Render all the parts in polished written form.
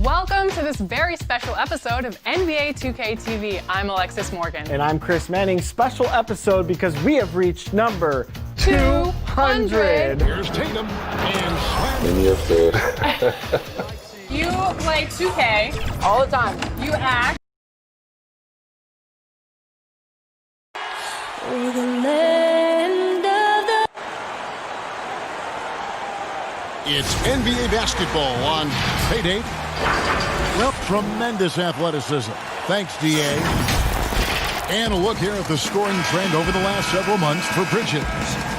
Welcome to this very special episode of NBA 2K TV. I'm Alexis Morgan. And I'm Chris Manning. Special episode because we have reached number 200. Here's Tatum and Slam. In your face. You play 2K all the time. You act. It's NBA basketball on Payday. Well, tremendous athleticism. Thanks, DA. And a look here at the scoring trend over the last several months for Bridges.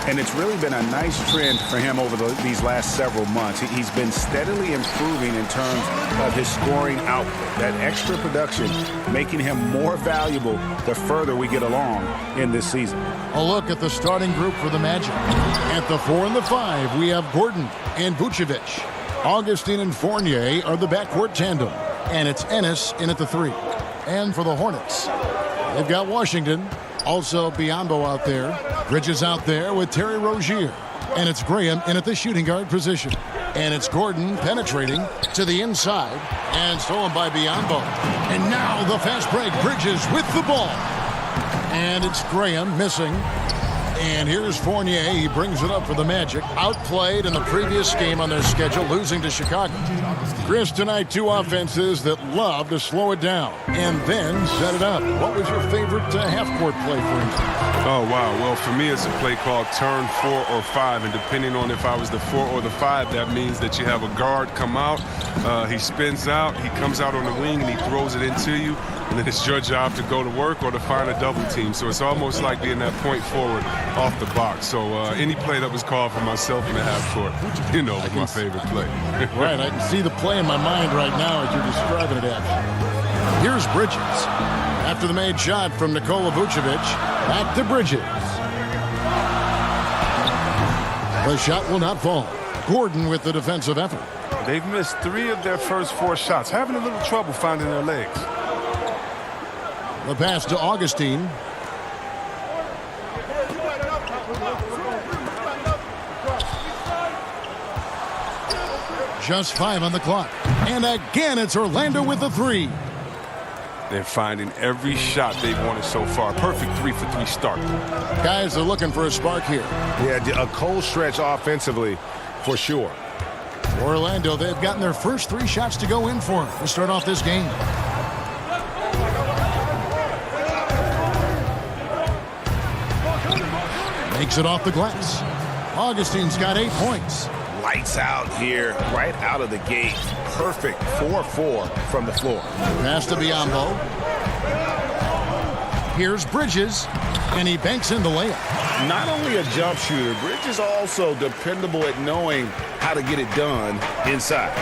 And it's really been a nice trend for him over these last several months. He's been steadily improving in terms of his scoring output. That extra production making him more valuable the further we get along in this season. A look at the starting group for the Magic. At the 4 and the 5, we have Gordon and Vucevic. Augustine and Fournier are the backcourt tandem. And it's Ennis in at the 3. And for the Hornets, they've got Washington. Also Biyombo out there. Bridges out there with Terry Rozier. And it's Graham in at the shooting guard position. And it's Gordon penetrating to the inside. And stolen by Biyombo. And now the fast break. Bridges with the ball. And it's Graham missing. And here's Fournier. He brings it up for the Magic. Outplayed in the previous game on their schedule, losing to Chicago. Chris, tonight, two offenses that love to slow it down and then set it up. What was your favorite half-court play, for instance? Oh, wow. Well, for me, it's a play called turn 4 or 5. And depending on if I was the 4 or the 5, that means that you have a guard come out. He spins out. He comes out on the wing, and he throws it into you. And then it's your job to go to work or to find a double team. So it's almost like being that point forward off the box. So any play that was called for myself in the half court, you know, was my favorite play. Right, I can see the play in my mind right now as you're describing it, actually. Here's Bridges. After the made shot from Nikola Vucevic, back to Bridges. The shot will not fall. Gordon with the defensive effort. They've missed 3 of their first 4 shots, having a little trouble finding their legs. The pass to Augustine. Just 5 on the clock. And again, it's Orlando with the 3. They're finding every shot they've wanted so far. Perfect 3-for-3 start. Guys are looking for a spark here. Yeah, a cold stretch offensively for sure. Orlando, they've gotten their first 3 shots to go in for them to start off this game. Makes it off the glass. Augustine's got 8 points. Lights out here, right out of the gate. Perfect 4-4 from the floor. Pass to Biyombo. Here's Bridges, and he banks in the layup. Not only a jump shooter, Bridges also dependable at knowing how to get it done inside.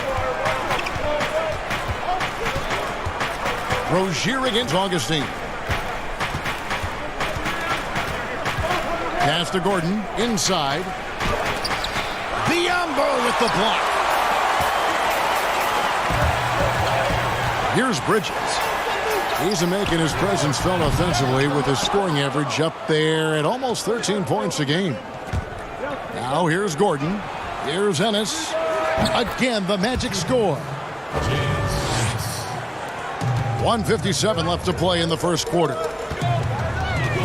Rozier against Augustine. Pass to Gordon, inside. Biyombo with the block. Here's Bridges. He's making his presence felt offensively with his scoring average up there at almost 13 points a game. Now here's Gordon. Here's Ennis. Again, the Magic score. 1:57 left to play in the first quarter.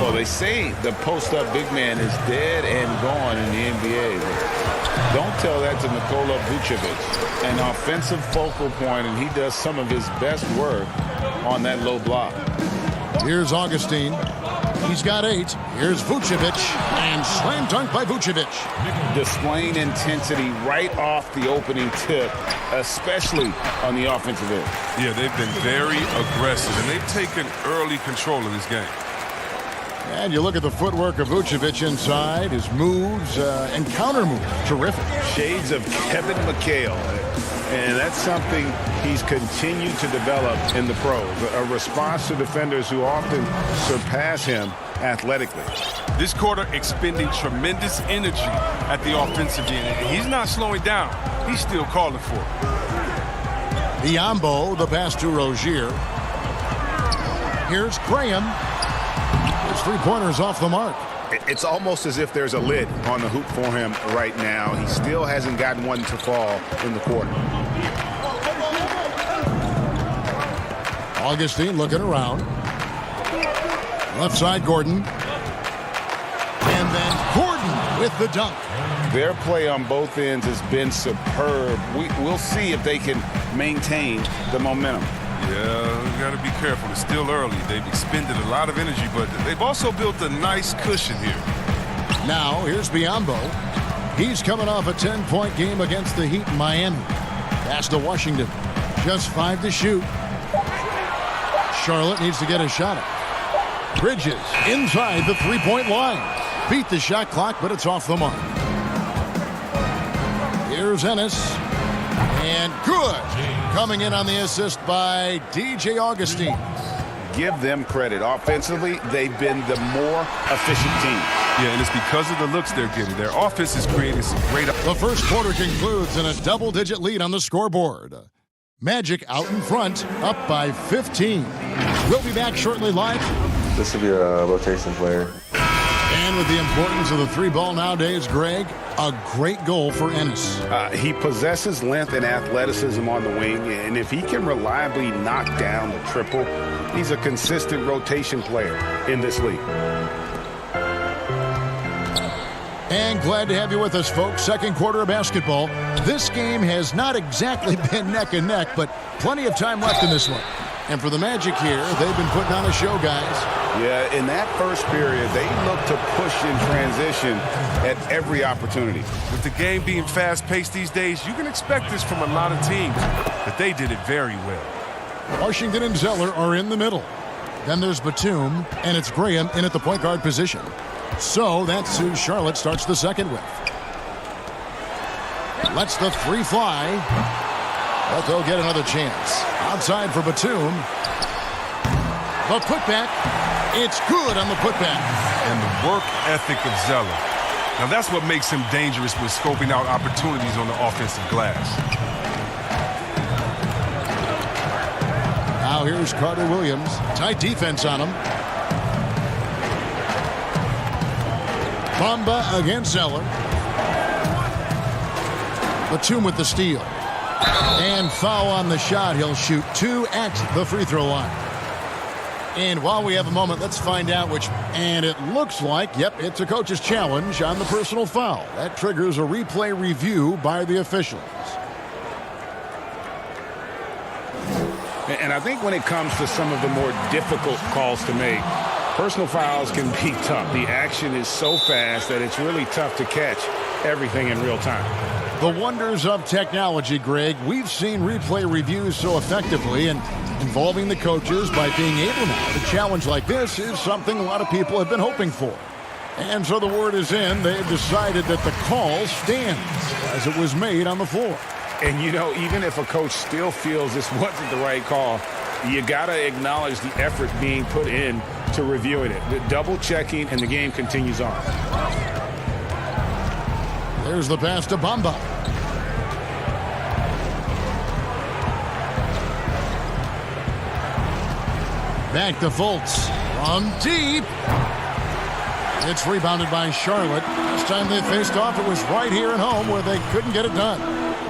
Well, they say the post-up big man is dead and gone in the NBA. But don't tell that to Nikola Vucevic, an offensive focal point, and he does some of his best work on that low block. Here's Augustine. He's got 8. Here's Vucevic, and slam dunk by Vucevic. Displaying intensity right off the opening tip, especially on the offensive end. Yeah, they've been very aggressive, and they've taken early control of this game. And you look at the footwork of Vucevic inside, his moves and counter moves. Terrific. Shades of Kevin McHale. And that's something he's continued to develop in the pros. A response to defenders who often surpass him athletically. This quarter expending tremendous energy at the offensive end. He's not slowing down. He's still calling for it. Biyombo, the pass to Rozier. Here's Graham. His 3-pointers off the mark. It's almost as if there's a lid on the hoop for him right now. He still hasn't gotten one to fall in the quarter. Augustine looking around. Left side, Gordon. And then Gordon with the dunk. Their play on both ends has been superb. We'll see if they can maintain the momentum. Yeah, we got to be careful. It's still early. They've expended a lot of energy, but they've also built a nice cushion here. Now, here's Biyombo. He's coming off a 10-point game against the Heat in Miami. Pass to Washington. Just 5 to shoot. Charlotte needs to get a shot up. Bridges inside the three-point line. Beat the shot clock, but it's off the mark. Here's Ennis. And good. Coming in on the assist by DJ Augustine. Give them credit. Offensively, they've been the more efficient team. Yeah, and it's because of the looks they're getting. Their offense is creating some great... The first quarter concludes in a double-digit lead on the scoreboard. Magic out in front, up by 15. We'll be back shortly live. This will be a rotation player. And with the importance of the three ball nowadays, Greg, a great goal for Ennis. He possesses length and athleticism on the wing, and if he can reliably knock down the triple, he's a consistent rotation player in this league. And glad to have you with us, folks. Second quarter of basketball. This game has not exactly been neck and neck, but plenty of time left in this one. And for the Magic here, they've been putting on a show, guys. Yeah, in that first period, they look to push in transition at every opportunity. With the game being fast-paced these days, you can expect this from a lot of teams, but they did it very well. Washington and Zeller are in the middle. Then there's Batum, and it's Graham in at the point guard position. So that's who Charlotte starts the second with. Lets the three fly. But they'll get another chance. Outside for Batum. The putback. It's good on the putback. And the work ethic of Zeller. Now that's what makes him dangerous with scoping out opportunities on the offensive glass. Now here's Carter Williams. Tight defense on him. Bamba against Zeller. Batum with the steal. And foul on the shot. He'll shoot 2 at the free throw line. And while we have a moment, let's find out which. And it looks like, yep, it's a coach's challenge on the personal foul. That triggers a replay review by the officials. And I think when it comes to some of the more difficult calls to make, personal fouls can be tough. The action is so fast that it's really tough to catch everything in real time. The wonders of technology, Greg. We've seen replay reviews so effectively, and involving the coaches by being able now to challenge like this is something a lot of people have been hoping for. And so the word is in. They've decided that the call stands as it was made on the floor. And, you know, even if a coach still feels this wasn't the right call, you got to acknowledge the effort being put in to reviewing it. The double checking, and the game continues on. There's the pass to Bamba. Back to Fultz. From deep. It's rebounded by Charlotte. Last time they faced off, it was right here at home where they couldn't get it done.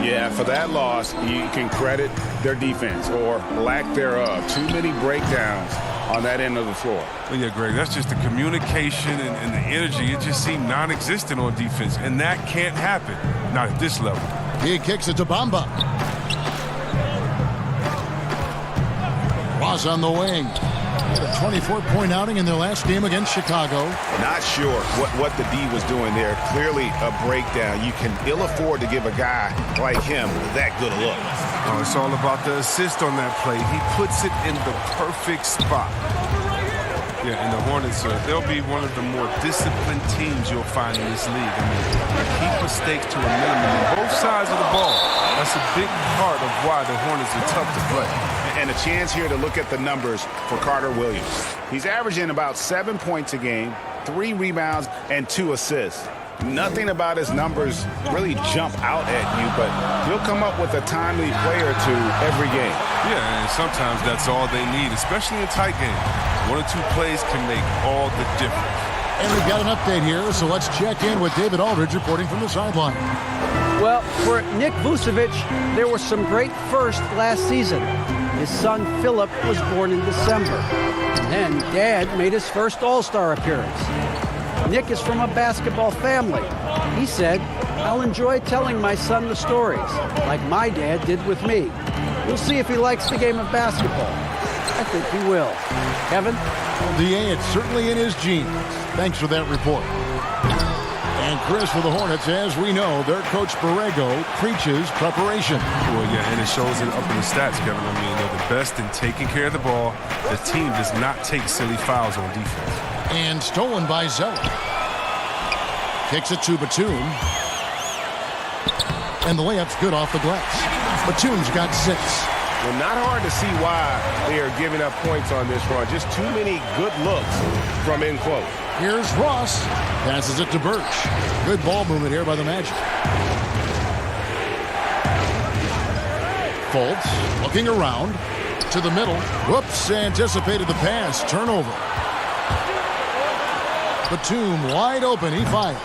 Yeah, for that loss, you can credit their defense or lack thereof. Too many breakdowns on that end of the floor. Well, yeah, Greg, that's just the communication and the energy. It just seemed non-existent on defense, and that can't happen, not at this level. He kicks it to Bamba. Ross on the wing. Had a 24-point outing in their last game against Chicago. Not sure what the D was doing there. Clearly a breakdown. You can ill afford to give a guy like him that good a look. Oh, it's all about the assist on that play. He puts it in the perfect spot. Yeah, and the Hornets, they'll be one of the more disciplined teams you'll find in this league. I mean, they keep mistakes to a minimum on both sides of the ball. That's a big part of why the Hornets are tough to play. And a chance here to look at the numbers for Carter Williams. He's averaging about 7 points a game, 3 rebounds, and 2 assists. Nothing about his numbers really jump out at you, but he'll come up with a timely play or two every game. Yeah, and sometimes that's all they need, especially in tight games. 1 or 2 plays can make all the difference. And we've got an update here, so let's check in with David Aldridge reporting from the sideline. Well, for Nick Vucevic, there were some great firsts last season. His son Philip was born in December. And then Dad made his first All-Star appearance. Nick is from a basketball family. He said, "I'll enjoy telling my son the stories, like my dad did with me. We'll see if he likes the game of basketball." I think he will. Kevin? DA, it's certainly in his genes. Thanks for that report. And Chris, for the Hornets, as we know, their coach Borrego preaches preparation. Well, yeah, and it shows it up in the stats, Kevin. I mean, they're the best in taking care of the ball. The team does not take silly fouls on defense. And stolen by Zeller. Kicks it to Batum. And the layup's good off the glass. Batum's got 6. Well, not hard to see why they are giving up points on this run. Just too many good looks from in close. Here's Ross. Passes it to Birch. Good ball movement here by the Magic. Fultz looking around to the middle. Whoops, anticipated the pass. Turnover. Batum wide open. He fires.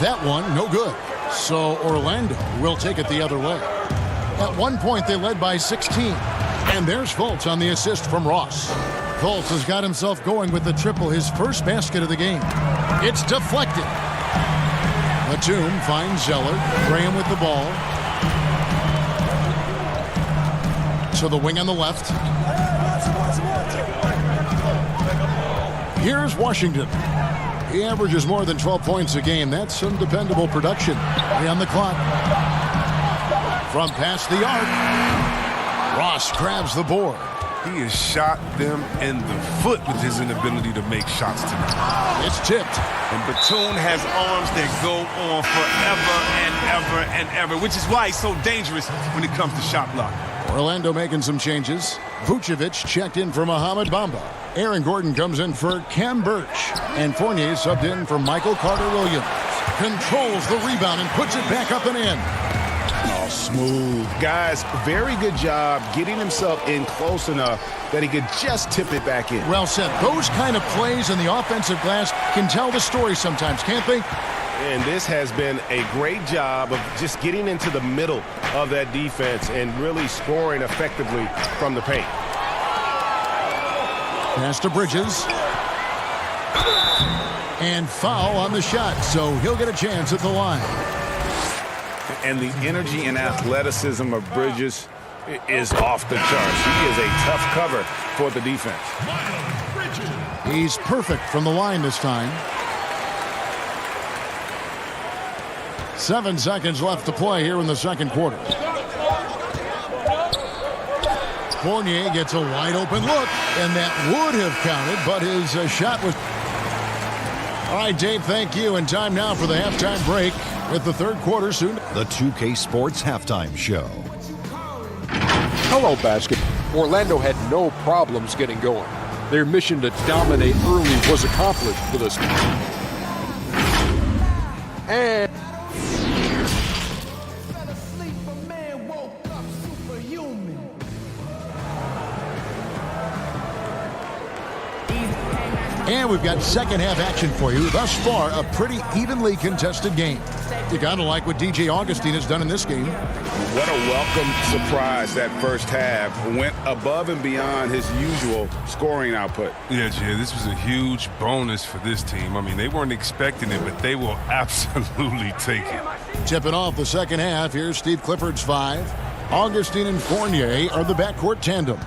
That one, no good. So Orlando will take it the other way. At one point, they led by 16. And there's Fultz on the assist from Ross. Fultz has got himself going with the triple, his first basket of the game. It's deflected. Batum finds Zeller. Graham with the ball. To the wing on the left. Here's Washington. He averages more than 12 points a game. That's some dependable production. 3 on the clock. From past the arc. Ross grabs the board. He has shot them in the foot with his inability to make shots tonight. It's tipped. And Batum has arms that go on forever and ever and ever, which is why he's so dangerous when it comes to shot block. Orlando making some changes. Vucevic checked in for Mohamed Bamba. Aaron Gordon comes in for Cam Birch. And Fournier subbed in for Michael Carter-Williams. Controls the rebound and puts it back up and in. Oh, smooth. Guys, very good job getting himself in close enough that he could just tip it back in. Well said. Those kind of plays in the offensive glass can tell the story sometimes, can't they? And this has been a great job of just getting into the middle of that defense and really scoring effectively from the paint. Pass to Bridges. And foul on the shot, so he'll get a chance at the line. And the energy and athleticism of Bridges is off the charts. He is a tough cover for the defense. He's perfect from the line this time. 7 seconds left to play here in the second quarter. Fournier gets a wide open look, and that would have counted, but his shot was... All right, Dave, thank you. And time now for the halftime break with the third quarter soon. The 2K Sports Halftime Show. Hello, basket. Orlando had no problems getting going. Their mission to dominate early was accomplished for this. And And we've got second half action for you. Thus far, a pretty evenly contested game. You gotta like what DJ Augustine has done in this game. What a welcome surprise that first half. Went above and beyond his usual scoring output. Yeah, Jay, this was a huge bonus for this team. I mean, they weren't expecting it, but they will absolutely take it. Tipping off the second half, here's Steve Clifford's 5. Augustine and Fournier are the backcourt tandem.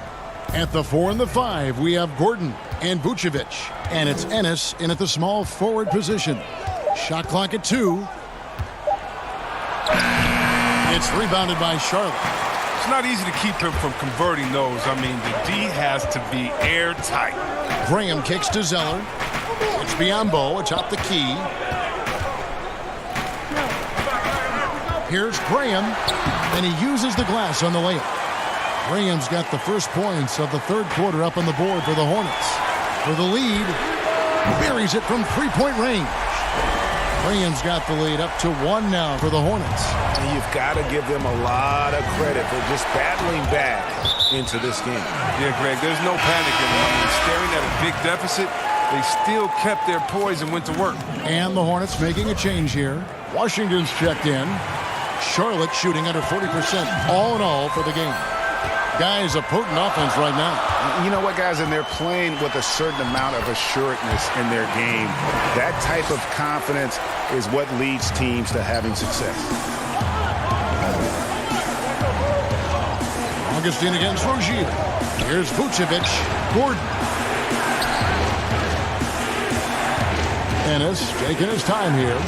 At the 4 and the 5, we have Gordon and Vucevic. And it's Ennis in at the small forward position. Shot clock at 2. It's rebounded by Charlotte. It's not easy to keep him from converting those. I mean, the D has to be airtight. Graham kicks to Zeller. It's Biyombo atop the key. Here's Graham, and he uses the glass on the layup. Graham's got the first points of the third quarter up on the board for the Hornets. For the lead, buries it from three-point range. Graham's got the lead up to 1 now for the Hornets. And you've got to give them a lot of credit for just battling back into this game. Yeah, Greg, there's no panic in them. I mean, staring at a big deficit, they still kept their poise and went to work. And the Hornets making a change here. Washington's checked in. Charlotte shooting under 40% all in all for the game. Guys, a potent offense right now. You know what, guys? And they're playing with a certain amount of assuredness in their game. That type of confidence is what leads teams to having success. Augustine against Rozier. Here's Vucevic. Gordon. Ennis taking his time here.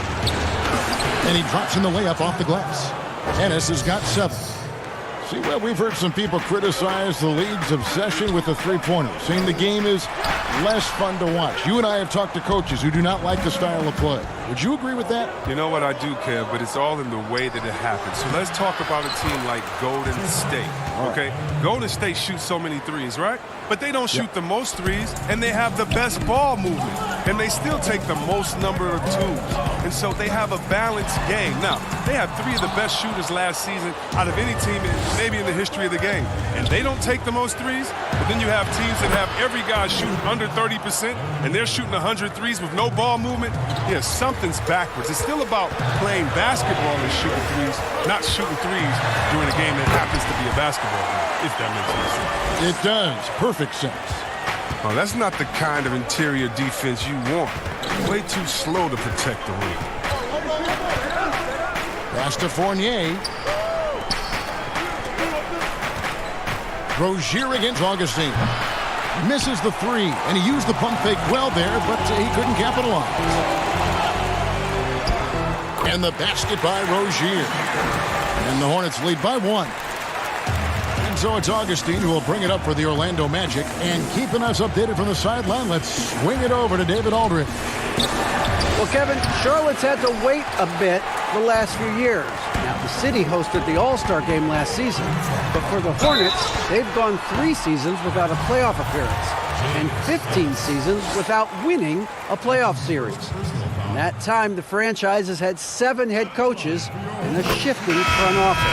And he drops in the layup off the glass. Ennis has got 7. See, well, we've heard some people criticize the league's obsession with the three-pointer, saying the game is less fun to watch. You and I have talked to coaches who do not like the style of play. Would you agree with that? You know what, I do, Kev, but it's all in the way that it happens. So let's talk about a team like Golden State, okay? Golden State shoots so many threes, right? But they don't shoot the most threes, and they have the best ball movement. And they still take the most number of twos. And so they have a balanced game. Now, they have 3 of the best shooters last season out of any team maybe in the history of the game. And they don't take the most threes, but then you have teams that have every guy shooting under 30%, and they're shooting 100 threes with no ball movement. Yeah, something's backwards. It's still about playing basketball and shooting threes, not shooting threes during a game that happens to be a basketball game, if that makes any sense. It does. Perfect sense. Oh, that's not the kind of interior defense you want. Way too slow to protect the rim. Pass to Fournier. Rozier against Augustine. Misses the 3, and he used the pump fake well there, but he couldn't capitalize. And the basket by Rozier. And the Hornets lead by 1. And so it's Augustine who will bring it up for the Orlando Magic. And keeping us updated from the sideline, let's swing it over to David Aldridge. Well, Kevin, Charlotte's had to wait a bit the last few years. Now, the city hosted the All-Star game last season, but for the Hornets, they've gone 3 seasons without a playoff appearance and 15 seasons without winning a playoff series. In that time, the franchise has had 7 head coaches and a shifting front office.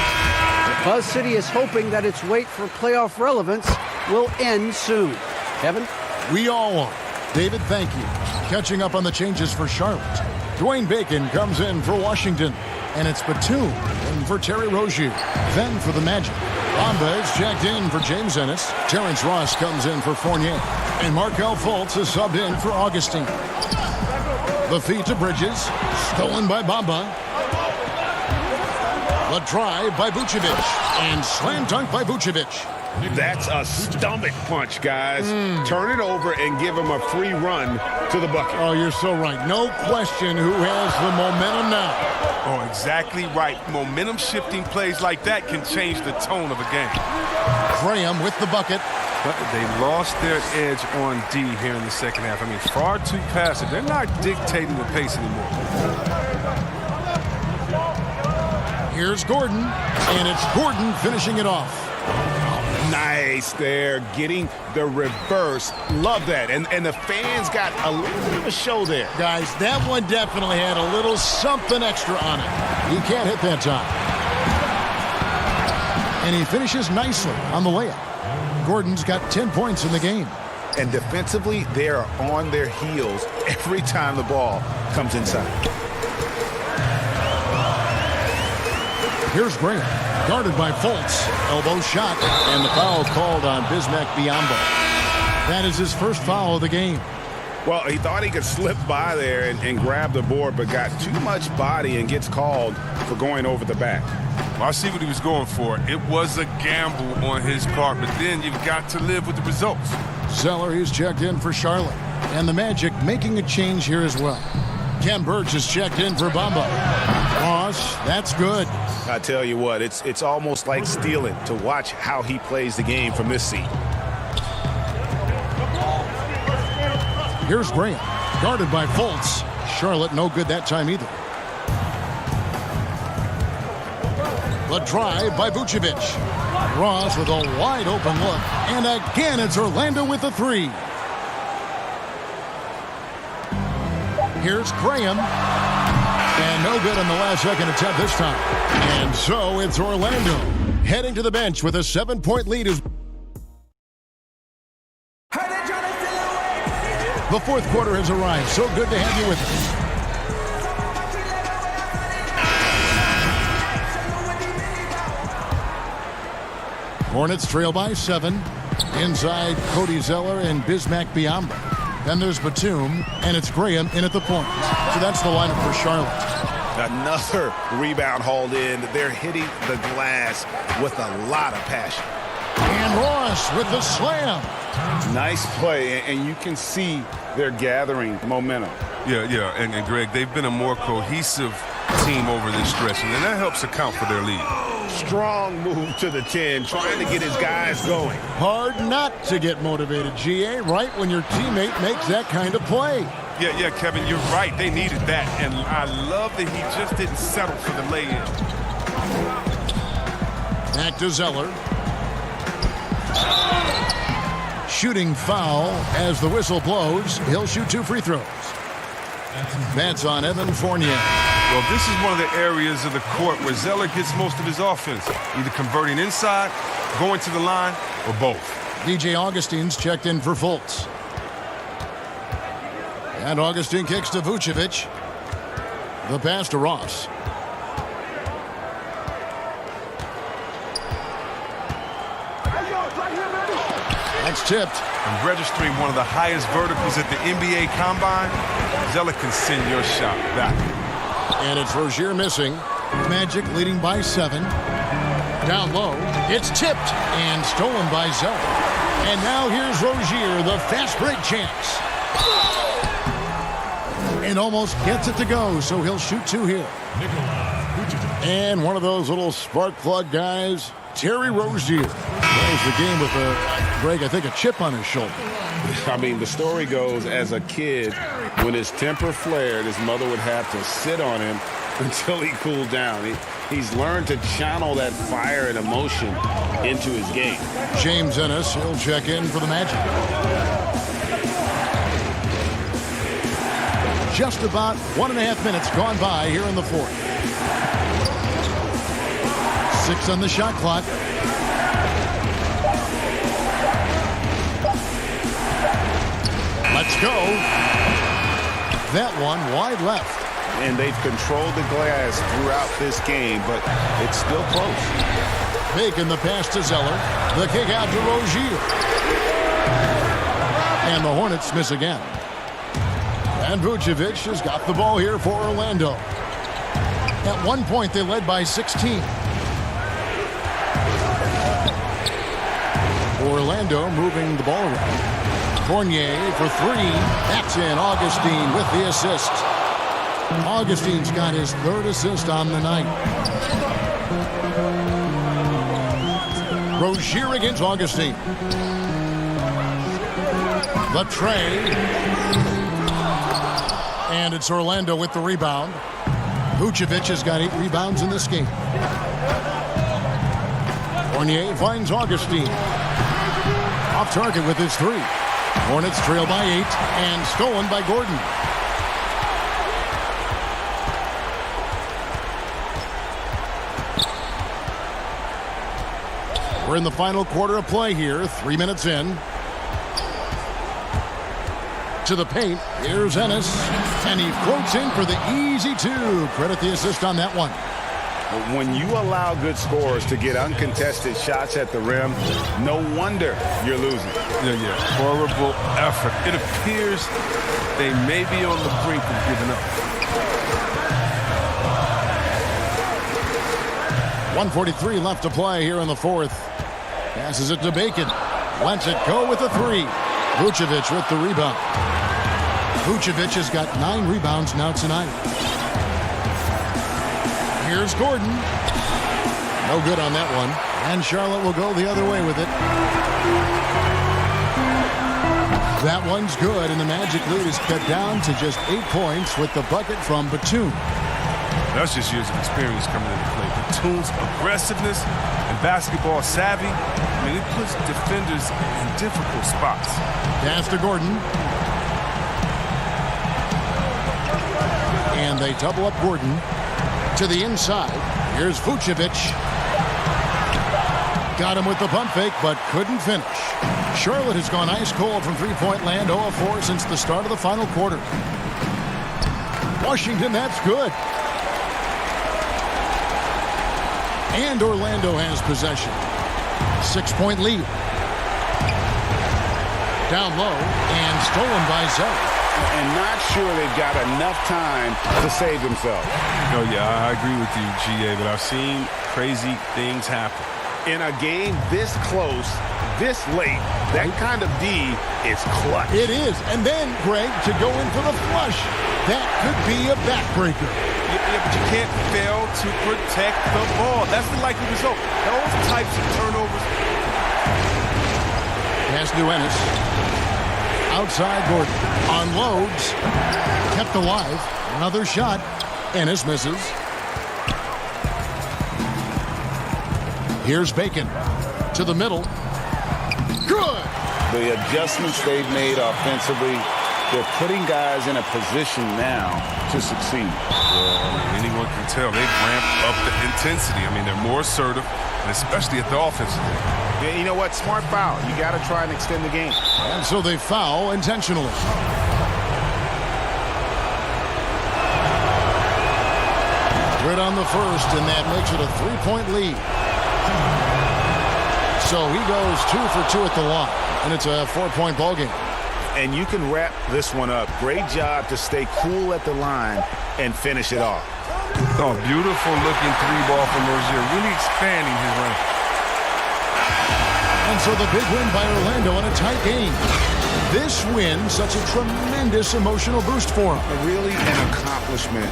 The Buzz City is hoping that its wait for playoff relevance will end soon. Kevin? We all are. David, thank you. Catching up on the changes for Charlotte. Dwayne Bacon comes in for Washington. And it's Batum in for Terry Rozier. Then for the Magic. Bamba is checked in for James Ennis. Terrence Ross comes in for Fournier. And Markelle Fultz is subbed in for Augustine. The feed to Bridges. Stolen by Bamba. The drive by Vucevic. And slam dunk by Vucevic. That's a stomach punch, guys. Turn it over and give him a free run to the bucket. Oh, you're so right. No question who has the momentum now. Oh, exactly right. Momentum-shifting plays like that can change the tone of a game. Graham with the bucket. But they lost their edge on D here in the second half. I mean, far too passive. They're not dictating the pace anymore. Here's Gordon, and it's Gordon finishing it off. Nice there, getting the reverse. Love that. And the fans got a little bit of a show there. Guys, that one definitely had a little something extra on it. He can't hit that time. And he finishes nicely on the layup. Gordon's got 10 points in the game. And defensively, they are on their heels every time the ball comes inside. Here's Graham, guarded by Fultz. Elbow shot, and the foul called on Bismack Biyombo. That is his first foul of the game. Well, he thought he could slip by there and grab the board, but got too much body and gets called for going over the back. Well, I see what he was going for. It was a gamble on his part, but then you've got to live with the results. Zeller is checked in for Charlotte, and the Magic making a change here as well. Ken Burch is checked in for Bamba. Ross, that's good. I tell you what, it's almost like stealing to watch how he plays the game from this seat. Here's Graham, guarded by Fultz. Charlotte no good that time either. The drive by Vucevic. Ross with a wide open look. And again, it's Orlando with the 3. Here's Graham. And no good on the last second attempt this time. And so it's Orlando heading to the bench with a 7-point lead. The fourth quarter has arrived. So good to have you with us. Hornets trail by 7. Inside, Cody Zeller and Bismack Biyombo. Then there's Batum, and it's Graham in at the point. So that's the lineup for Charlotte. Another rebound hauled in. They're hitting the glass with a lot of passion. And Ross with the slam. Nice play, and you can see they're gathering momentum. Yeah, and Greg, they've been a more cohesive team over this stretch, and that helps account for their lead. Strong move to the 10, trying to get his guys going. Hard not to get motivated, GA, right when your teammate makes that kind of play. Yeah, Kevin, you're right. They needed that, and I love that he just didn't settle for the lay-in. Back to Zeller. Shooting foul as the whistle blows. He'll shoot 2 free throws. That's on Evan Fournier. Well, this is one of the areas of the court where Zeller gets most of his offense, either converting inside, going to the line, or both. DJ Augustine's checked in for Fultz. And Augustine kicks to Vucevic. The pass to Ross. That's tipped. And registering one of the highest verticals at the NBA Combine, Zeller can send your shot back. And it's Rozier missing. Magic leading by 7. Down low. It's tipped and stolen by Zeller. And now here's Rozier, the fast break chance. And almost gets it to go, so he'll shoot 2 here. And one of those little spark plug guys, Terry Rozier. Plays the game with Greg, I think, a chip on his shoulder. I mean, the story goes, as a kid, when his temper flared, his mother would have to sit on him until he cooled down. He's learned to channel that fire and emotion into his game. James Ennis, he'll check in for the Magic. Just about 1.5 minutes gone by here in the 4th. 6 on the shot clock. Let's go. That one wide left. And they've controlled the glass throughout this game, but it's still close. Making the pass to Zeller. The kick out to Rozier. And the Hornets miss again. And Vucevic has got the ball here for Orlando. At one point, they led by 16. Orlando moving the ball around. Fournier for 3. That's in. Augustine with the assist. Augustine's got his 3rd assist on the night. Rozier against Augustine. The tray. And it's Orlando with the rebound. Vucevic has got 8 rebounds in this game. Fournier finds Augustine. Off target with his 3. Hornets trail by 8 and stolen by Gordon. We're in the final quarter of play here, 3 minutes in. To the paint, here's Ennis, and he floats in for the easy 2. Credit the assist on that one. When you allow good scorers to get uncontested shots at the rim, no wonder you're losing. Yeah. Horrible effort. It appears they may be on the brink of giving up. 1:43 left to play here in the 4th. Passes it to Bacon. Lets it go with a 3. Vucevic with the rebound. Vucevic has got 9 rebounds now tonight. Here's Gordon. No good on that one. And Charlotte will go the other way with it. That one's good, and the Magic lead is cut down to just 8 points with the bucket from Batum. That's just years of experience coming into play. Batum's aggressiveness and basketball savvy, I mean, it puts defenders in difficult spots. Pass to Gordon. And they double up Gordon. To the inside. Here's Vucevic. Got him with the pump fake, but couldn't finish. Charlotte has gone ice cold from three-point land, 0 of 4 since the start of the final quarter. Washington, that's good. And Orlando has possession. 6-point lead. Down low and stolen by Zoe. And not sure they've got enough time to save themselves. Oh, yeah, I agree with you, GA, but I've seen crazy things happen. In a game this close, this late, that kind of D is clutch. It is. And then, Greg, to go in for the flush. That could be a backbreaker. Yeah, but you can't fail to protect the ball. That's the likely result. Those types of turnovers. Pass to Ennis. Outside Gordon. Unloads. Kept alive. Another shot. Ennis misses. Here's Bacon. To the middle. Good. The adjustments they've made offensively, they're putting guys in a position now to succeed. Well, anyone can tell they've ramped up the intensity. I mean, they're more assertive, and especially at the offensive end. Yeah, you know what? Smart foul. You got to try and extend the game. And so they foul intentionally. Good on the first, and that makes it a 3-point lead. So he goes 2 for 2 at the line, and it's a 4-point ball game. And you can wrap this one up. Great job to stay cool at the line and finish it off. Oh, beautiful looking 3-ball from Rozier, really expanding his range. And so the big win by Orlando in a tight game. This win, such a tremendous emotional boost for him. Really an accomplishment.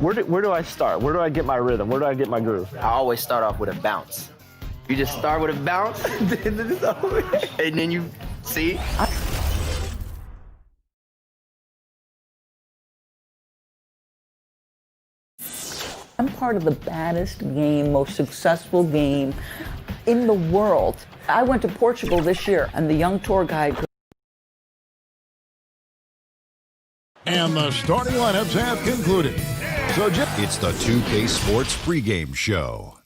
Where do I start? Where do I get my rhythm? Where do I get my groove? I always start off with a bounce. You just start with a bounce, and then you see. I'm part of the baddest game, most successful game in the world. I went to Portugal this year, and the young tour guide. And the starting lineups have concluded. So it's the 2K Sports pregame show.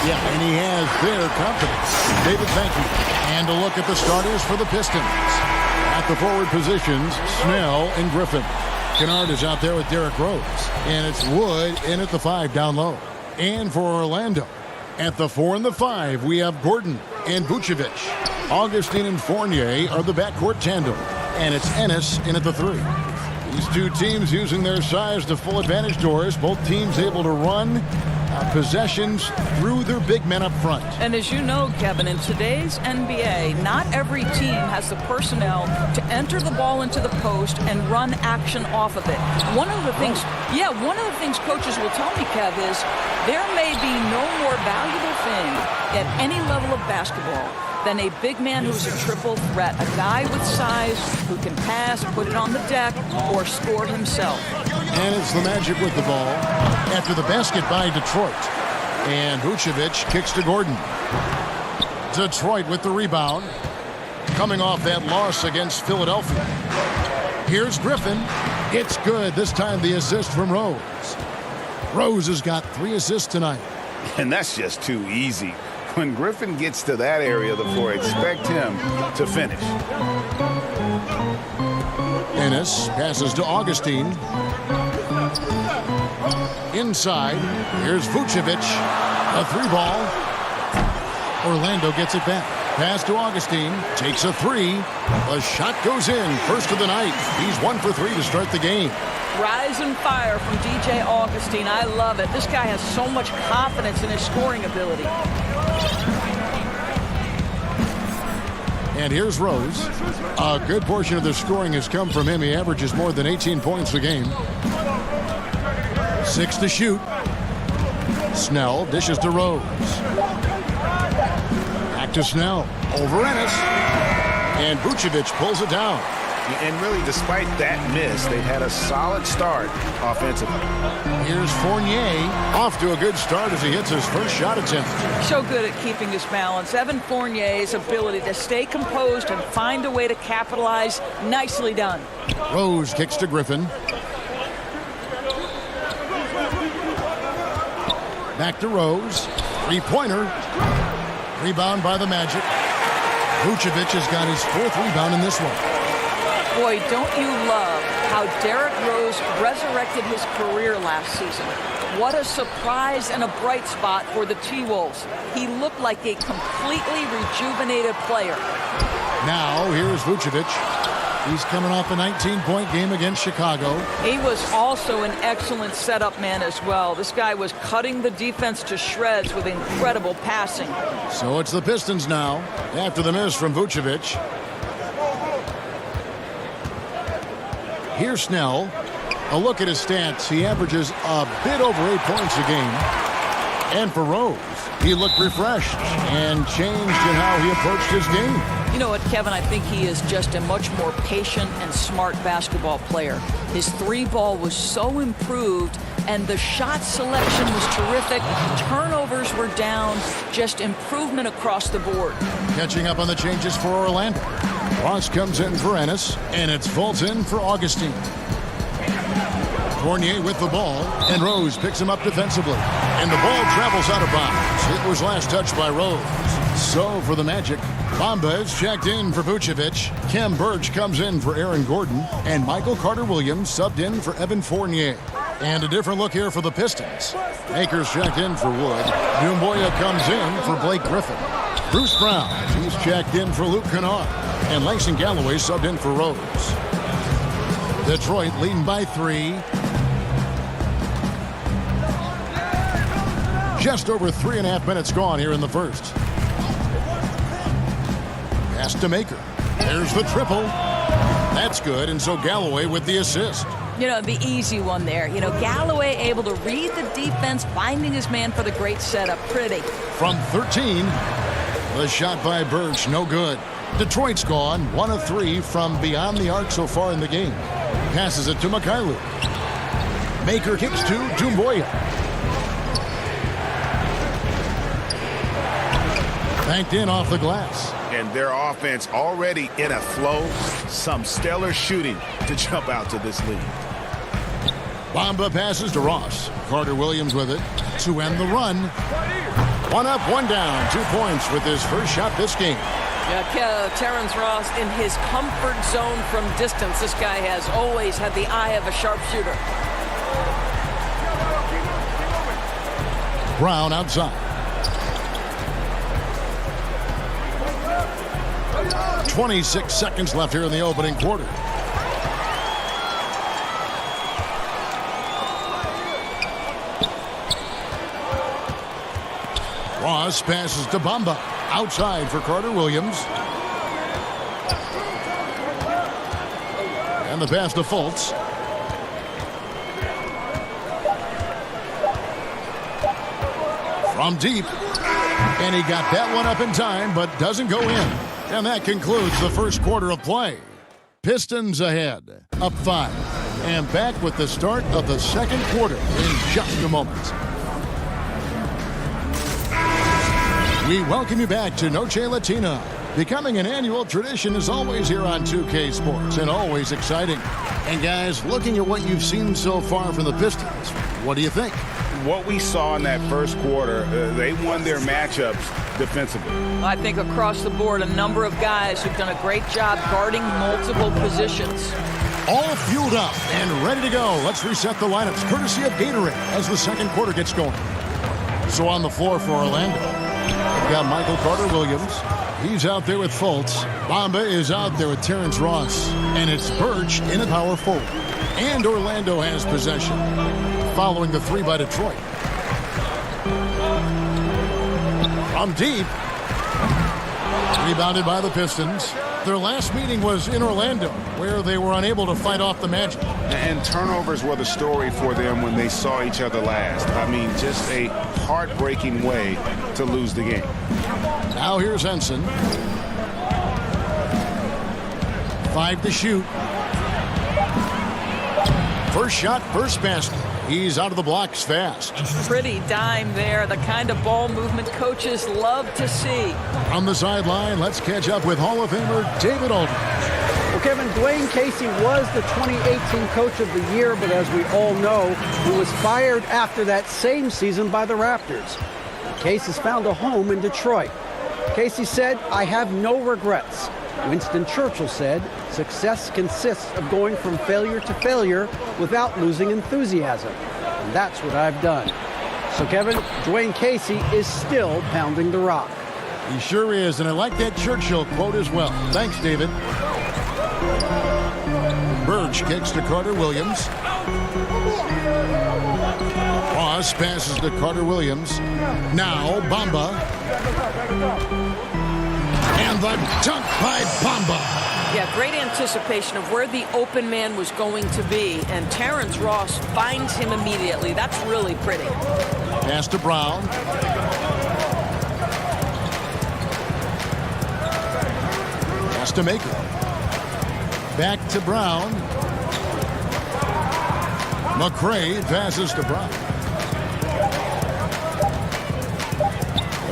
Yeah, and he has their confidence. David, thank you. And a look at the starters for the Pistons. At the forward positions, Snell and Griffin. Kennard is out there with Derrick Rose. And it's Wood in at the 5 down low. And for Orlando, at the 4 and the 5, we have Gordon and Vucevic. Augustine and Fournier are the backcourt tandem. And it's Ennis in at the 3. These two teams using their size to full advantage, Doris. Both teams able to run possessions through their big men up front. And as you know, Kevin, in today's NBA, not every team has the personnel to enter the ball into the post and run action off of it. One of the things coaches will tell me, Kev, is there may be no more valuable thing at any level of basketball than a big man who's a triple threat, a guy with size who can pass, put it on the deck, or score himself. And it's the Magic with the ball after the basket by Detroit. And Vucevic kicks to Gordon. Detroit with the rebound, coming off that loss against Philadelphia. Here's Griffin. It's good. This time the assist from Rose. Rose has got 3 assists tonight. And that's just too easy. When Griffin gets to that area of the floor, expect him to finish. Ennis passes to Augustine. Inside, here's Vucevic. A 3-ball. Orlando gets it back. Pass to Augustine. Takes a 3. A shot goes in. First of the night. He's 1 for 3 to start the game. Rise and fire from DJ Augustine. I love it. This guy has so much confidence in his scoring ability. And here's Rose. A good portion of the scoring has come from him. He averages more than 18 points a game. 6 to shoot. Snell dishes to Rose. Back to Snell. Over Ennis. And Vucevic pulls it down. And really, despite that miss, they've had a solid start offensively. Here's Fournier off to a good start as he hits his first shot attempt. So good at keeping his balance. Evan Fournier's ability to stay composed and find a way to capitalize, nicely done. Rose kicks to Griffin. Back to Rose. 3-pointer. Rebound by the Magic. Vucevic has got his 4th rebound in this one. Boy, don't you love how Derrick Rose resurrected his career last season. What a surprise and a bright spot for the T-Wolves. He looked like a completely rejuvenated player. Now, here's Vucevic. He's coming off a 19-point game against Chicago. He was also an excellent setup man as well. This guy was cutting the defense to shreds with incredible passing. So it's the Pistons now, after the miss from Vucevic. Here's Snell. A look at his stats. He averages a bit over 8 points a game. And for Rose, he looked refreshed and changed in how he approached his game. You know what, Kevin? I think he is just a much more patient and smart basketball player. His 3-ball was so improved, and the shot selection was terrific. Turnovers were down. Just improvement across the board. Catching up on the changes for Orlando. Ross comes in for Ennis, and it's Fulton for Augustine. Fournier with the ball, and Rose picks him up defensively. And the ball travels out of bounds. It was last touched by Rose. So for the Magic, Bamba is checked in for Vucevic. Kem Birch comes in for Aaron Gordon. And Michael Carter-Williams subbed in for Evan Fournier. And a different look here for the Pistons. Akers checked in for Wood. Doumbouya comes in for Blake Griffin. Bruce Brown, he's checked in for Luke Kennard. And Langston Galloway subbed in for Rose. Detroit leading by 3. Just over 3.5 minutes gone here in the first. Pass to Maker. There's the triple. That's good, and so Galloway with the assist. You know, the easy one there. You know, Galloway able to read the defense, finding his man for the great setup. Pretty. From 13, the shot by Birch, no good. Detroit's gone, 1 of 3 from beyond the arc so far in the game. Passes it to Mikhailuk. Maker kicks to Doumbouya. Banked in off the glass. And their offense already in a flow. Some stellar shooting to jump out to this lead. Bamba passes to Ross. Carter Williams with it to end the run. 1 up, 1 down. 2 points with his first shot this game. Yeah, Terrence Ross in his comfort zone from distance. This guy has always had the eye of a sharpshooter. Brown outside. 26 seconds left here in the opening quarter. Ross passes to Bamba. Outside for Carter Williams. And the pass to Fultz. From deep. And he got that one up in time, but doesn't go in. And that concludes the first quarter of play. Pistons ahead, up 5. And back with the start of the second quarter in just a moment. We welcome you back to Noche Latina. Becoming an annual tradition is always here on 2K Sports and always exciting. And guys, looking at what you've seen so far from the Pistons, what do you think? What we saw in that first quarter, they won their matchups defensively. I think across the board, a number of guys who've done a great job guarding multiple positions. All fueled up and ready to go. Let's reset the lineups, courtesy of Gatorade, as the second quarter gets going. So on the floor for Orlando, we've got Michael Carter-Williams. He's out there with Fultz. Bamba is out there with Terrence Ross. And it's Birch in a power forward. And Orlando has possession, following the 3 by Detroit. From deep. Rebounded by the Pistons. Their last meeting was in Orlando, where they were unable to fight off the Magic. And turnovers were the story for them when they saw each other last. I mean, just a heartbreaking way to lose the game. Now here's Henson. 5 to shoot. First shot, first basket. He's out of the blocks fast. Pretty dime there, the kind of ball movement coaches love to see. On the sideline, let's catch up with Hall of Famer David Aldridge. Well, Kevin, Dwayne Casey was the 2018 Coach of the Year, but as we all know, he was fired after that same season by the Raptors. Casey's found a home in Detroit. Casey said, "I have no regrets." Winston Churchill said, "Success consists of going from failure to failure without losing enthusiasm." And that's what I've done. So, Kevin, Dwayne Casey is still pounding the rock. He sure is, and I like that Churchill quote as well. Thanks, David. Birch kicks to Carter Williams. Ross passes to Carter Williams. Now Bamba. And the dunk by Bamba. Yeah, great anticipation of where the open man was going to be, and Terrence Ross finds him immediately. That's really pretty. Pass to Brown. Pass to Maker. Back to Brown. McRae passes to Brown.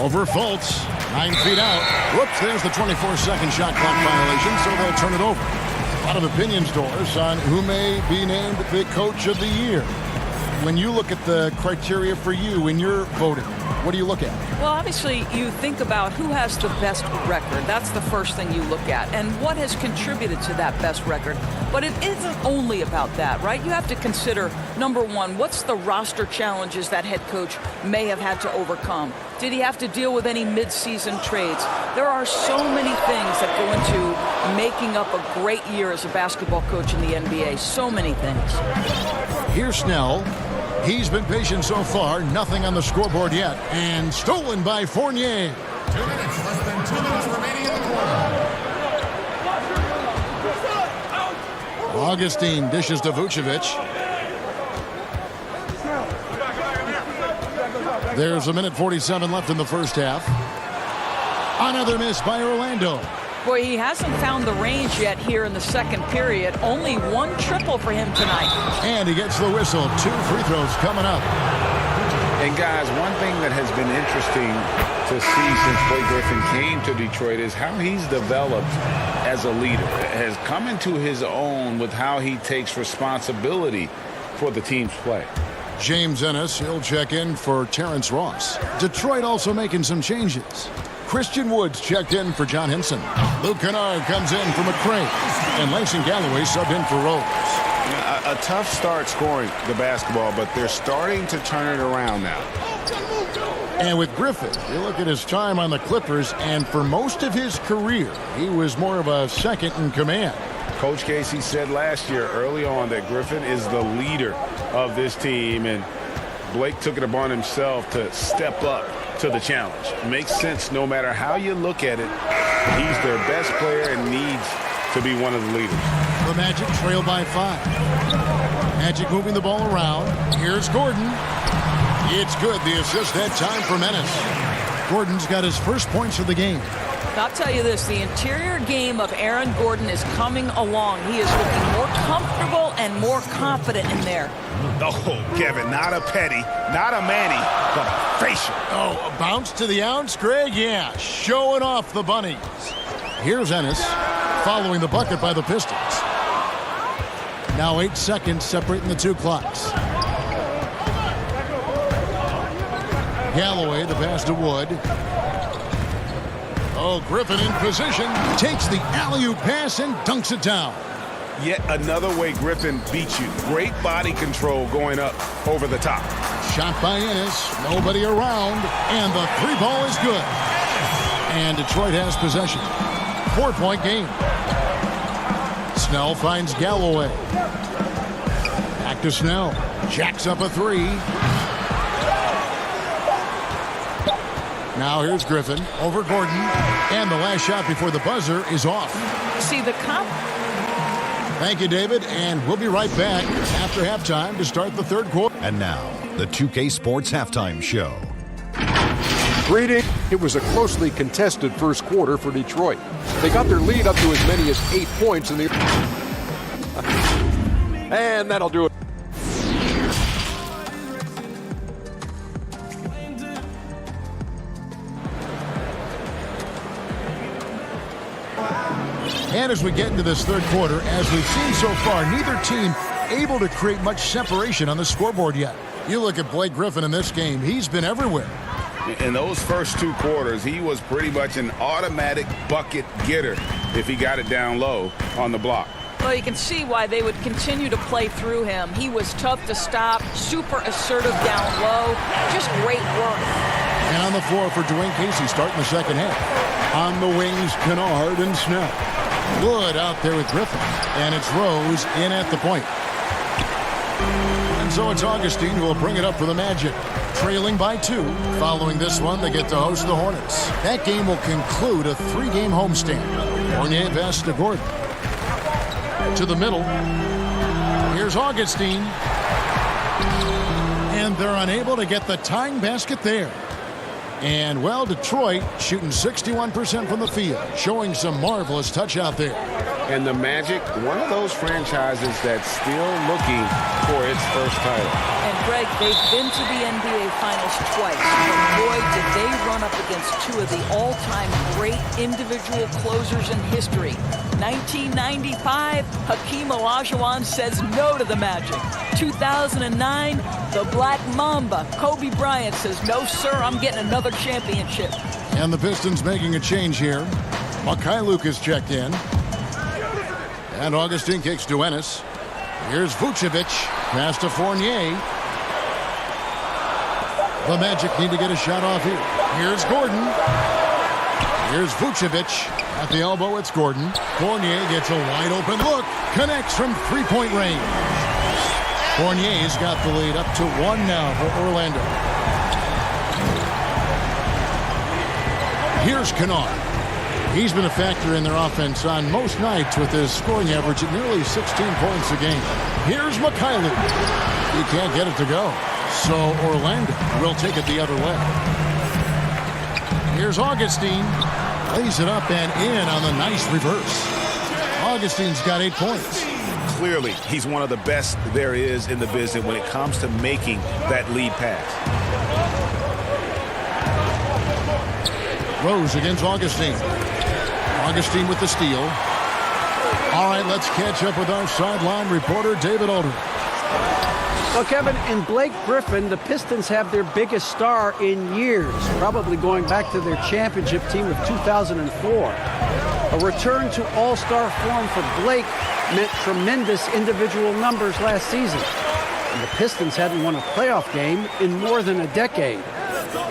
Over Fultz. 9 feet out. Whoops, there's the 24-second shot clock violation, so they'll turn it over. A lot of opinions, Doris, on who may be named the Coach of the Year. When you look at the criteria for you when you're voting, what do you look at? Well, obviously, you think about who has the best record. That's the first thing you look at. And what has contributed to that best record. But it isn't only about that, right? You have to consider, number one, what's the roster challenges that head coach may have had to overcome? Did he have to deal with any mid-season trades? There are so many things that go into making up a great year as a basketball coach in the NBA. So many things. Here's Snell. He's been patient so far. Nothing on the scoreboard yet. And stolen by Fournier. 2 minutes, less than 2 minutes remaining in the quarter. Augustine dishes to Vucevic. There's 1:47 left in the first half. Another miss by Orlando. Boy, he hasn't found the range yet here in the second period. Only one triple for him tonight. And he gets the whistle. 2 free throws coming up. And guys, one thing that has been interesting to see since Blake Griffin came to Detroit is how he's developed as a leader. Has come into his own with how he takes responsibility for the team's play. James Ennis, he'll check in for Terrence Ross. Detroit also making some changes. Christian Woods checked in for John Henson. Luke Kennard comes in for McCray. And Langston Galloway subbed in for Rose. A tough start scoring the basketball, but they're starting to turn it around now. And with Griffin, you look at his time on the Clippers, and for most of his career, he was more of a second in command. Coach Casey said last year early on that Griffin is the leader of this team, and Blake took it upon himself to step up to the challenge. Makes sense no matter how you look at it. He's their best player and needs to be one of the leaders. The Magic trail by 5. Magic moving the ball around. Here's Gordon. It's good. The assist that time for Menace. Gordon's got his first points of the game. I'll tell you this, the interior game of Aaron Gordon is coming along. He is looking more comfortable and more confident in there. Oh, Kevin, not a petty, not a Manny, but a facial. Oh, a bounce to the ounce, Greg? Yeah, showing off the bunnies. Here's Ennis, following the bucket by the Pistons. Now 8 seconds separating the 2 clocks. Galloway, the pass to Wood. Oh, Griffin in position, takes the alley-oop pass and dunks it down. Yet another way Griffin beats you. Great body control going up over the top. Shot by Ennis, nobody around, and the 3-ball is good. And Detroit has possession. 4-point game. Snell finds Galloway. Back to Snell. Jacks up a 3. Now here's Griffin over Gordon. And the last shot before the buzzer is off. See the Thank you, David. And we'll be right back after halftime to start the third quarter. And now, the 2K Sports Halftime Show. Greetings. It was a closely contested first quarter for Detroit. They got their lead up to as many as 8 points in the... And that'll do it. And as we get into this third quarter, as we've seen so far, neither team able to create much separation on the scoreboard yet. You look at Blake Griffin in this game, he's been everywhere. In those first 2 quarters, he was pretty much an automatic bucket getter if he got it down low on the block. Well, you can see why they would continue to play through him. He was tough to stop, super assertive down low, just great work. And on the floor for Dwayne Casey starting the second half. On the wings, Kennard and Snell. Wood out there with Griffin. And it's Rose in at the point. And so it's Augustine who will bring it up for the Magic. Trailing by 2. Following this one, they get to host the Hornets. That game will conclude a 3-game homestand. Fournier pass to Gordon. To the middle. Here's Augustine. And they're unable to get the tying basket there. And, well, Detroit shooting 61% from the field, showing some marvelous touch out there. And the Magic, one of those franchises that's still looking for its first title. And, Greg, they've been to the NBA Finals twice. But, boy, did they run up against 2 of the all-time great individual closers in history. 1995, Hakeem Olajuwon says no to the Magic. 2009, the Black Mamba, Kobe Bryant, says, no, sir, I'm getting another championship. And the Pistons making a change here. Mikhailuk is checked in. And Augustine kicks to Ennis. Here's Vucevic. Pass to Fournier. The Magic need to get a shot off here. Here's Gordon. Here's Vucevic. At the elbow, it's Gordon. Fournier gets a wide open look. Connects from 3-point range. Fournier's got the lead up to 1 now for Orlando. Here's Kennard. He's been a factor in their offense on most nights with his scoring average at nearly 16 points a game. Here's Mikhailuk. He can't get it to go. So Orlando will take it the other way. Here's Augustine. Lays it up and in on the nice reverse. Augustine's got 8 points. Clearly, he's one of the best there is in the business when it comes to making that lead pass. Rose against Augustine. Augustine with the steal. All right, let's catch up with our sideline reporter, David Aldridge. Well, Kevin, in Blake Griffin, the Pistons have their biggest star in years, probably going back to their championship team of 2004. A return to all-star form for Blake meant tremendous individual numbers last season. And the Pistons hadn't won a playoff game in more than a decade.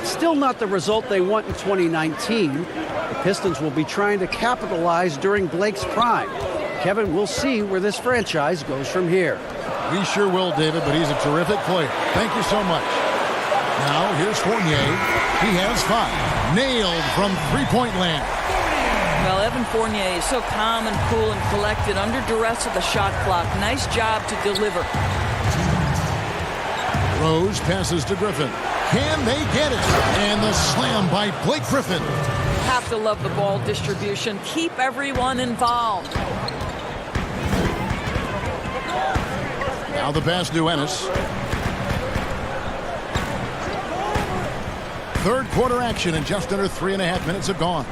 Still not the result they want in 2019. The Pistons will be trying to capitalize during Blake's prime. Kevin, we'll see where this franchise goes from here. We sure will, David, but he's a terrific player. Thank you so much. Now, here's Fournier. He has 5. Nailed from three-point land. Well, Evan Fournier is so calm and cool and collected under duress of the shot clock. Nice job to deliver. Rose passes to Griffin. Can they get it? And the slam by Blake Griffin. Have to love the ball distribution. Keep everyone involved. Now the pass to Ennis. Third quarter action and just under 3.5 minutes have gone.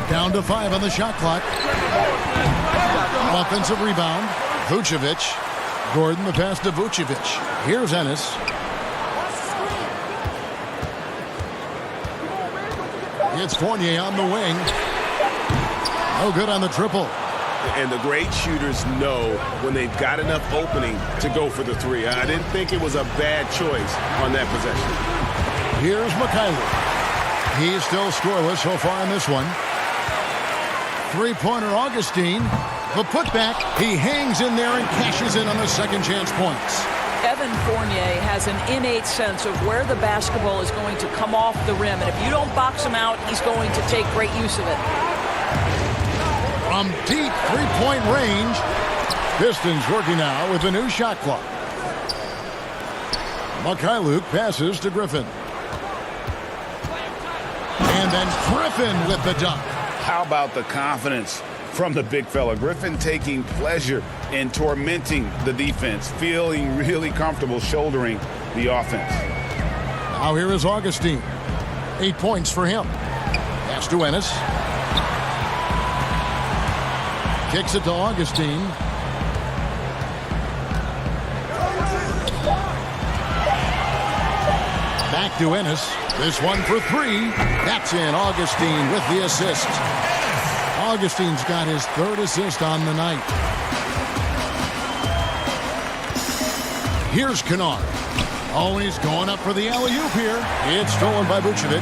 Down to 5 on the shot clock. Offensive rebound. Vucevic. Gordon the pass to Vucevic. Here's Ennis. It's Fournier on the wing. No good on the triple. And the great shooters know when they've got enough opening to go for the 3. I didn't think it was a bad choice on that possession. Here's Mikhailuk. He's still scoreless so far in this one. Three-pointer Augustine. The putback. He hangs in there and cashes in on the second chance points. Evan Fournier has an innate sense of where the basketball is going to come off the rim. And if you don't box him out, he's going to take great use of it. From deep three-point range, Pistons working now with a new shot clock. Mikhailuk passes to Griffin. And then Griffin with the dunk. How about the confidence from the big fella? Griffin taking pleasure in tormenting the defense, feeling really comfortable shouldering the offense. Now here is Augustine. 8 points for him. Pass to Ennis. Kicks it to Augustine. Back to Ennis. This one for 3. That's in. Augustine with the assist. Augustine's got his 3rd assist on the night. Here's Kennard. Oh, he's going up for the alley-oop here. It's stolen by Vucevic.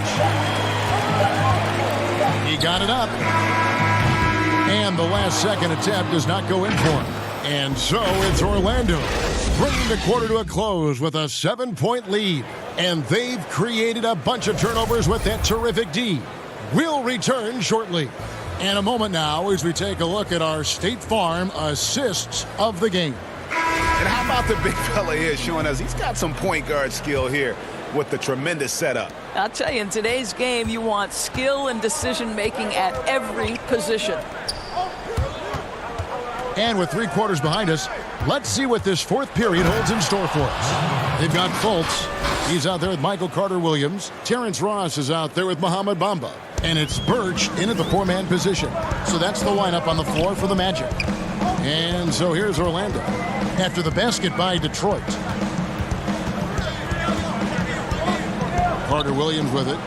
He got it up. And the last second attempt does not go in for him. And so it's Orlando bringing the quarter to a close with a 7-point lead. And they've created a bunch of turnovers with that terrific D. We'll return shortly. And a moment now as we take a look at our State Farm assists of the game. And how about the big fella here showing us he's got some point guard skill here with the tremendous setup. I'll tell you, in today's game, you want skill and decision-making at every position. And with 3 quarters behind us, let's see what this 4th period holds in store for us. They've got Fultz. He's out there with Michael Carter-Williams. Terrence Ross is out there with Mohamed Bamba. And it's Birch in at the 4-man position. So that's the lineup on the floor for the Magic. And so here's Orlando after the basket by Detroit. Carter-Williams with it.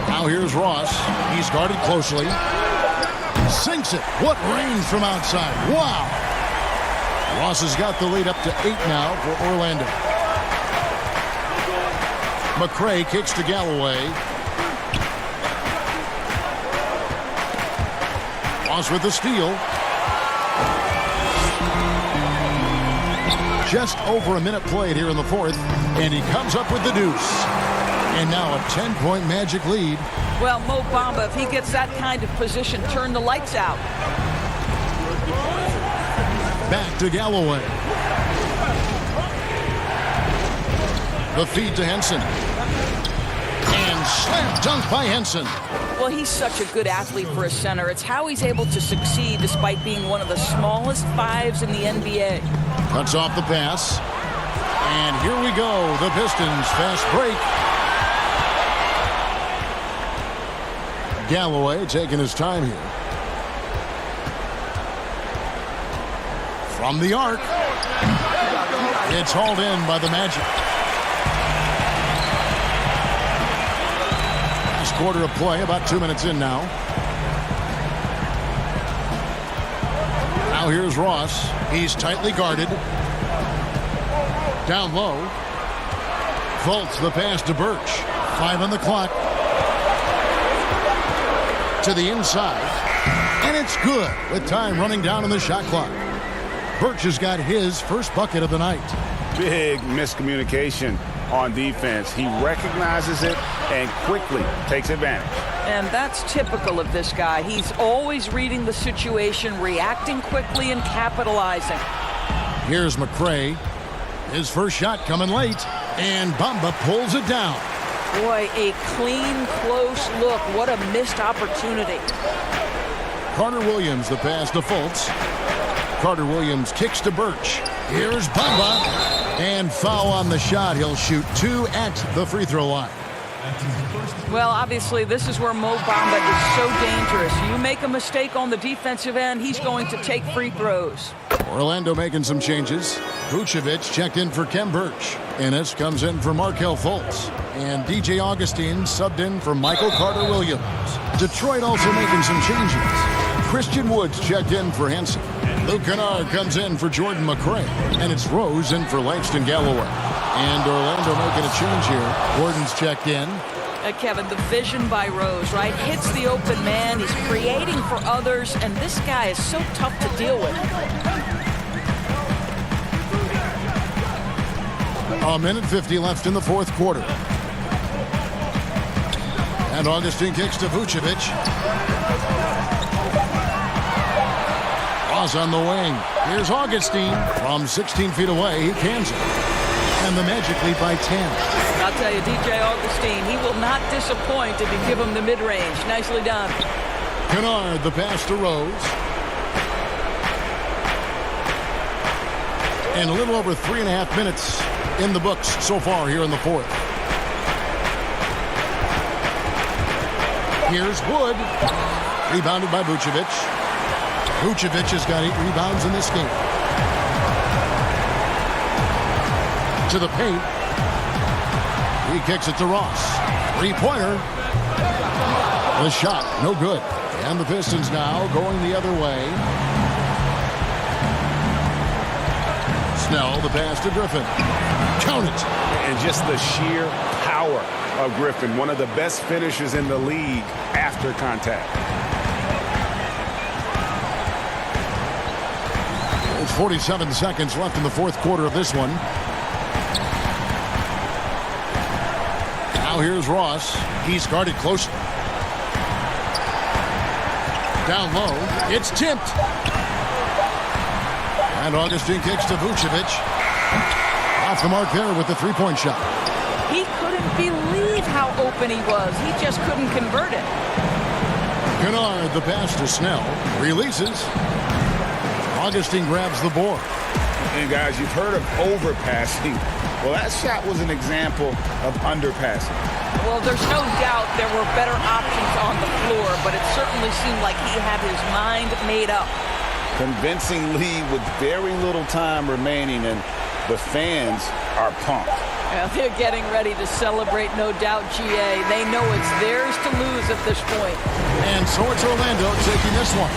Now here's Ross. He's guarded closely. Sinks it. What range from outside. Wow. Ross has got the lead up to 8 now for Orlando. McCray kicks to Galloway. Ross with the steal. Just over a minute played here in the fourth, and he comes up with the deuce. And now a 10-point Magic lead. Well, Mo Bamba, if he gets that kind of position, turn the lights out. Back to Galloway. The feed to Henson. And slam dunk by Henson. Well, he's such a good athlete for a center. It's how he's able to succeed despite being one of the smallest fives in the NBA. Cuts off the pass. And here we go. The Pistons fast break. Galloway taking his time here. From the arc. It's hauled in by the Magic. Last quarter of play, about 2 minutes in now. Now here's Ross. He's tightly guarded. Down low. Fultz the pass to Birch. 5 on the clock. To the inside. And it's good with time running down on the shot clock. Birch has got his first bucket of the night. Big miscommunication on defense. He recognizes it and quickly takes advantage. And that's typical of this guy. He's always reading the situation, reacting quickly, and capitalizing. Here's McCray. His first shot coming late. And Bamba pulls it down. Boy, a clean, close look. What a missed opportunity. Carter Williams, the pass to Fultz. Carter Williams kicks to Birch. Here's Bamba. And foul on the shot. He'll shoot 2 at the free throw line. Well, obviously, this is where Mo Bamba is so dangerous. You make a mistake on the defensive end, he's going to take free throws. Orlando making some changes. Vucevic checked in for Kem Birch. Ennis comes in for Markelle Fultz. And DJ Augustine subbed in for Michael Carter Williams. Detroit also making some changes. Christian Woods checked in for Henson. Luke Kennard comes in for Jordan McCray. And it's Rose in for Langston Galloway. And Orlando making a change here. Gordon's checked in. Kevin, the vision by Rose, right? Hits the open man. He's creating for others. And this guy is so tough to deal with. A minute 50 left in the fourth quarter. And Augustine kicks to Vucevic. Ross on the wing. Here's Augustine. From 16 feet away, he cans it. And the Magic lead by 10. I'll tell you, DJ Augustine, he will not disappoint if you give him the mid-range. Nicely done. Kennard, the pass to Rose. And a little over 3.5 minutes in the books so far here in the fourth. Here's Wood. Rebounded by Vucevic. Vucevic has got 8 rebounds in this game. To the paint. He kicks it to Ross. 3-pointer. The shot, no good. And the Pistons now going the other way. Snell, the pass to Griffin. Count it. And just the sheer power of Griffin, one of the best finishers in the league after contact. It's 47 seconds left in the fourth quarter of this one. Now here's Ross. He's guarded close. Down low. It's tipped. And Augustine kicks to Vucevic. Off the mark there with the three-point shot. He couldn't believe how open he was. He just couldn't convert it. Kennard, the pass to Snell. Releases. Augustine grabs the board. And guys, you've heard of overpassing. Well, that shot was an example of underpassing. Well, there's no doubt there were better options on the floor, but it certainly seemed like he had his mind made up. Convincing lead with very little time remaining, and the fans are pumped. Well, they're getting ready to celebrate, no doubt, GA. They know it's theirs to lose at this point. And so it's Orlando taking this one.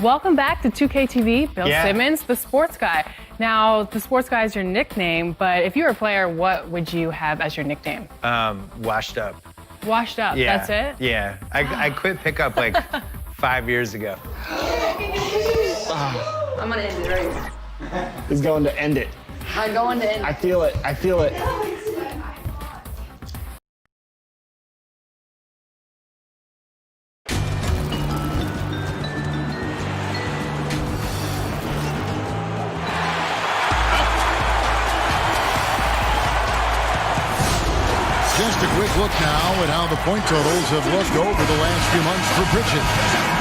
Welcome back to 2K TV. Bill Simmons, the sports guy. Now, the sports guy is your nickname, but if you were a player, what would you have as your nickname? Washed up. Washed up, Yeah. that's it? Yeah. I quit pickup like 5 years ago. I'm gonna end it right. He's going to end it. I'm going to end it. I feel it. I feel it. Just a quick look now at how the point totals have looked over the last few months for Bridges.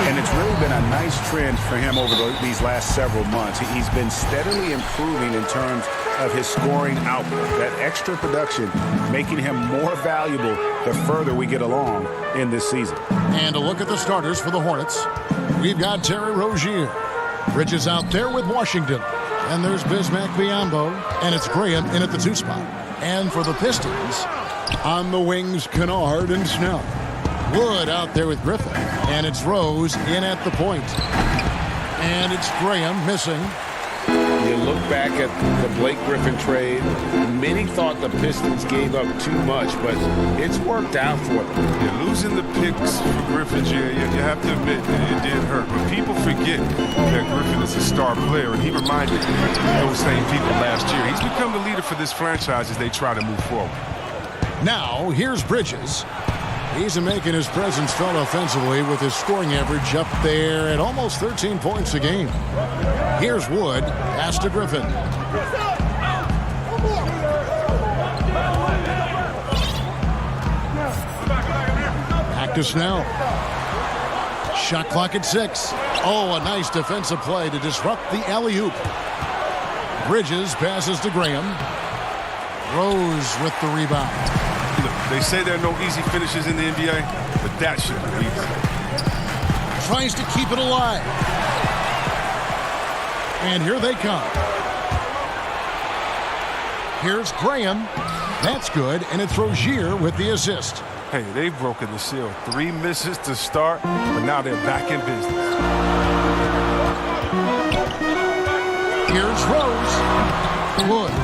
And it's really been a nice trend for him over these last several months. He's been steadily improving in terms of his scoring output. That extra production making him more valuable the further we get along in this season. And a look at the starters for the Hornets. We've got Terry Rozier. Bridges out there with Washington. And there's Bismack Biyombo. And it's Graham in at the 2 spot. And for the Pistons, on the wings, Kennard and Snell. Wood out there with Griffin. And it's Rose in at the point. And it's Graham missing. You look back at the Blake Griffin trade. Many thought the Pistons gave up too much, but it's worked out for them. Yeah, losing the picks for Griffin, you have to admit it did hurt. But people forget that Griffin is a star player, and he reminded those same people last year. He's become the leader for this franchise as they try to move forward. Now, here's Bridges. He's making his presence felt offensively with his scoring average up there at almost 13 points a game. Here's Wood. Pass to Griffin. Back to Snell. Shot clock at 6. Oh, a nice defensive play to disrupt the alley-oop. Bridges passes to Graham. Rose with the rebound. They say there are no easy finishes in the NBA, but that should be easy. Tries to keep it alive. And here they come. Here's Graham. That's good, and it's Rozier with the assist. Hey, they've broken the seal. 3 misses to start, but now they're back in business. Here's Rose. Wood.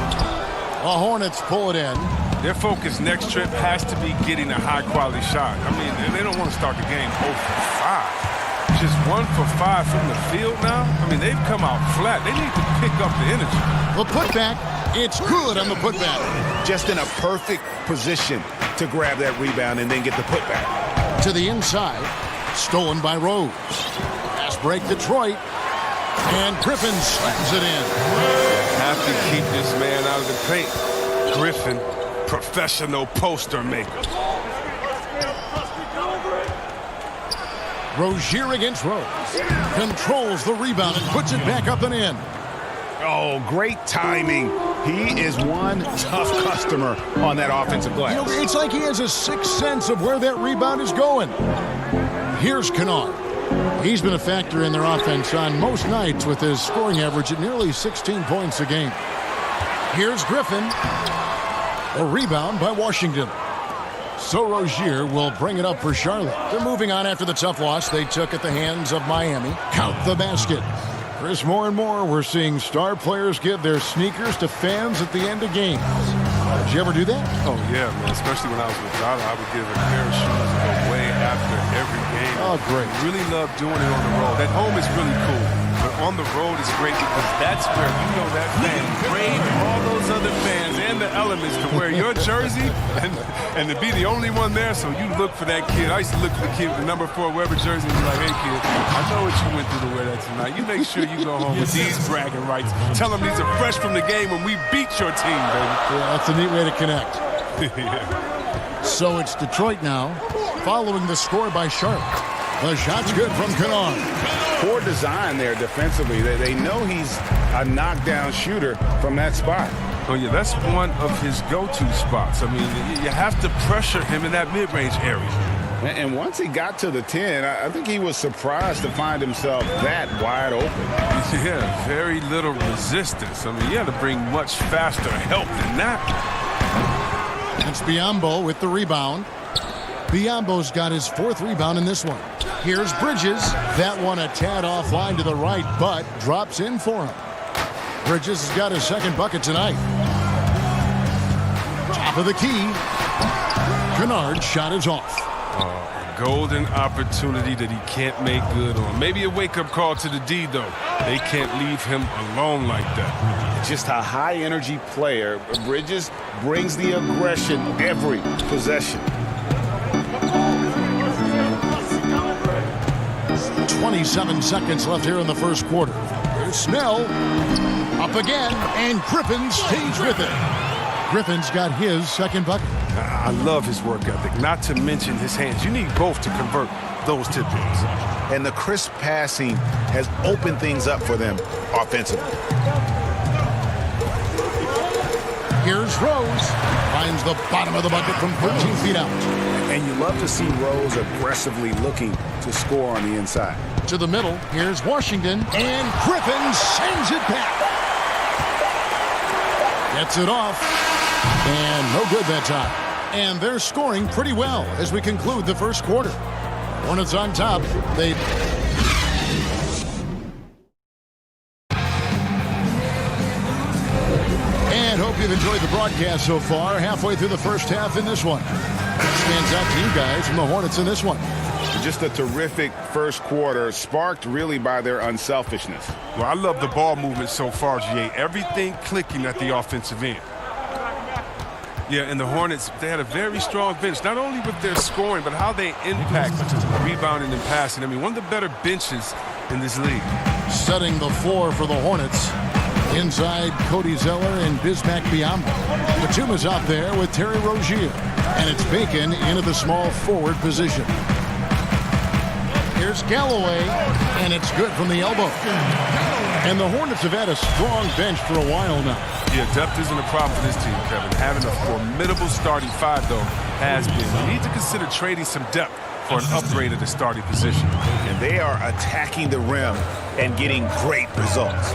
The Hornets pull it in. Their focus next trip has to be getting a high-quality shot. I mean, they don't want to start the game 0 for 5. Just 1 for 5 from the field now? I mean, they've come out flat. They need to pick up the energy. The putback, it's good on the putback. Just in a perfect position to grab that rebound and then get the putback. To the inside, stolen by Rose. Pass break Detroit, and Griffin slams it in. Have to keep this man out of the paint. Griffin, professional poster maker. Rozier against Rose. Controls the rebound and puts it back up and in. Oh, great timing. He is one tough customer on that offensive glass. You know, it's like he has a sixth sense of where that rebound is going. Here's Kennard. He's been a factor in their offense on most nights with his scoring average at nearly 16 points a game. Here's Griffin. A rebound by Washington. So Rozier will bring it up for Charlotte. They're moving on after the tough loss they took at the hands of Miami. Count the basket. Chris, more and more we're seeing star players give their sneakers to fans at the end of games. Did you ever do that? Oh, yeah, man. Especially when I was with Dada, I would give a pair of shoes away after every game. Oh, great. Really love doing it on the road. At home is really cool, but on the road is great because that's where you know that fan brave all those other fans and the elements to wear your jersey and to be the only one there, so you look for that kid. I used to look for the kid with the number 4 Weber jersey and be like, hey, kid, I know what you went through to wear that tonight. You make sure you go home with these bragging rights. Tell them these are fresh from the game when we beat your team, baby. Yeah, that's a neat way to connect. Yeah. So it's Detroit now, following the score by Charlotte. The shot's good from Kennard. Poor design there defensively. They know he's a knockdown shooter from that spot. Oh, yeah, that's one of his go-to spots. I mean, you have to pressure him in that mid-range area. And once he got to the 10, I think he was surprised to find himself that wide open. Yeah, very little resistance. I mean, you had to bring much faster help than that. It's Biyombo with the rebound. Biyombo's got his 4th rebound in this one. Here's Bridges. That one a tad offline to the right, but drops in for him. Bridges has got his second bucket tonight. Top of the key. Kennard's shot is off. A golden opportunity that he can't make good on. Maybe a wake-up call to the D, though. They can't leave him alone like that. Just a high-energy player. Bridges brings the aggression every possession. 27 seconds left here in the first quarter. Here's Snell. Up again, and Griffin stays with it. Griffin's got his second bucket. I love his work ethic, not to mention his hands. You need both to convert those tip-ins. And the crisp passing has opened things up for them offensively. Here's Rose. Finds the bottom of the bucket from 13 feet out. And you love to see Rose aggressively looking to score on the inside. To the middle, here's Washington, and Griffin sends it back. Gets it off, and no good that time. And they're scoring pretty well as we conclude the first quarter. Hornets on top. And hope you've enjoyed the broadcast so far. Halfway through the first half in this one. What stands out to you guys from the Hornets in this one? Just a terrific first quarter, sparked really by their unselfishness. Well, I love the ball movement so far, GA. Everything clicking at the offensive end. Yeah, and the Hornets, they had a very strong bench, not only with their scoring, but how they impact rebounding and passing. I mean, one of the better benches in this league. Setting the floor for the Hornets. Inside, Cody Zeller and Bismack Biyombo. Batum is out there with Terry Rozier. And it's Bacon into the small forward position. Here's Galloway, and it's good from the elbow. And the Hornets have had a strong bench for a while now. Yeah, depth isn't a problem for this team, Kevin. Having a formidable starting five, though, has been. You need to consider trading some depth for an upgrade at the starting position. And they are attacking the rim and getting great results.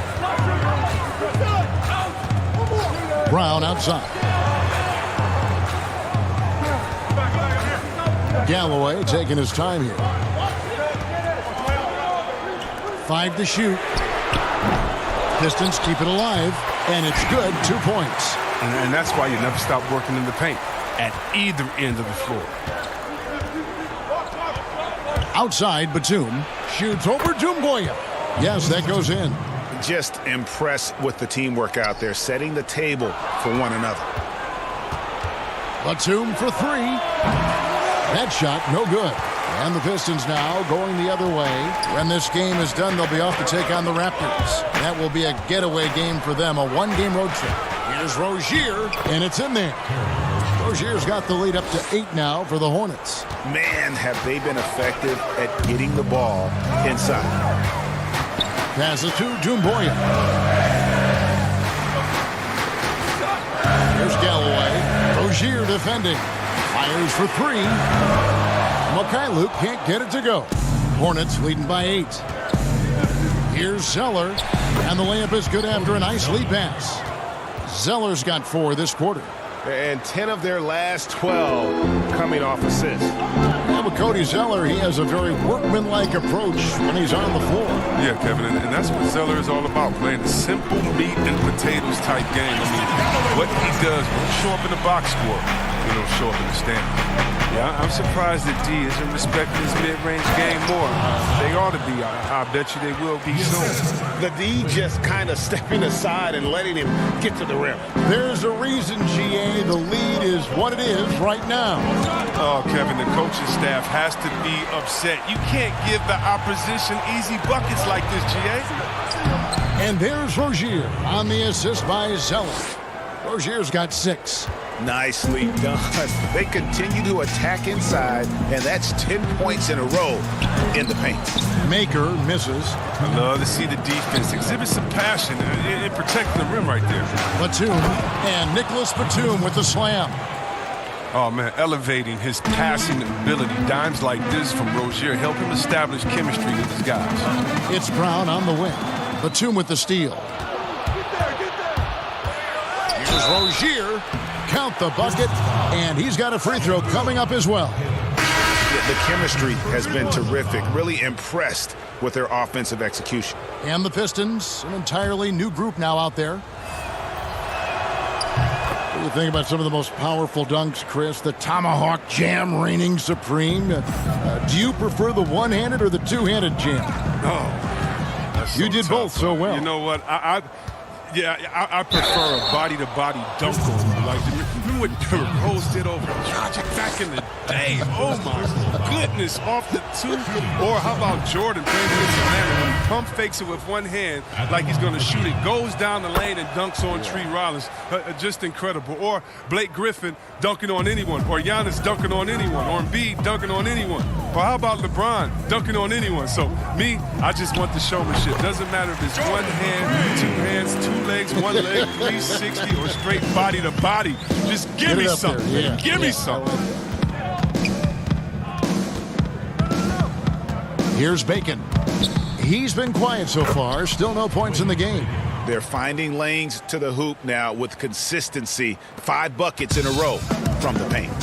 Brown outside. Galloway taking his time here. 5 to shoot. Pistons keep it alive, and it's good. 2 points. And that's why you never stop working in the paint at either end of the floor. Outside, Batum shoots over Doumbouya. Yes, that goes in. Just impressed with the teamwork out there, setting the table for one another. Batum for 3. That shot, no good. And the Pistons now going the other way. When this game is done, they'll be off to take on the Raptors. That will be a getaway game for them, a one-game road trip. Here's Rozier, and it's in there. Rozier's got the lead up to 8 now for the Hornets. Man, have they been effective at getting the ball inside. Pass it to Doumbouya. Here's Galloway. Rozier defending. Fires for 3. Mikhailuk can't get it to go. Hornets leading by 8. Here's Zeller. And the layup is good after a nice lead pass. Zeller's got 4 this quarter. And 10 of their last 12 coming off assists. Yeah, with Cody Zeller, he has a very workmanlike approach when he's on the floor. Yeah, Kevin, and that's what Zeller is all about, playing a simple meat and potatoes type game. I mean, what he does won't show up in the box score, it'll show up in the standings. Yeah, I'm surprised that D isn't respecting his mid-range game more. They ought to be. I bet you they will be soon. The D just kind of stepping aside and letting him get to the rim. There's a reason, GA, the lead is what it is right now. Oh, Kevin, the coaching staff has to be upset. You can't give the opposition easy buckets like this, GA. And there's Rozier on the assist by Zeller. Rozier's got 6. Nicely done. They continue to attack inside, and that's 10 points in a row in the paint. Maker misses. I love to see the defense exhibit some passion in protecting the rim right there. Batum, and Nicholas Batum with the slam. Oh, man, elevating his passing ability. Dimes like this from Rozier help him establish chemistry with his guys. It's Brown on the wing. Batum with the steal. Here's Rozier. Count the bucket, and he's got a free throw coming up as well. The chemistry has been terrific. Really impressed with their offensive execution. And the Pistons, an entirely new group now out there. What do you think about some of the most powerful dunks, Chris? The tomahawk jam reigning supreme. Do you prefer the one-handed or the two-handed jam? Oh, that's you so did tough. both so well. You know what? I prefer a body-to-body dunk. Like, remember what Rose did over Dragic back in the day? Oh, my goodness, off the two. Or how about Jordan playing against Atlanta when he pump fakes it with one hand like he's going to shoot it, goes down the lane and dunks on Tree Rollins. Just incredible. Or Blake Griffin dunking on anyone. Or Giannis dunking on anyone. Or Embiid dunking on anyone. Or how about LeBron dunking on anyone? So, me, I just want the showmanship. Doesn't matter if it's one hand, two hands, two legs, one leg, 360, or straight body to body. Just give me something. Yeah. Give me something. Here's Bacon. He's been quiet so far. Still no points in the game. They're finding lanes to the hoop now with consistency. 5 buckets in a row from the paint.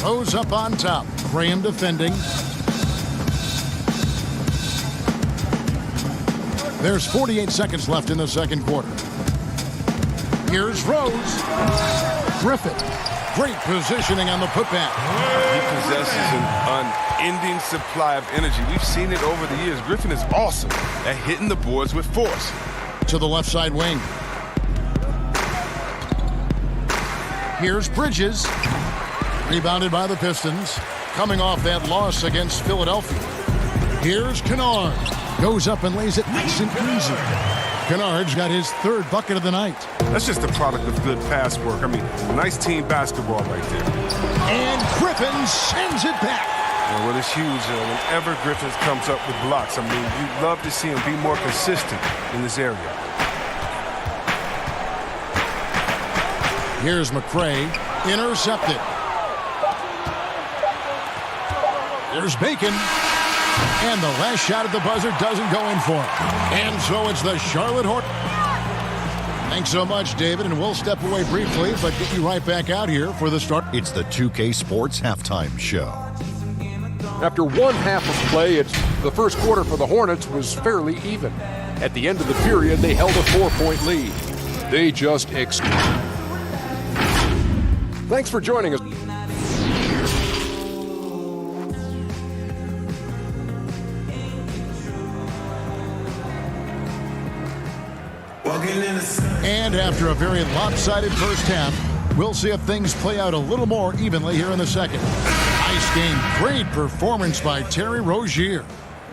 Rose up on top. Graham defending. There's 48 seconds left in the second quarter. Here's Rose. Griffin. Great positioning on the putback. He possesses an unending supply of energy. We've seen it over the years. Griffin is awesome at hitting the boards with force. To the left side wing. Here's Bridges. Rebounded by the Pistons. Coming off that loss against Philadelphia. Here's Kennard. Goes up and lays it nice and easy. Kennard's got his 3rd bucket of the night. That's just a product of good pass work. I mean, nice team basketball right there. And Griffin sends it back. And what is huge, whenever Griffin comes up with blocks, I mean, you'd love to see him be more consistent in this area. Here's McCray. Intercepted. There's Bacon. And the last shot at the buzzer doesn't go in for him. And so it's the Charlotte Hornets. Thanks so much, David, and we'll step away briefly, but get you right back out here for the start. It's the 2K Sports Halftime Show. After one half of play, the first quarter for the Hornets was fairly even. At the end of the period, they held a 4-point lead. They just Thanks for joining us. And after a very lopsided first half, we'll see if things play out a little more evenly here in the second. Nice game. Great performance by Terry Rozier.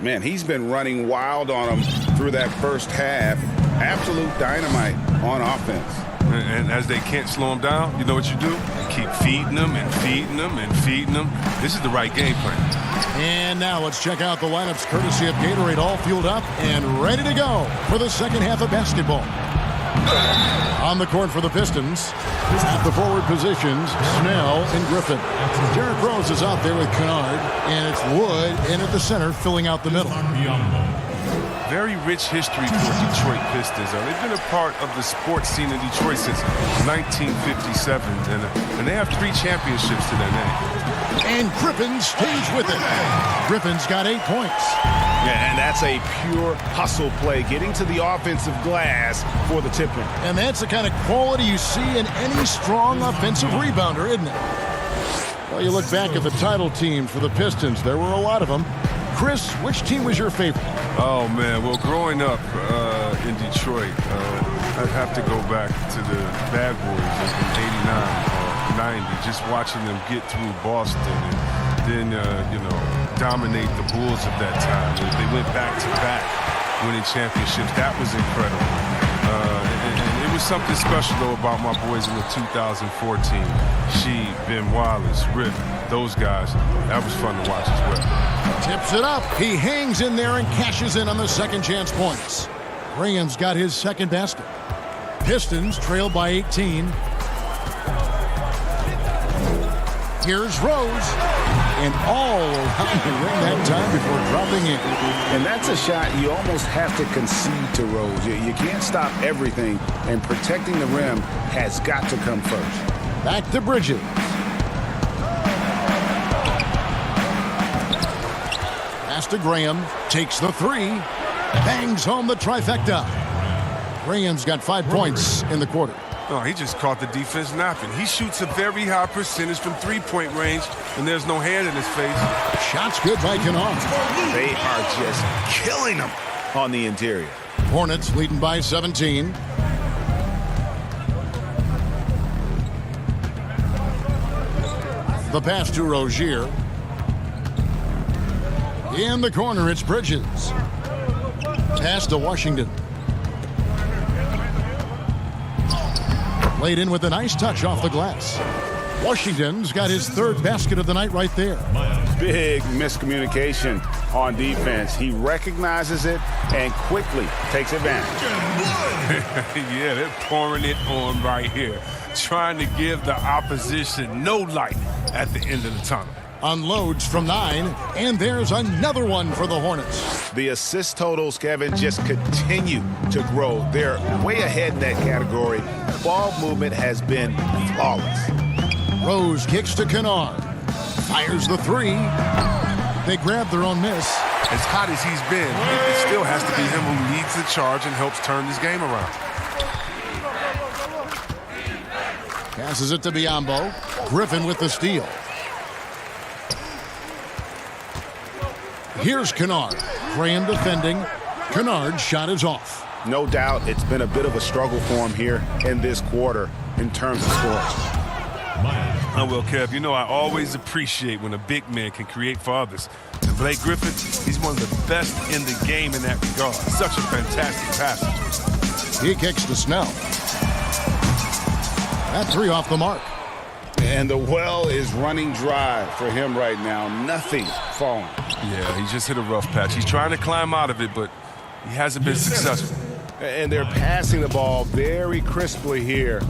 Man, he's been running wild on him through that first half. Absolute dynamite on offense. And as they can't slow him down, you know what you do? You keep feeding them and feeding them and feeding them. This is the right game plan. And now let's check out the lineups courtesy of Gatorade, all fueled up and ready to go for the second half of basketball. On the court for the Pistons, at the forward positions, Snell and Griffin. Derrick Rose is out there with Kennard, and it's Wood in at the center, filling out the middle. Very rich history for Detroit Pistons. They've been a part of the sports scene in Detroit since 1957, and they have 3 championships to their name. And Griffin stays with it. Griffin's got 8 points. Yeah, and that's a pure hustle play, getting to the offensive glass for the tip-in. And that's the kind of quality you see in any strong offensive rebounder, isn't it? Well, you look back at the title teams for the Pistons. There were a lot of them. Chris, which team was your favorite? Oh, man. Well, growing up in Detroit, I'd have to go back to the Bad Boys in 89 or 90, just watching them get through Boston and then, dominate the Bulls of that time. They went back-to-back winning championships. That was incredible. And it was something special, though, about my boys in the 2014. She, Ben Wallace, Rip, those guys. That was fun to watch as well. Tips it up. He hangs in there and cashes in on the second chance points. Graham's got his second basket. Pistons trail by 18. Here's Rose. And all around the ring that time before dropping in. And that's a shot you almost have to concede to Rose. You can't stop everything, and protecting the rim has got to come first. Back to Bridges. to Graham. Takes the three. Bangs home the trifecta. Graham's got 5 points in the quarter. Oh, he just caught the defense napping. He shoots a very high percentage from three-point range, and there's no hand in his face. Shots good by Kennard. They are just killing him on the interior. Hornets leading by 17. The pass to Rozier. In the corner, it's Bridges. Pass to Washington. Laid in with a nice touch off the glass. Washington's got his 3rd basket of the night right there. Big miscommunication on defense. He recognizes it and quickly takes advantage. Yeah, they're pouring it on right here. Trying to give the opposition no light at the end of the tunnel. Unloads from 9, and there's another one for the Hornets. The assist totals, Kevin, just continue to grow. They're way ahead in that category. Ball movement has been flawless. Rose kicks to Kennard. Fires the 3. They grab their own miss. As hot as he's been, it still has to be him who leads the charge and helps turn this game around. Passes it to Biyombo. Griffin with the steal. Here's Kennard. Graham defending. Kennard's shot is off. No doubt it's been a bit of a struggle for him here in this quarter in terms of scoring. Well, Kev, you know I always appreciate when a big man can create for others. And Blake Griffin, he's one of the best in the game in that regard. Such a fantastic passer. He kicks to Snell. That 3 off the mark. And the well is running dry for him right now. Nothing falling. Yeah, he just hit a rough patch. He's trying to climb out of it, but he hasn't been successful. And they're passing the ball very crisply here.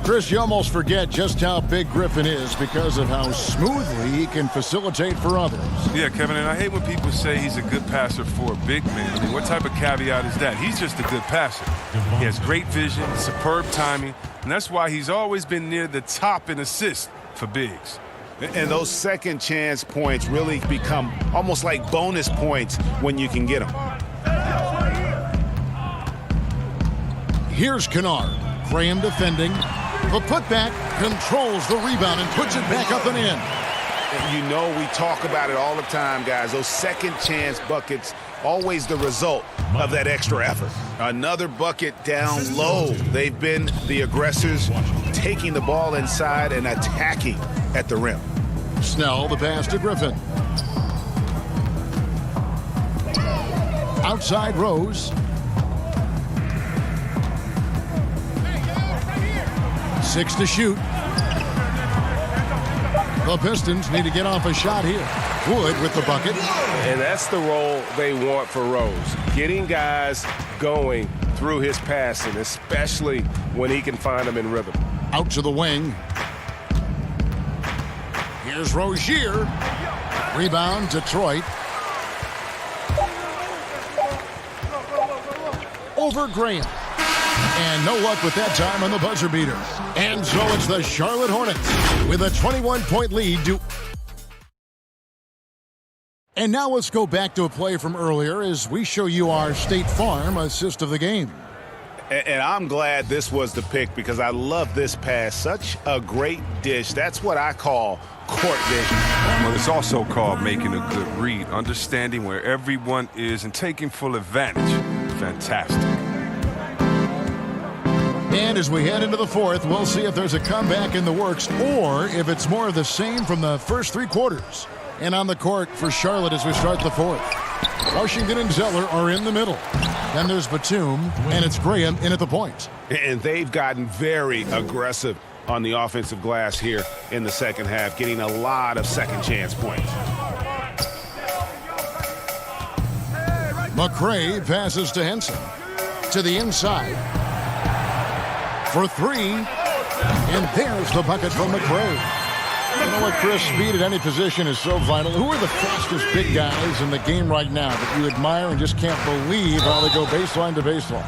Chris, you almost forget just how big Griffin is because of how smoothly he can facilitate for others. Yeah, Kevin, and I hate when people say he's a good passer for a big man. I mean, what type of caveat is that? He's just a good passer. He has great vision, superb timing, and that's why he's always been near the top in assists for bigs. And those second chance points really become almost like bonus points when you can get them. Here's Kennard. Graham defending. The putback controls the rebound and puts it back up and in. And you know we talk about it all the time, guys. Those second chance buckets, always the result of that extra effort. Another bucket down low. They've been the aggressors, taking the ball inside and attacking at the rim. Snell, the pass to Griffin. Outside Rose. 6 to shoot. The Pistons need to get off a shot here. Wood with the bucket. And that's the role they want for Rose. Getting guys going through his passing, especially when he can find them in rhythm. Out to the wing. Here's Rozier. Rebound, Detroit. Over Graham. And no luck with that time on the buzzer beater. And so it's the Charlotte Hornets with a 21-point lead to... And now let's go back to a play from earlier as we show you our State Farm assist of the game. And I'm glad this was the pick because I love this pass. Such a great dish. That's what I call court vision. Well, it's also called making a good read, understanding where everyone is and taking full advantage. Fantastic. And as we head into the fourth, we'll see if there's a comeback in the works or if it's more of the same from the first 3 quarters. And on the court for Charlotte as we start the fourth. Washington and Zeller are in the middle. Then there's Batum, and it's Graham in at the point. And they've gotten very aggressive on the offensive glass here in the second half, getting a lot of second chance points. McRae passes to Henson. To the inside. For 3. And there's the bucket from McRae. You know what, Chris? Speed at any position is so vital. Who are the fastest big guys in the game right now that you admire and just can't believe how they go baseline to baseline?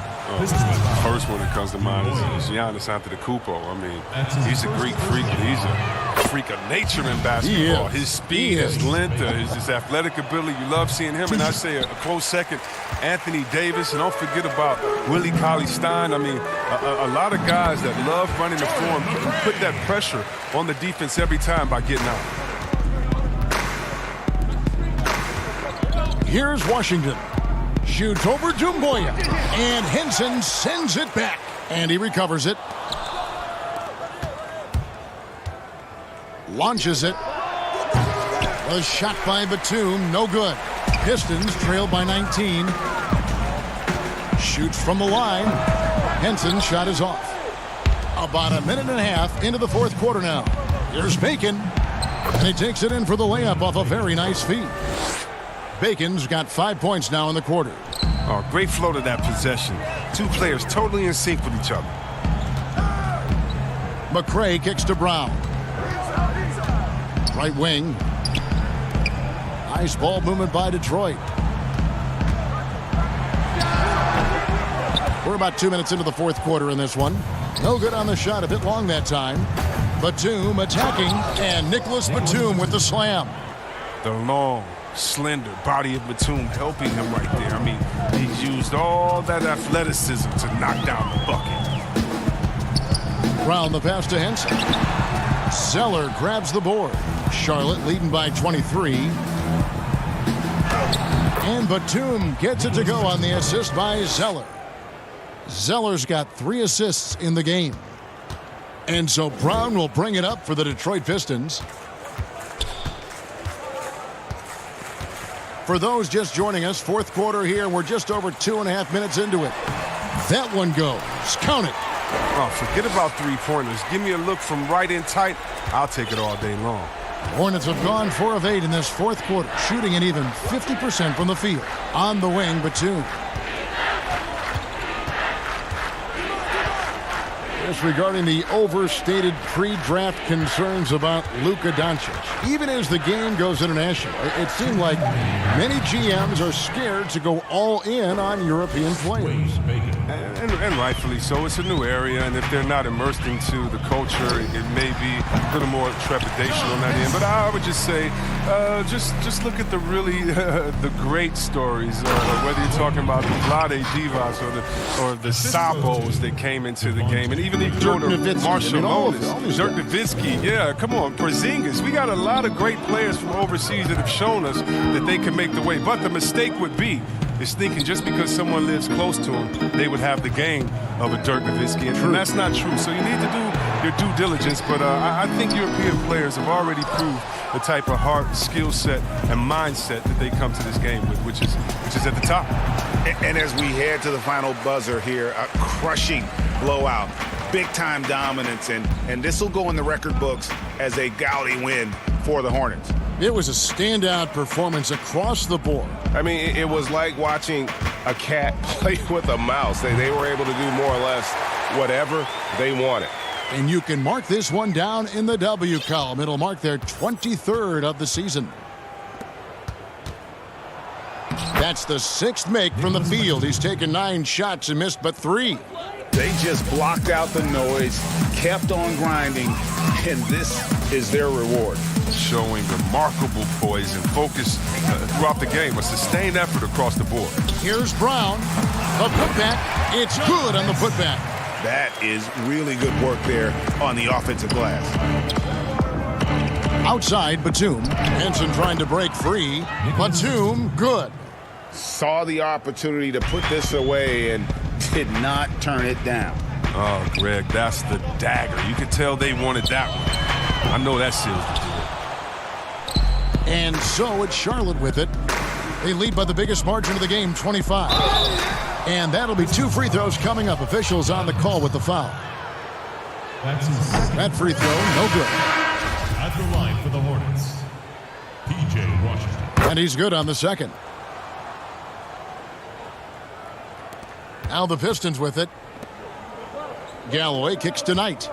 First one that comes to mind is Giannis Antetokounmpo. I mean, he's a Greek freak. He's a freak of nature in basketball. His speed, his length, his athletic ability. You love seeing him. And I say a close second, Anthony Davis. And don't forget about Willie Cauley-Stein. I mean, a lot of guys that love running the floor and put that pressure on the defense every time by getting out. Here's Washington. Shoots over Doumbouya. And Henson sends it back. And he recovers it. Launches it. A shot by Batum. No good. Pistons trail by 19. Shoots from the line. Henson's shot is off. About a minute and a half into the fourth quarter now. Here's Bacon. And he takes it in for the layup off a very nice feed. Bacon's got 5 points now in the quarter. Oh, great flow to that possession. Two players totally in sync with each other. McCray kicks to Brown. Right wing. Nice ball movement by Detroit. We're about 2 minutes into the fourth quarter in this one. No good on the shot, a bit long that time. Batum attacking, and Nicholas Batum with the slam. The long, slender body of Batum helping him right there. I mean, he's used all that athleticism to knock down the bucket. Brown the pass to Henson. Zeller grabs the board. Charlotte leading by 23. And Batum gets it to go on the assist by Zeller. Zeller's got 3 assists in the game. And so Brown will bring it up for the Detroit Pistons. For those just joining us, fourth quarter here. We're just over 2.5 minutes into it. That one goes. Count it. Oh, forget about three-pointers. Give me a look from right in tight. I'll take it all day long. Hornets have gone 4 of 8 in this fourth quarter, shooting an even 50% from the field. On the wing, Batum. This regarding the overstated pre-draft concerns about Luka Doncic. Even as the game goes international, it seemed like many GMs are scared to go all in on European players. And rightfully so. It's a new area, and if they're not immersed into the culture, it may be a little more trepidation on that end. But I would just say, just look at the really the great stories, whether you're talking about the Vlade Divas or the Sapos that came into the game, and even if you go to Marshall Monis, Dirk Nowitzki, yeah, come on, Porzingis. We got a lot of great players from overseas that have shown us that they can make the way. But the mistake would be is thinking just because someone lives close to him, they would have the game of a Dirk Nowitzki, and that's not true. So you need to do your due diligence, but I think European players have already proved the type of heart, skill set, and mindset that they come to this game with, which is at the top. And as we head to the final buzzer here, a crushing blowout, big-time dominance, and this will go in the record books as a gaudy win for the Hornets. It was a standout performance across the board. I mean, it was like watching a cat play with a mouse. They were able to do more or less whatever they wanted. And you can mark this one down in the W column. It'll mark their 23rd of the season. That's the 6th make from the field. He's taken 9 shots and missed but 3. They just blocked out the noise, kept on grinding, and this is their reward. Showing remarkable poise and focus throughout the game, a sustained effort across the board. Here's Brown. A putback. It's good on the putback. That is really good work there on the offensive glass. Outside, Batum. Henson trying to break free. Batum, good. Saw the opportunity to put this away and did not turn it down. Oh, Greg, that's the dagger. You could tell they wanted that one. I know that seals the deal. And so it's Charlotte with it. They lead by the biggest margin of the game, 25. And that'll be 2 free throws coming up. Officials on the call with the foul. That free throw, no good. At the line for the Hornets, P.J. Washington. And he's good on the second. Now the Pistons with it. Galloway kicks to Knight.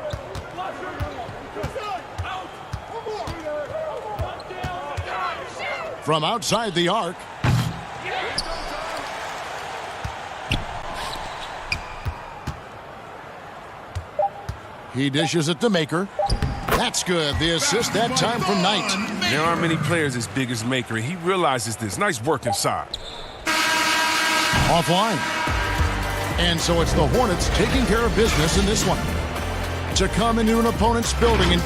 From outside the arc. He dishes it to Maker. That's good. The assist that time from Knight. There aren't many players as big as Maker. He realizes this. Nice work inside. Offline. And so it's the Hornets taking care of business in this one. To come into an opponent's building and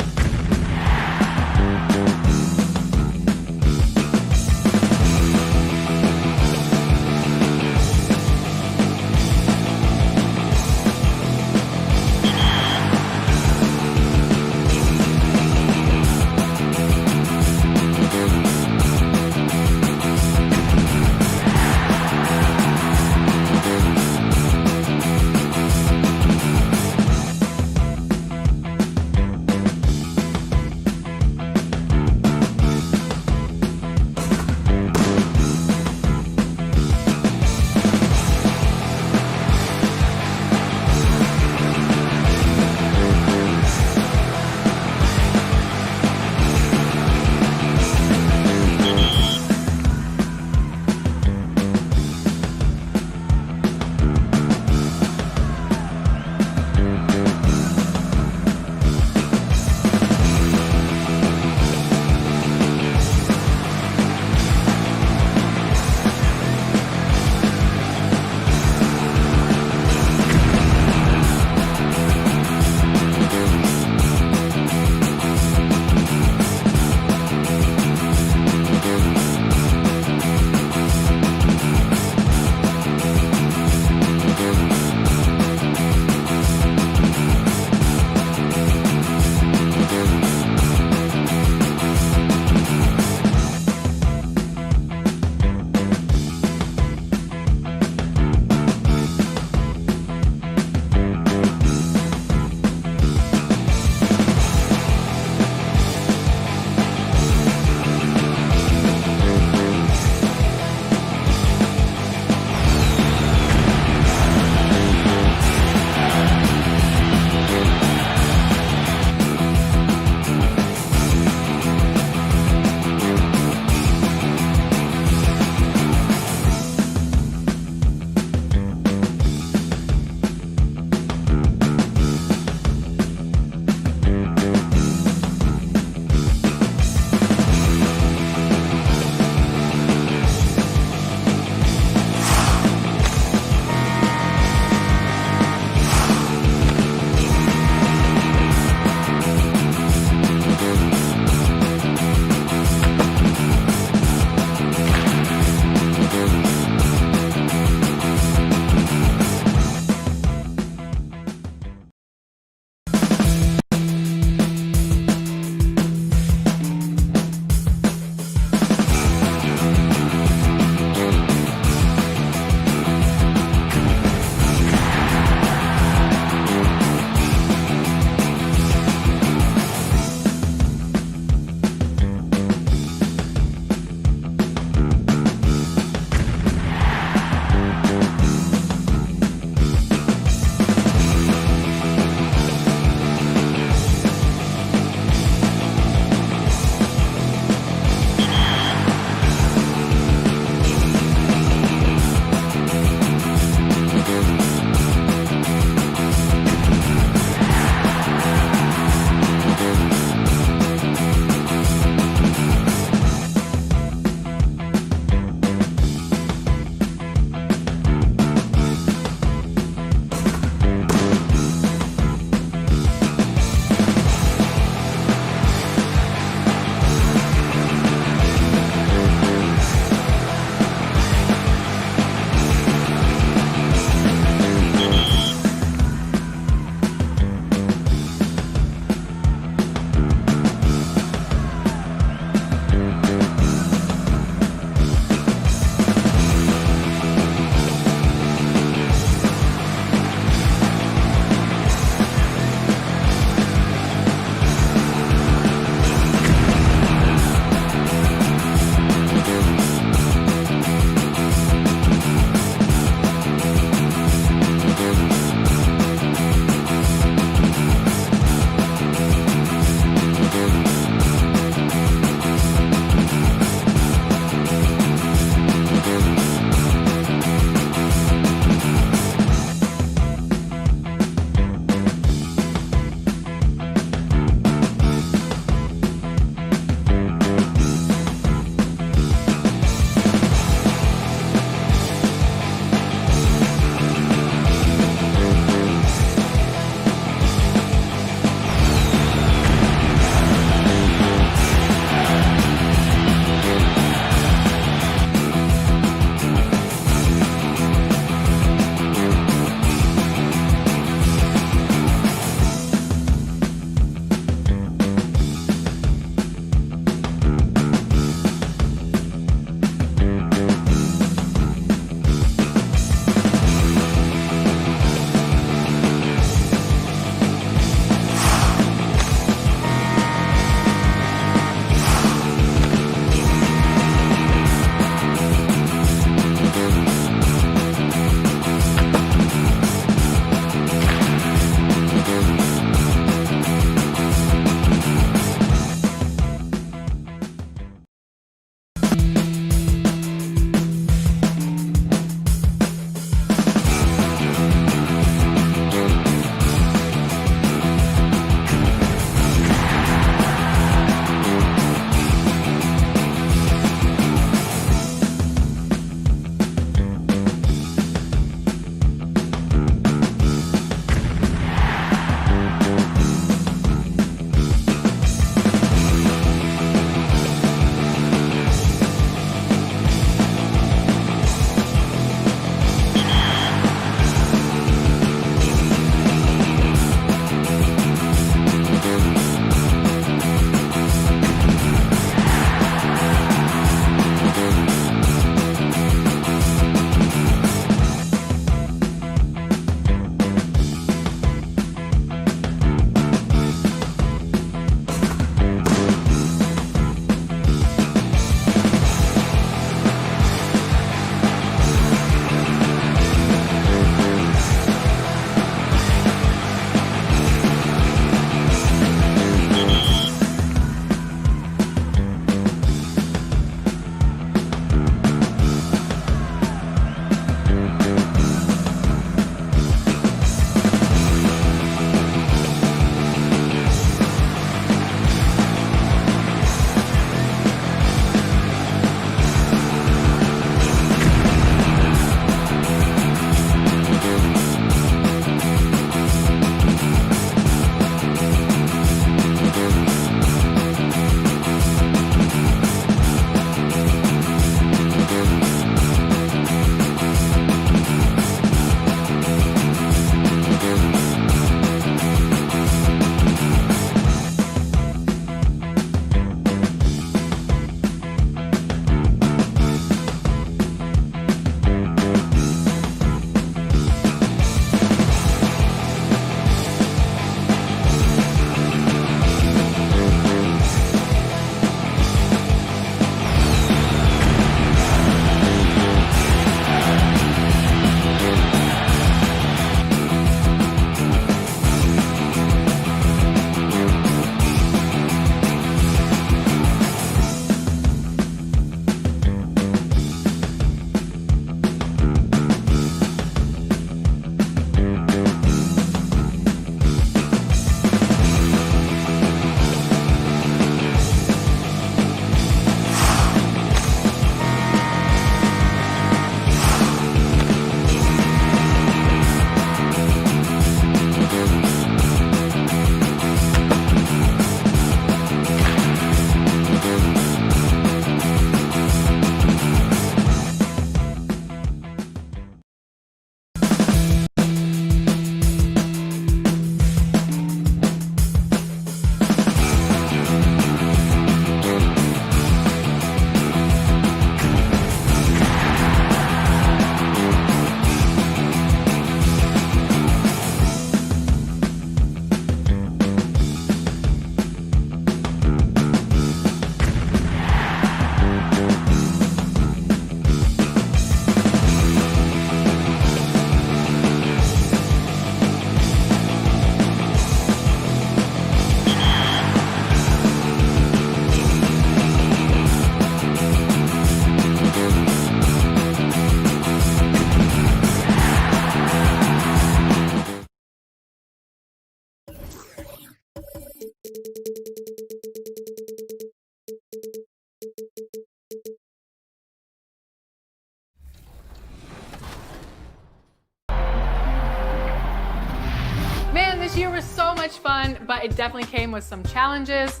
this year was so much fun, but it definitely came with some challenges.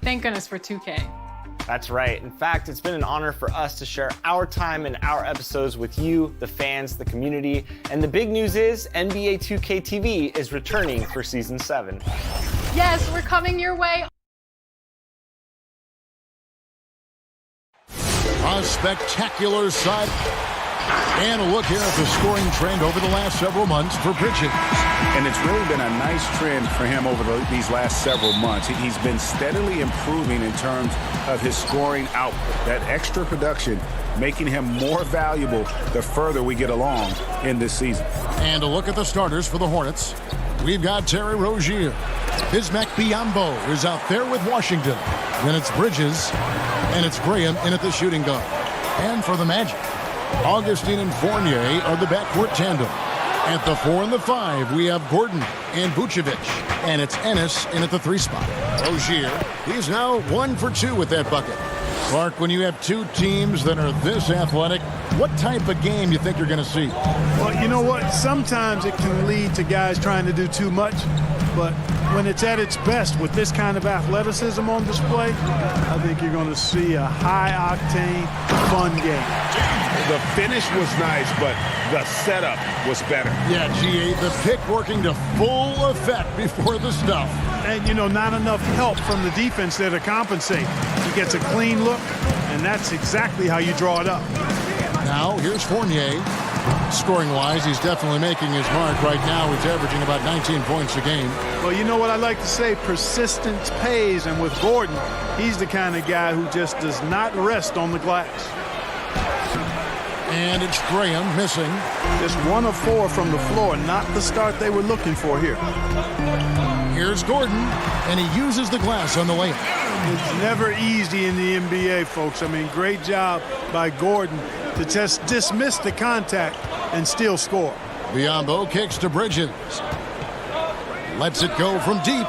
Thank goodness for 2K. That's right. In fact, it's been an honor for us to share our time and our episodes with you, the fans, the community. And the big news is NBA 2K TV is returning for Season 7. Yes, we're coming your way. A spectacular sight. And a look here at the scoring trend over the last several months for Bridges. And it's really been a nice trend for him over these last several months. He's been steadily improving in terms of his scoring output. That extra production making him more valuable the further we get along in this season. And a look at the starters for the Hornets. We've got Terry Rozier. Bismack Biyombo is out there with Washington. Then it's Bridges, and it's Graham in at the shooting guard. And for the Magic, Augustine and Fournier are the backcourt tandem. At the 4 and the 5, we have Gordon and Vucevic. And it's Ennis in at the 3 spot. Rozier, he's now 1 for 2 with that bucket. Clark, when you have two teams that are this athletic, what type of game you think you're going to see? Well, you know what? Sometimes it can lead to guys trying to do too much. But when it's at its best with this kind of athleticism on display, I think you're going to see a high-octane, fun game. The finish was nice, but the setup was better. Yeah, GA, the pick working to full effect before the stuff. And, you know, not enough help from the defense there to compensate. He gets a clean look, and that's exactly how you draw it up. Now, here's Fournier. Scoring-wise, he's definitely making his mark right now. He's averaging about 19 points a game. Well, you know what I like to say? Persistence pays, and with Gordon, he's the kind of guy who just does not rest on the glass. And it's Graham missing. Just 1 of 4 from the floor, not the start they were looking for here. Here's Gordon, and he uses the glass on the layup. It's never easy in the NBA, folks. I mean, great job by Gordon to just dismiss the contact and still score. Biyombo kicks to Bridges. Lets it go from deep.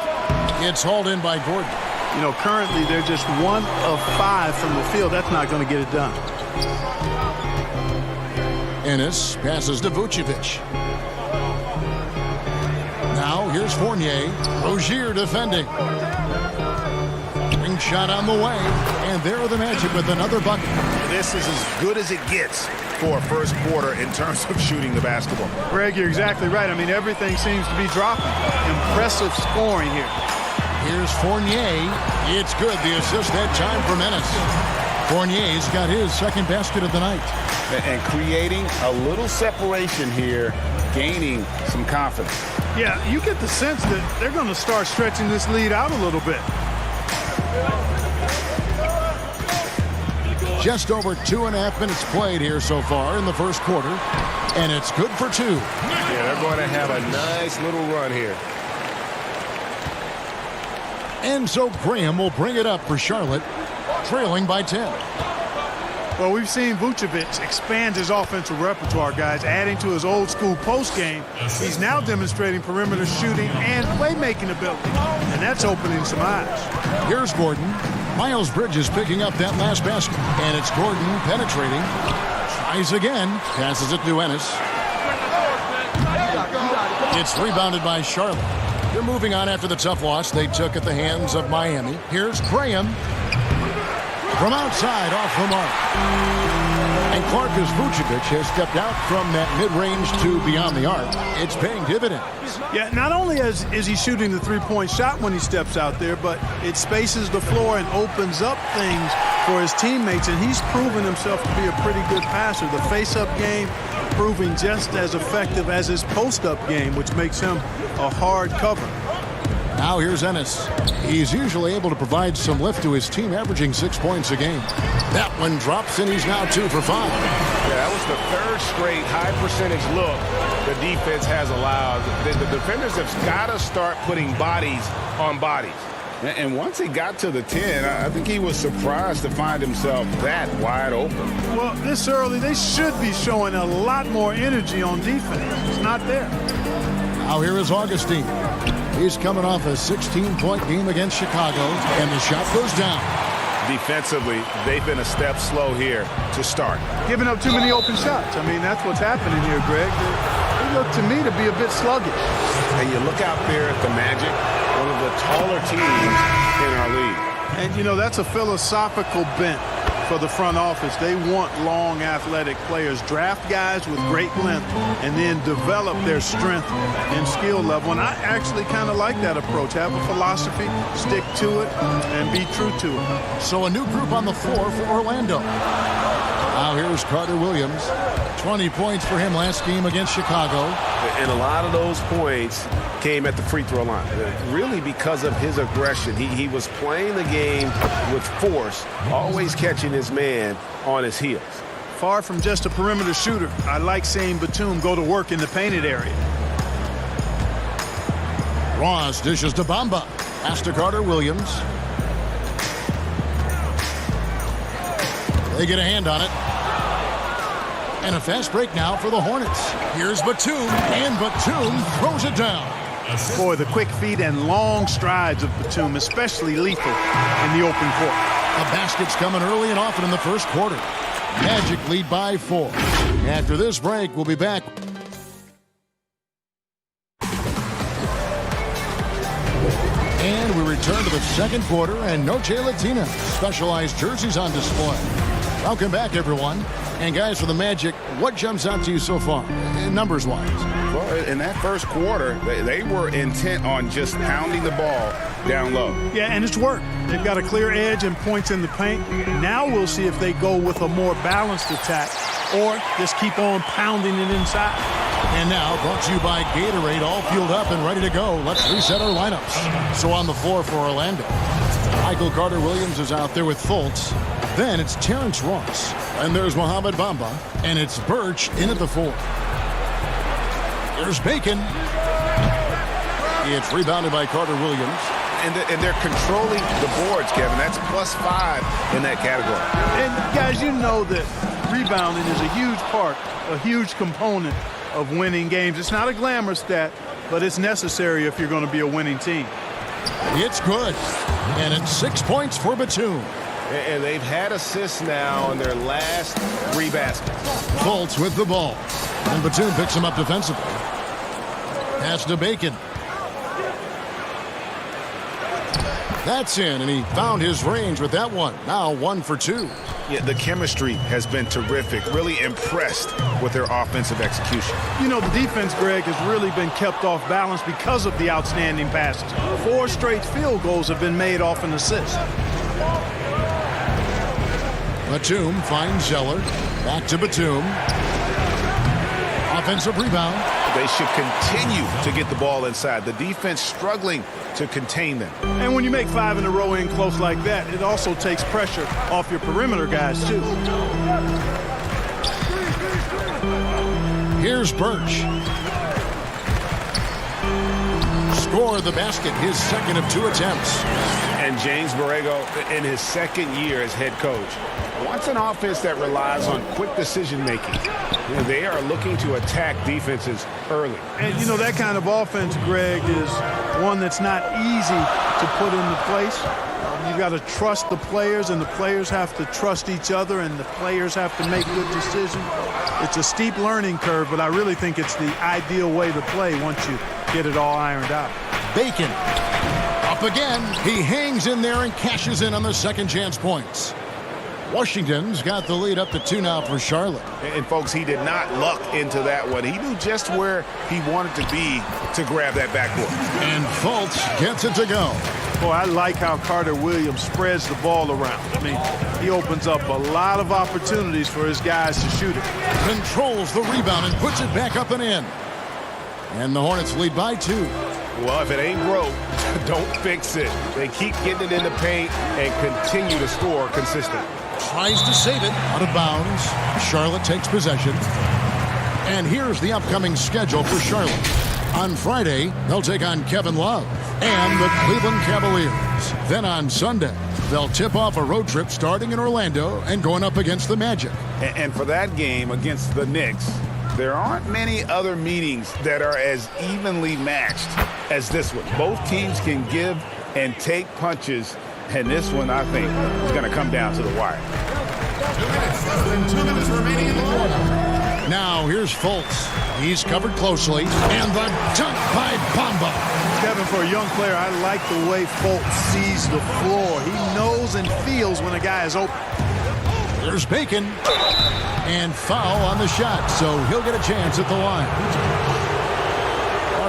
It's hauled in by Gordon. You know, currently they're just 1 of 5 from the field. That's not going to get it done. Ennis passes to Vucevic. Now here's Fournier. Rozier defending. Ring shot on the way. And there are the Magic with another bucket. This is as good as it gets for a first quarter in terms of shooting the basketball. Greg, you're exactly right. I mean, everything seems to be dropping. Impressive scoring here. Here's Fournier. It's good. The assist that time from Ennis. Fournier's got his second basket of the night. And creating a little separation here, gaining some confidence. Yeah, you get the sense that they're going to start stretching this lead out a little bit. Just over 2.5 minutes played here so far in the first quarter. And it's good for 2. Yeah, they're going to have a nice little run here. And so Graham will bring it up for Charlotte, trailing by 10. Well, we've seen Vucevic expand his offensive repertoire, guys, adding to his old-school post game. He's now demonstrating perimeter shooting and playmaking ability, and that's opening some eyes. Here's Gordon. Miles Bridges picking up that last basket, and it's Gordon penetrating. Tries again, passes it to Ennis. It's rebounded by Charlotte. They're moving on after the tough loss they took at the hands of Miami. Here's Graham. From outside, off the mark. And Clarkus Vucevic has stepped out from that mid-range to beyond the arc. It's paying dividends. Yeah, not only is he shooting the three-point shot when he steps out there, but it spaces the floor and opens up things for his teammates, and he's proven himself to be a pretty good passer. The face-up game proving just as effective as his post-up game, which makes him a hard cover. Now here's Ennis. He's usually able to provide some lift to his team, averaging 6 points a game. That one drops, and he's now 2 for 5. Yeah, that was the third straight high percentage look the defense has allowed. The defenders have got to start putting bodies on bodies. And once he got to the 10, I think he was surprised to find himself that wide open. Well, this early, they should be showing a lot more energy on defense. It's not there. Now here is Augustine. He's coming off a 16-point game against Chicago, and the shot goes down. Defensively, they've been a step slow here to start. Giving up too many open shots. I mean, that's what's happening here, Greg. They look to me to be a bit sluggish. And you look out there at the Magic, one of the taller teams in our league. And, you know, that's a philosophical bent for the front office. They want long, athletic players. Draft guys with great length and then develop their strength and skill level. And I actually kind of like that approach. Have a philosophy, stick to it, and be true to it. So a new group on the floor for Orlando. Now here's Carter Williams. 20 points for him last game against Chicago. And a lot of those points came at the free throw line, really because of his aggression. He was playing the game with force, always catching his man on his heels. Far from just a perimeter shooter, I like seeing Batum go to work in the painted area. Ross dishes to Bamba. Pass to Carter Williams. They get a hand on it. And a fast break now for the Hornets. Here's Batum, and Batum throws it down. Boy, the quick feet and long strides of Batum, especially lethal in the open court. The basket's coming early and often in the first quarter. Magic lead by 4. After this break, we'll be back. And we return to the second quarter, and Noche Latina specialized jerseys on display. Welcome back, everyone. And guys, for the Magic, what jumps out to you so far, numbers-wise? Well, in that first quarter, they were intent on just pounding the ball down low. Yeah, and it's worked. They've got a clear edge and points in the paint. Now we'll see if they go with a more balanced attack or just keep on pounding it inside. And now, brought to you by Gatorade, all fueled up and ready to go. Let's reset our lineups. So on the floor for Orlando, Michael Carter-Williams is out there with Fultz. Then it's Terrence Ross. And there's Mohamed Bamba. And it's Birch in at the 4. Here's Bacon. It's rebounded by Carter-Williams. And they're controlling the boards, Kevin. That's +5 in that category. And, guys, you know that rebounding is a huge part, a huge component of winning games. It's not a glamour stat, but it's necessary if you're going to be a winning team. It's good. And it's 6 points for Batum. And they've had assists now in their last 3 baskets. Fultz with the ball. And Batum picks him up defensively. Pass to Bacon. That's in, and he found his range with that one. Now 1 for 2. Yeah, the chemistry has been terrific. Really impressed with their offensive execution. You know, the defense, Greg, has really been kept off balance because of the outstanding passes. 4 straight field goals have been made off an assist. Batum finds Zeller. Back to Batum. Offensive rebound. They should continue to get the ball inside. The defense struggling to contain them. And when you make 5 in a row in close like that, it also takes pressure off your perimeter guys, too. Here's Birch. Score the basket, his second of 2 attempts. And James Borrego, in his second year as head coach, wants an offense that relies on quick decision-making. You know, they are looking to attack defenses early. And, you know, that kind of offense, Greg, is one that's not easy to put into place. You've got to trust the players, and the players have to trust each other, and the players have to make good decisions. It's a steep learning curve, but I really think it's the ideal way to play once you get it all ironed out. Bacon. Up again. He hangs in there and cashes in on the second chance points. Washington's got the lead up to 2 now for Charlotte. And folks, he did not luck into that one. He knew just where he wanted to be to grab that backboard. And Fultz gets it to go. Boy, I like how Carter Williams spreads the ball around. I mean, he opens up a lot of opportunities for his guys to shoot it. Controls the rebound and puts it back up and in. And the Hornets lead by 2. Well, if it ain't broke, don't fix it. They keep getting it in the paint and continue to score consistently. Tries to save it out of bounds. Charlotte takes possession. And here's the upcoming schedule for Charlotte. On Friday, they'll take on Kevin Love and the Cleveland Cavaliers. Then on Sunday, they'll tip off a road trip starting in Orlando and going up against the Magic. And for that game against the Knicks, there aren't many other meetings that are as evenly matched as this one. Both teams can give and take punches. And this one, I think, is going to come down to the wire. 2 minutes, less than 2 minutes remaining in the quarter. Now here's Fultz. He's covered closely. And the dunk by Bamba. Kevin, for a young player, I like the way Fultz sees the floor. He knows and feels when a guy is open. There's Bacon. And foul on the shot, so he'll get a chance at the line.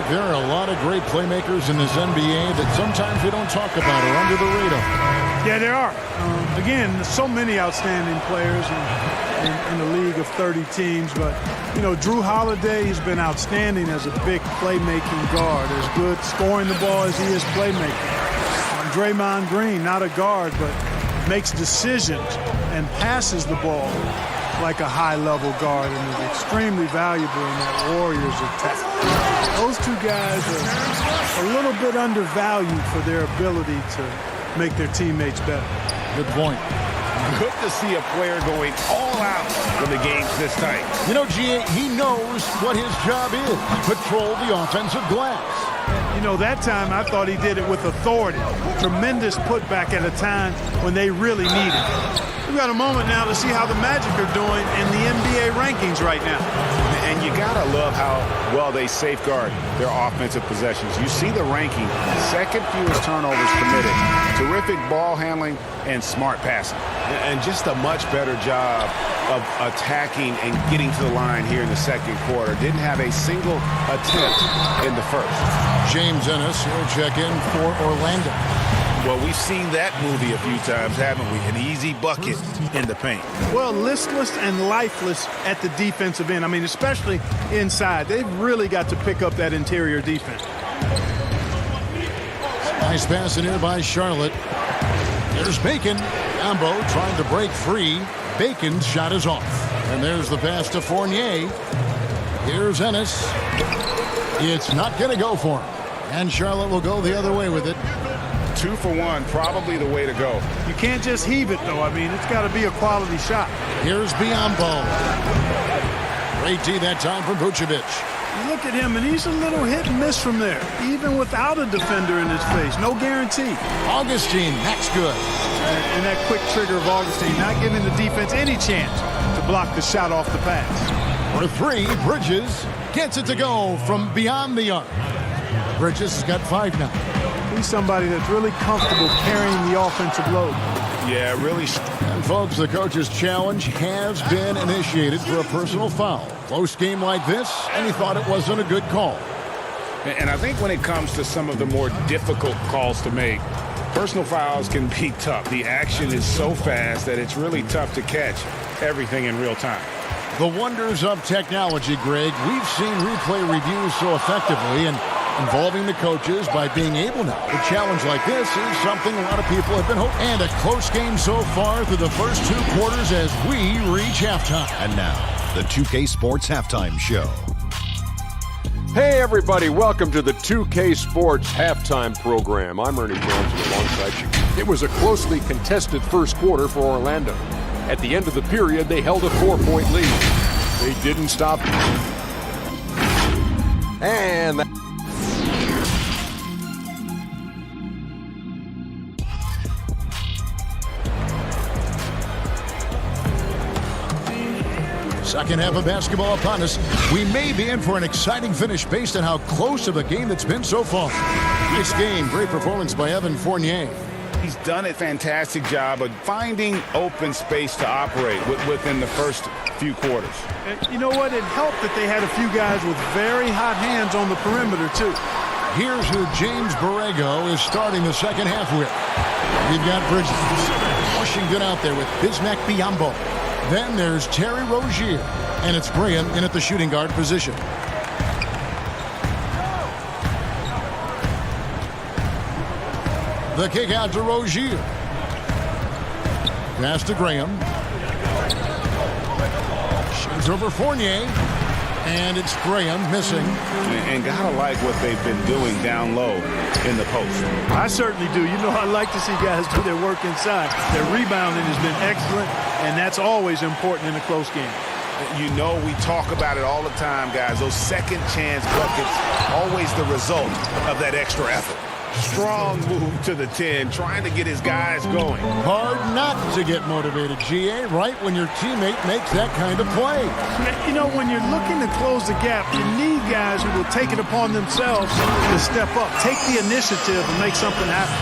There are a lot of great playmakers in this NBA that sometimes we don't talk about or under the radar. Yeah, there are. Again, there's so many outstanding players in the league of 30 teams. But, you know, Drew Holiday has been outstanding as a big playmaking guard, as good scoring the ball as he is playmaking. Draymond Green, not a guard, but makes decisions and passes the ball like a high-level guard and is extremely valuable in that Warriors attack. Those two guys are a little bit undervalued for their ability to make their teammates better. Good point. Good to see a player going all out when the game's this tight. You know, G.A., he knows what his job is. Patrol the offensive glass. You know, that time I thought he did it with authority. Tremendous putback at a time when they really need it. We've got a moment now to see how the Magic are doing in the NBA rankings right now. And you gotta love how well they safeguard their offensive possessions. You see the ranking, second fewest turnovers committed, terrific ball handling, and smart passing. And just a much better job of attacking and getting to the line here in the second quarter. Didn't have a single attempt in the first. James Ennis, he'll check in for Orlando. Well, we've seen that movie a few times, haven't we? An easy bucket in the paint. Well, listless and lifeless at the defensive end. I mean, especially inside. They've really got to pick up that interior defense. Nice pass in here by Charlotte. There's Bacon. Ambo trying to break free. Bacon's shot is off. And there's the pass to Fournier. Here's Ennis. It's not going to go for him. And Charlotte will go the other way with it. 2 for 1, probably the way to go. You can't just heave it, though. I mean, it's got to be a quality shot. Here's Biyombo. Great D that time from Vucevic. You look at him, and he's a little hit and miss from there, even without a defender in his face. No guarantee. Augustine, that's good. And that quick trigger of Augustine, not giving the defense any chance to block the shot off the pass. For 3, Bridges gets it to go from beyond the arc. Bridges has got 5 now. He's somebody that's really comfortable carrying the offensive load. Yeah, really. And folks, the coach's challenge has been initiated for a personal foul. Close game like this, and he thought it wasn't a good call. And I think when it comes to some of the more difficult calls to make, personal fouls can be tough. The action is so fast that it's really tough to catch everything in real time. The wonders of technology, Greg. We've seen replay reviews so effectively, and involving the coaches by being able now. A challenge like this is something a lot of people have been hoping. And a close game so far through the first 2 quarters as we reach halftime. And now, the 2K Sports Halftime Show. Hey, everybody. Welcome to the 2K Sports Halftime Program. I'm Ernie Johnson alongside you. It was a closely contested first quarter for Orlando. At the end of the period, they held a 4-point lead. They didn't stop. And that... Second half of basketball upon us. We may be in for an exciting finish based on how close of a game that's been so far. Nice game. Great performance by Evan Fournier. He's done a fantastic job of finding open space to operate within the first few quarters. And you know what? It helped that they had a few guys with very hot hands on the perimeter, too. Here's who James Borrego is starting the second half with. We've got Bridges. Washington out there with Bismack Biyombo. Then there's Terry Rozier, and it's Graham in at the shooting guard position. The kick out to Rozier. Pass to Graham. Shoots over Fournier, and it's Graham missing. And gotta like what they've been doing down low in the post. I certainly do. You know, I like to see guys do their work inside. Their rebounding has been excellent, and that's always important in a close game. You know, we talk about it all the time, guys. Those second chance buckets, always the result of that extra effort. Strong move to the 10, trying to get his guys going. Hard not to get motivated, GA, right when your teammate makes that kind of play. You know, when you're looking to close the gap, you need guys who will take it upon themselves to step up, take the initiative, and make something happen.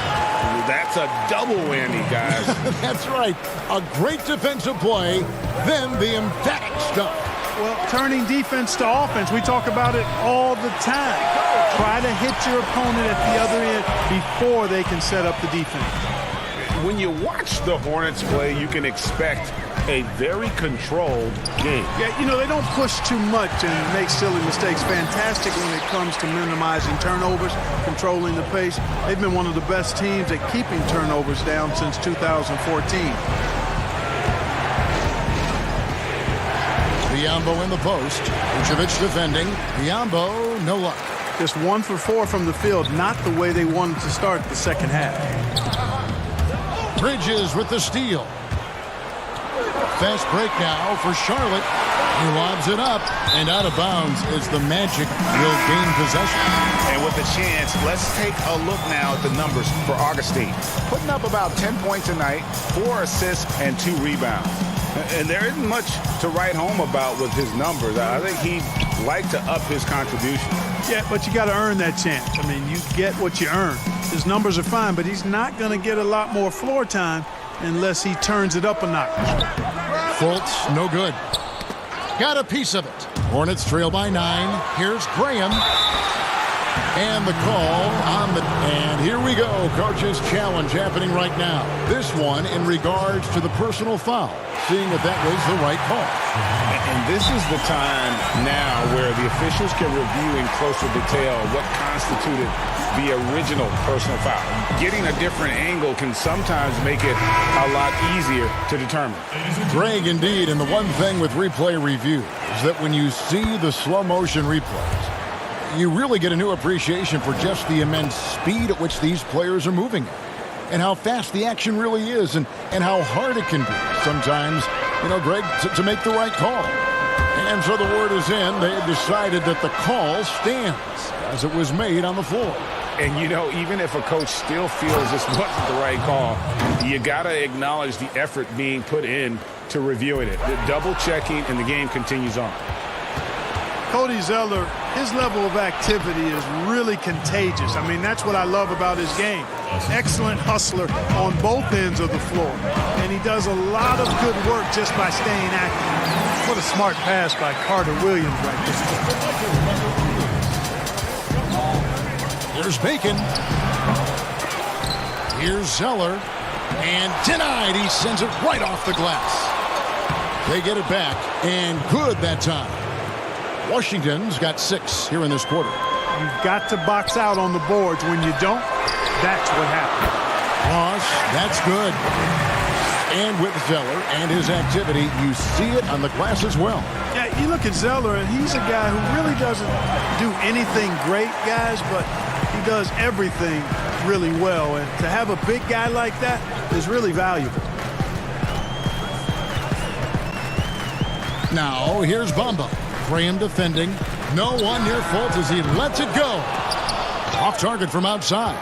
That's a double whammy, guys. That's right. A great defensive play, then the emphatic stuff. Well, turning defense to offense, we talk about it all the time. Try to hit your opponent at the other end before they can set up the defense. When you watch the Hornets play, you can expect a very controlled game. Yeah, you know, they don't push too much and make silly mistakes. Fantastic when it comes to minimizing turnovers, controlling the pace. They've been one of the best teams at keeping turnovers down since 2014. Biyombo in the post. Vucevic defending. Biyombo, no luck. Just 1 for 4 from the field, not the way they wanted to start the second half. Bridges with the steal. Fast break now for Charlotte. He lobs it up, and out of bounds as the Magic will gain possession. And with a chance, let's take a look now at the numbers for Augustine. Putting up about 10 points a night, 4 assists, and 2 rebounds. And there isn't much to write home about with his numbers. I think he'd like to up his contribution. Yeah, but you got to earn that chance. I mean, you get what you earn. His numbers are fine, but he's not going to get a lot more floor time unless he turns it up a notch. Fultz, no good. Got a piece of it. Hornets trail by 9. Here's Graham. And the call on the... And here we go. Coach's challenge happening right now. This one in regards to the personal foul. Seeing if that was the right call. And this is the time now where the officials can review in closer detail what constituted the original personal foul. Getting a different angle can sometimes make it a lot easier to determine. Greg, indeed, and the one thing with replay review is that when you see the slow motion replays, you really get a new appreciation for just the immense speed at which these players are moving at, and how fast the action really is, and how hard it can be sometimes, you know, Greg, to make the right call. And so the word is in. They decided that the call stands as it was made on the floor. And, you know, even if a coach still feels this wasn't the right call, you got to acknowledge the effort being put in to reviewing it. The double checking, and the game continues on. Cody Zeller, his level of activity is really contagious. I mean, that's what I love about his game. Excellent hustler on both ends of the floor. And he does a lot of good work just by staying active. What a smart pass by Carter Williams right there. Here's Bacon. Here's Zeller. And denied. He sends it right off the glass. They get it back. And good that time. Washington's got 6 here in this quarter. You've got to box out on the boards. When you don't, that's what happens. Ross, that's good. And with Zeller and his activity, you see it on the glass as well. Yeah, you look at Zeller, and he's a guy who really doesn't do anything great, guys, but he does everything really well. And to have a big guy like that is really valuable. Now, here's Bamba. Graham defending. No one near Fultz as he lets it go. Off target from outside.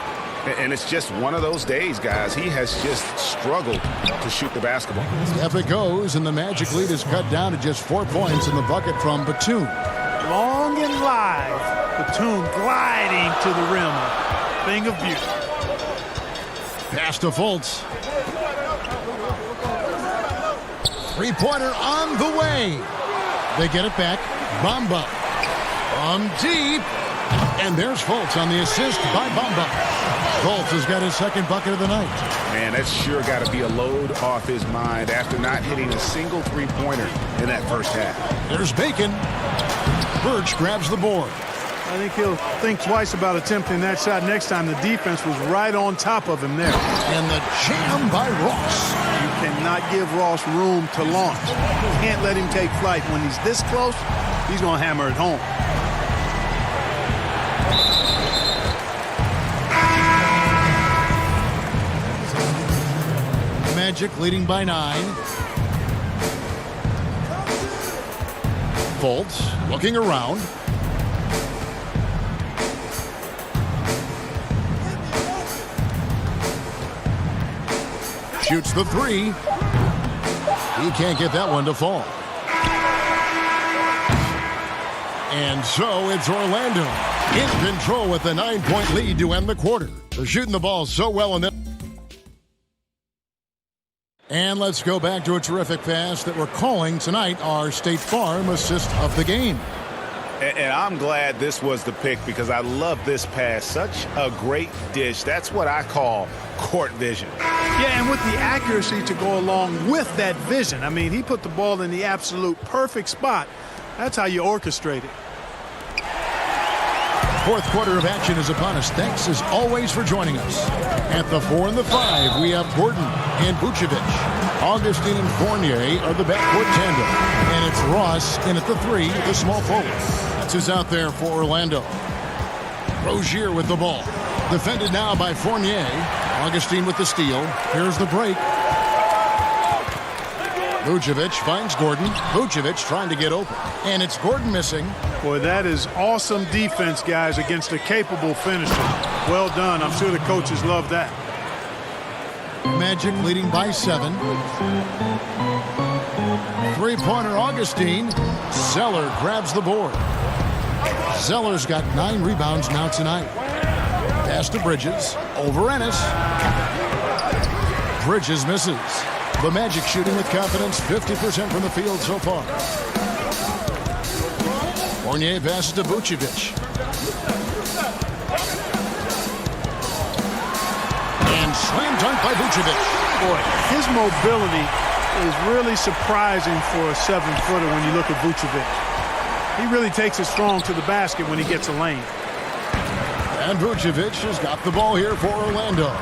And it's just one of those days, guys. He has just struggled to shoot the basketball. Up it goes, and the Magic lead is cut down to just 4 points in the bucket from Batum. Long and live. Batum gliding to the rim. A thing of beauty. Pass to Fultz. Three-pointer on the way. They get it back. Bamba from deep. And there's Fultz on the assist by Bamba. Fultz has got his second bucket of the night. Man, that's sure got to be a load off his mind after not hitting a single three-pointer in that first half. There's Bacon. Birch grabs the board. I think he'll think twice about attempting that shot next time. The defense was right on top of him there. And the jam by Ross. You cannot give Ross room to launch. You can't let him take flight. When he's this close, he's going to hammer it home. Magic leading by 9. Fultz looking around. Shoots the three. He can't get that one to fall. And so it's Orlando in control with a 9-point lead to end the quarter. They're shooting the ball so well in this. And let's go back to a terrific pass that we're calling tonight our State Farm assist of the game. And I'm glad this was the pick because I love this pass. Such a great dish. That's what I call court vision. Yeah, and with the accuracy to go along with that vision. I mean, he put the ball in the absolute perfect spot. That's how you orchestrate it. Fourth quarter of action is upon us. Thanks as always for joining us. At the 4 and the 5, we have Gordon and Vucevic. Augustine and Fournier are the backcourt tandem. And it's Ross in at the 3, the small forward. That's who's out there for Orlando. Rozier with the ball. Defended now by Fournier. Augustine with the steal. Here's the break. Vucevic finds Gordon. Vucevic trying to get open. And it's Gordon missing. Boy, that is awesome defense, guys, against a capable finisher. Well done. I'm sure the coaches love that. Magic leading by 7. Three-pointer Augustine. Zeller grabs the board. Zeller's got 9 rebounds now tonight. Pass to Bridges. Over Ennis. Bridges misses. The Magic shooting with confidence, 50% from the field so far. Fournier passes to Vucevic. And slam dunk by Vucevic. Boy, his mobility is really surprising for a 7-footer when you look at Vucevic. He really takes it strong to the basket when he gets a lane. And Vucevic has got the ball here for Orlando.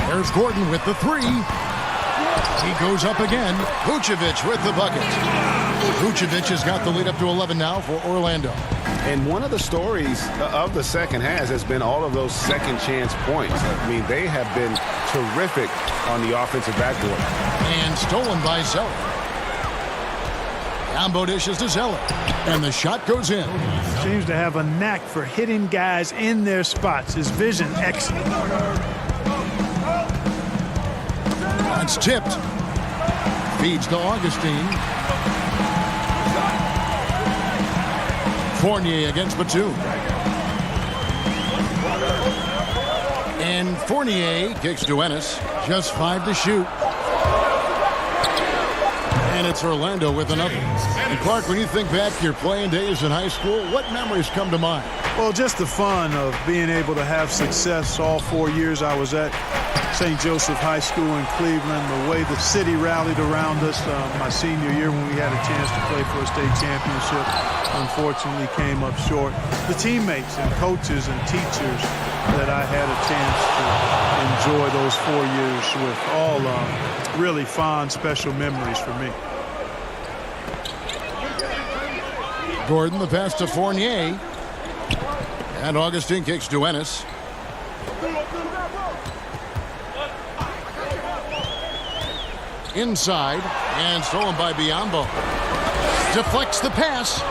There's Gordon with the 3. He goes up again. Vucevic with the bucket. Vucevic has got the lead up to 11 now for Orlando. And one of the stories of the second half has been all of those second chance points. I mean, they have been terrific on the offensive backboard. And stolen by Zeller. Combo dishes to Zeller. And the shot goes in. Seems to have a knack for hitting guys in their spots. His vision excellent. It's tipped. Feeds to Augustine. Fournier against Batum. And Fournier kicks to Ennis. Just 5 to shoot. And it's Orlando with another. And Clark, when you think back to your playing days in high school, what memories come to mind? Well, just the fun of being able to have success all 4 years I was at St. Joseph High School in Cleveland, the way the city rallied around us my senior year when we had a chance to play for a state championship. Unfortunately came up short. The teammates and coaches and teachers that I had a chance to enjoy those 4 years with, all really fond, special memories for me. Gordon the pass to Fournier. And Augustine kicks to Ennis. Inside, and stolen by Biyombo. Deflects the pass.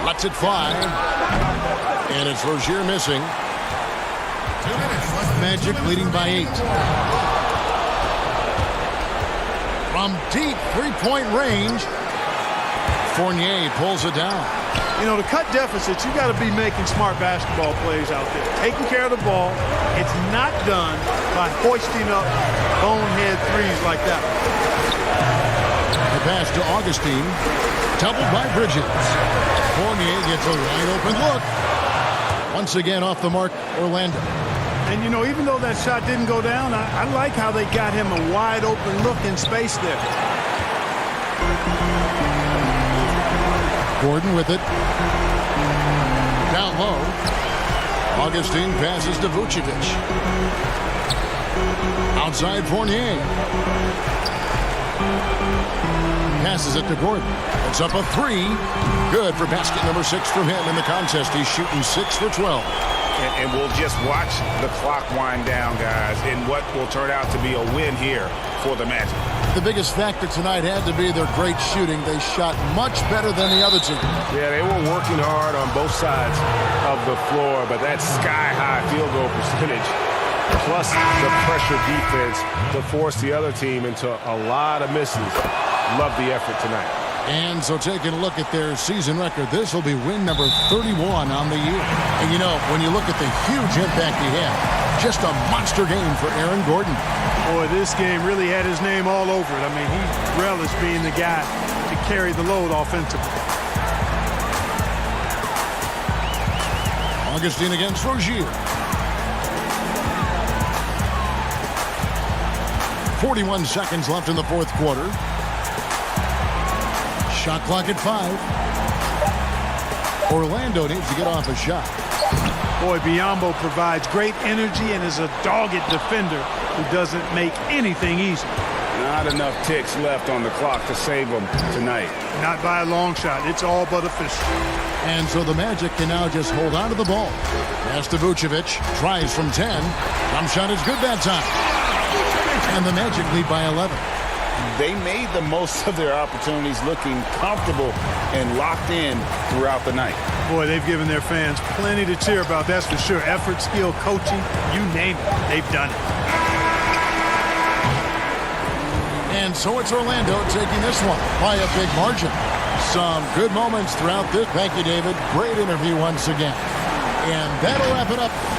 Lets it fly. And it's Rozier missing. Magic leading by 8. From deep three-point range, Fournier pulls it down. You know, to cut deficits, you got to be making smart basketball plays out there. Taking care of the ball. It's not done by hoisting up bonehead threes like that. The pass to Augustine. Doubled by Bridges. Fournier gets a wide open look. Once again off the mark, Orlando. And, you know, even though that shot didn't go down, I like how they got him a wide open look in space there. Gordon with it. Down low. Augustine passes to Vucevic. Outside Fournier. Passes it to Gordon. It's up a 3. Good for basket number 6 from him in the contest. He's shooting 6 for 12. And we'll just watch the clock wind down, guys, in what will turn out to be a win here for the Magic. the biggest factor tonight had to be their great shooting. They shot much better than the other team. Yeah, they were working hard on both sides of the floor, but that sky-high field goal percentage, plus the pressure defense to force the other team into a lot of misses. Love the effort tonight. And so taking a look at their season record, this will be win number 31 on the year. And you know, when you look at the huge impact he had, just a monster game for Aaron Gordon. Boy, this game really had his name all over it. I mean, he relished being the guy to carry the load offensively. Augustine against Rozier. 41 seconds left in the fourth quarter. Shot clock at 5. Orlando needs to get off a shot. Boy, Biyombo provides great energy and is a dogged defender who doesn't make anything easy. Not enough ticks left on the clock to save them tonight. Not by a long shot. It's all but official. And so the Magic can now just hold on to the ball. Pass to Vucevic. Tries from 10. Jump shot is good that time. And the Magic lead by 11. They made the most of their opportunities, looking comfortable and locked in throughout the night. Boy, they've given their fans plenty to cheer about, that's for sure. Effort, skill, coaching, you name it, they've done it. And so it's Orlando taking this one by a big margin. Some good moments throughout this. Thank you, David. Great interview once again. And that'll wrap it up.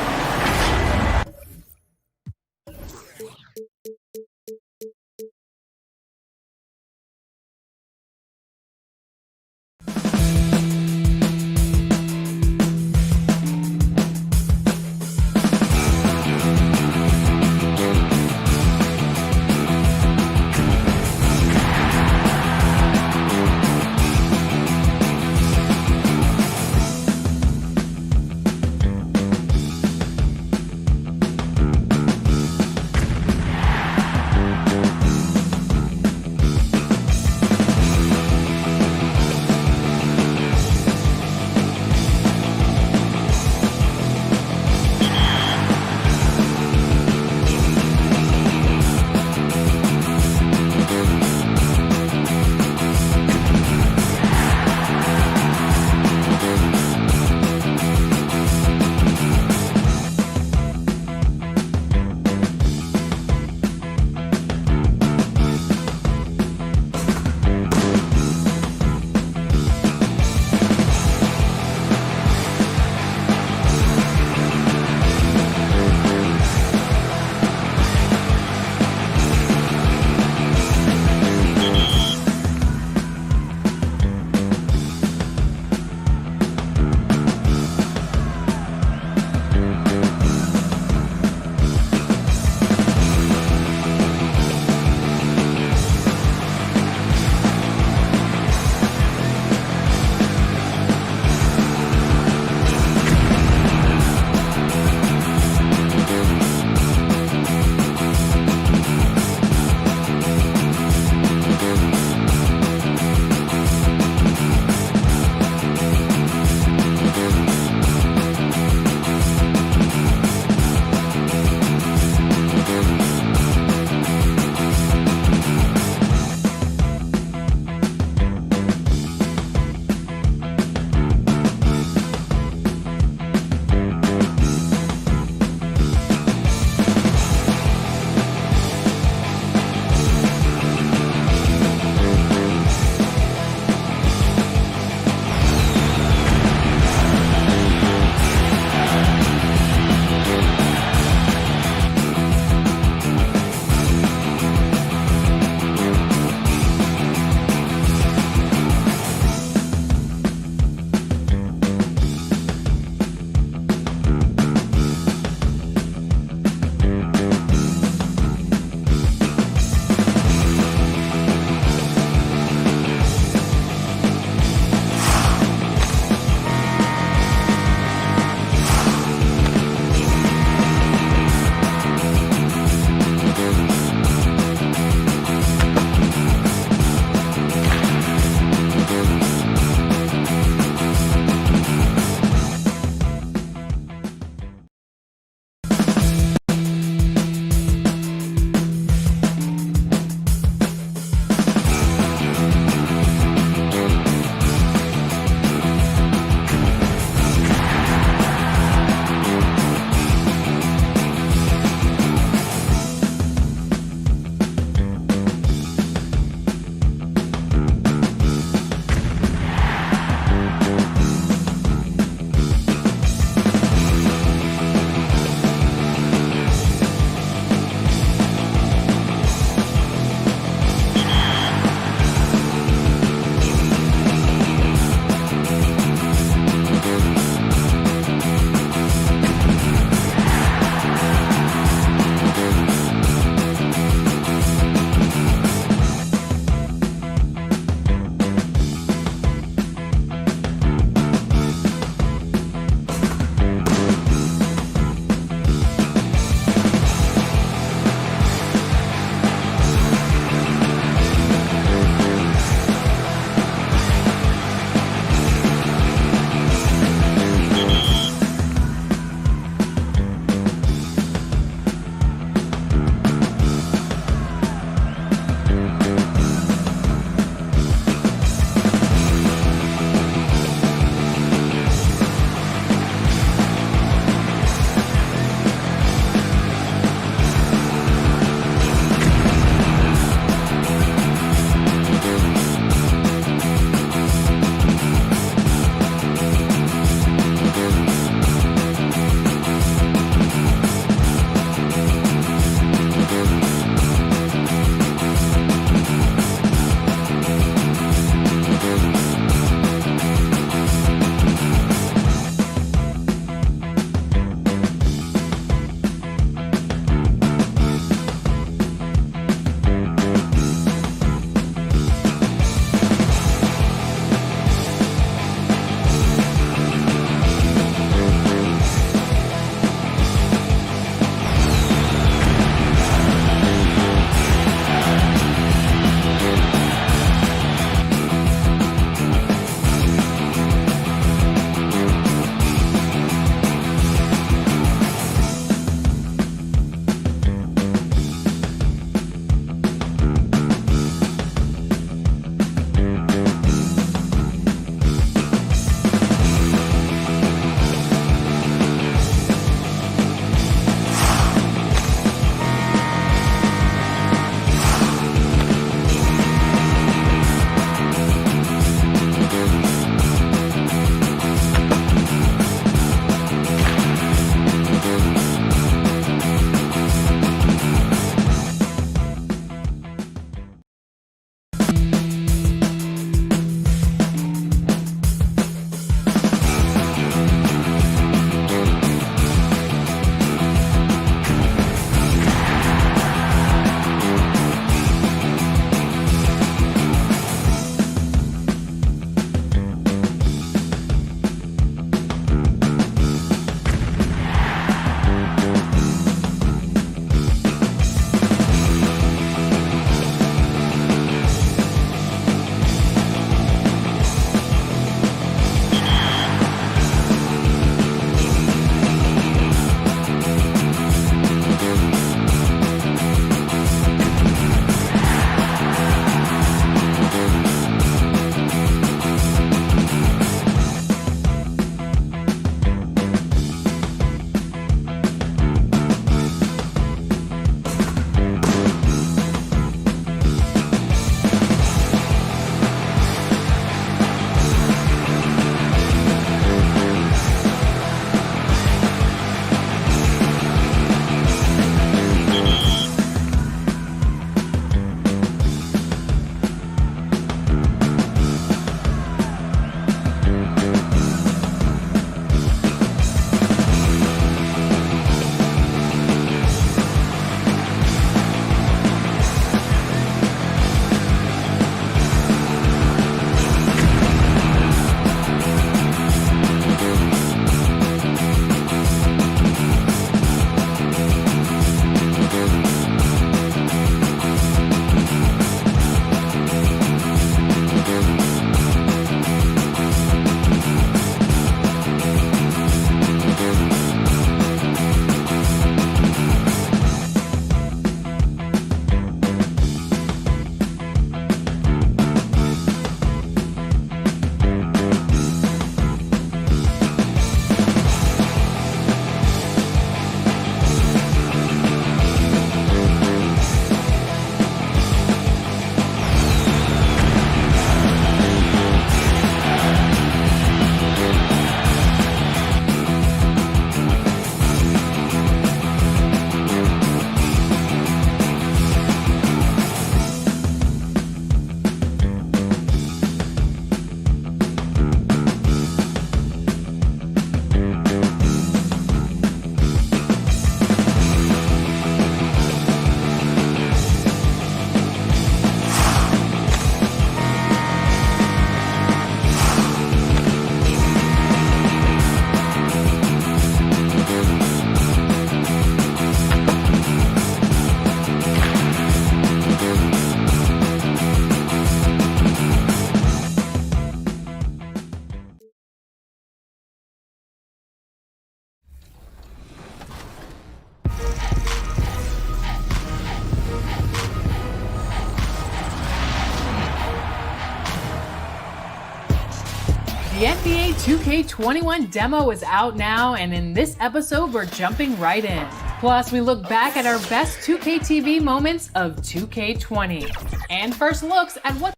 The NBA 2K21 demo is out now, and in this episode, we're jumping right in. Plus, we look back at our best 2K TV moments of 2K20 and first looks at what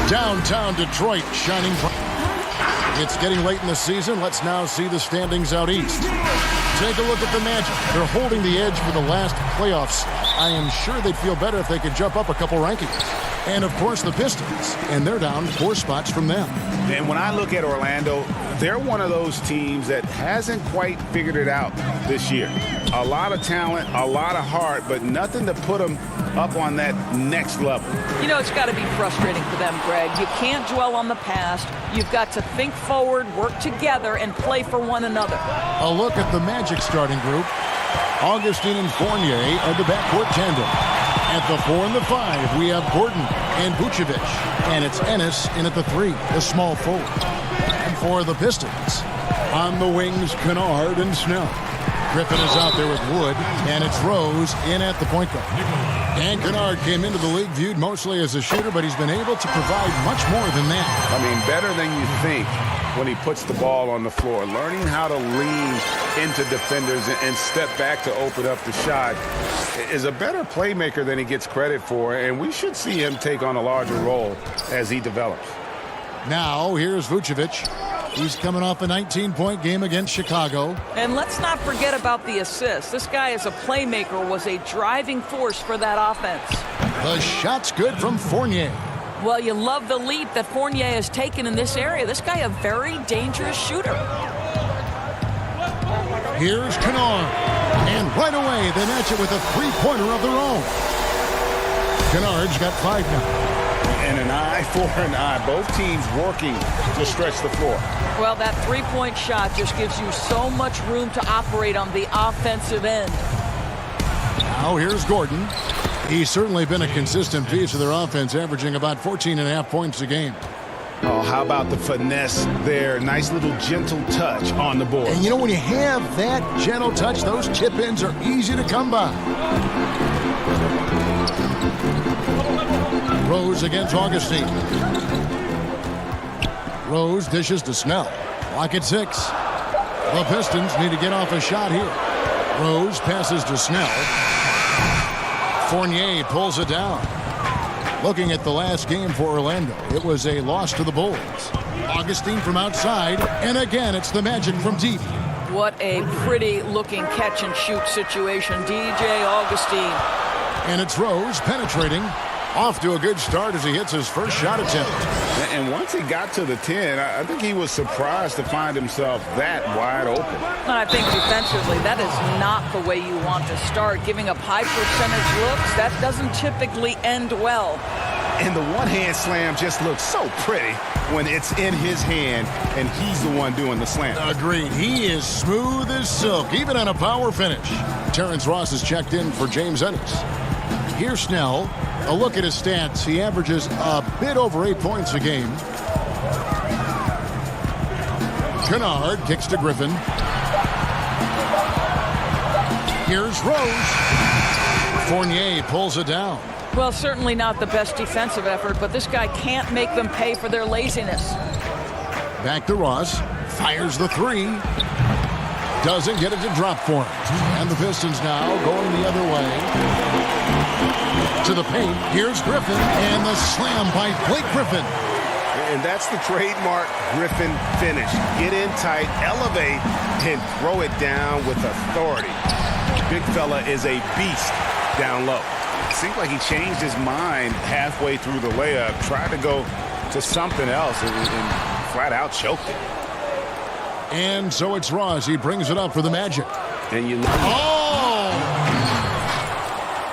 Downtown Detroit shining bright. It's getting late in the season. Let's now see the standings out east. Take a look at the Magic. They're holding the edge for the last playoffs. I am sure they'd feel better if they could jump up a couple rankings. And, of course, the Pistons. And they're down 4 spots from them. And when I look at Orlando, they're one of those teams that hasn't quite figured it out this year. A lot of talent, a lot of heart, but nothing to put them up on that next level. You know, it's got to be frustrating for them, Greg. You can't dwell on the past. You've got to think forward, work together, and play for one another. A look at the Magic starting group. Augustine and Fournier are the backcourt tandem. At the 4 and the 5, we have Gordon and Vucevic. And it's Ennis in at the 3, the small forward. And for the Pistons, on the wings, Kennard and Snell. Griffin is out there with Wood, and it's Rose in at the point guard. And Kennard came into the league viewed mostly as a shooter, but he's been able to provide much more than that. I mean, better than you think when he puts the ball on the floor. Learning how to lean into defenders and step back to open up the shot is a better playmaker than he gets credit for, and we should see him take on a larger role as he develops. Now, here's Vucevic. He's coming off a 19-point game against Chicago. And let's not forget about the assist. This guy as a playmaker was a driving force for that offense. The shot's good from Fournier. Well, you love the leap that Fournier has taken in this area. This guy a very dangerous shooter. Here's Kennard. And right away, they match it with a three-pointer of their own. Kennard's got 5 now. And an eye for an eye. Both teams working to stretch the floor. Well, that three-point shot just gives you so much room to operate on the offensive end. Now here's Gordon. He's certainly been a consistent piece of their offense, averaging about 14.5 points a game. Oh, how about the finesse there? Nice little gentle touch on the board. And you know, when you have that gentle touch, those tip-ins are easy to come by. Rose against Augustine. Rose dishes to Snell. Clock at 6. The Pistons need to get off a shot here. Rose passes to Snell. Fournier pulls it down. Looking at the last game for Orlando, it was a loss to the Bulls. Augustine from outside, and again it's the Magic from deep. What a pretty-looking catch-and-shoot situation. DJ Augustine. And it's Rose penetrating. Off to a good start as he hits his first shot attempt. And once he got to the 10, I think he was surprised to find himself that wide open. I think defensively, that is not the way you want to start. Giving up high percentage looks, that doesn't typically end well. And the one-hand slam just looks so pretty when it's in his hand and he's the one doing the slam. Agreed. He is smooth as silk, even on a power finish. Terrence Ross is checked in for James Ennis. Here's Snell. A look at his stats. He averages a bit over 8 points a game. Kennard kicks to Griffin. Here's Rose. Fournier pulls it down. Well, certainly not the best defensive effort, but this guy can't make them pay for their laziness. Back to Ross. Fires the 3. Doesn't get it to drop for him. And the Pistons now going the other way. To the paint. Here's Griffin. And the slam by Blake Griffin. And that's the trademark Griffin finish. Get in tight, elevate, and throw it down with authority. Big fella is a beast down low. It seems like he changed his mind halfway through the layup, tried to go to something else, and flat out choked it. And so it's Ross. He brings it up for the Magic. And you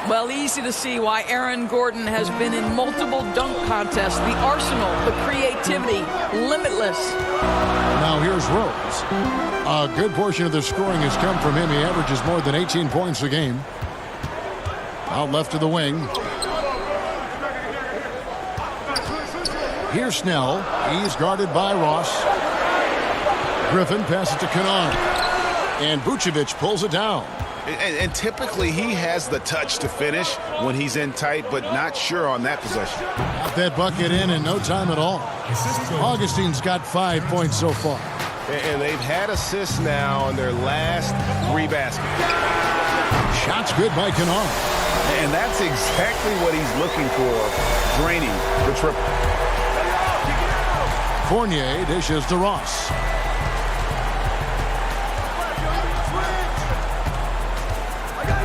Well, easy to see why Aaron Gordon has been in multiple dunk contests. The arsenal, the creativity, limitless. Now here's Rose. A good portion of the scoring has come from him. He averages more than 18 points a game. Out left to the wing. Here's Snell. He's guarded by Ross. Griffin passes to Kennard. And Vucevic pulls it down. And typically he has the touch to finish when he's in tight, but not sure on that possession. Got that bucket in no time at all. Augustine's got 5 points so far. And they've had assists now on their last 3 baskets. Shot's good by Kennard. And that's exactly what he's looking for, draining the triple. Fournier dishes to Ross. I got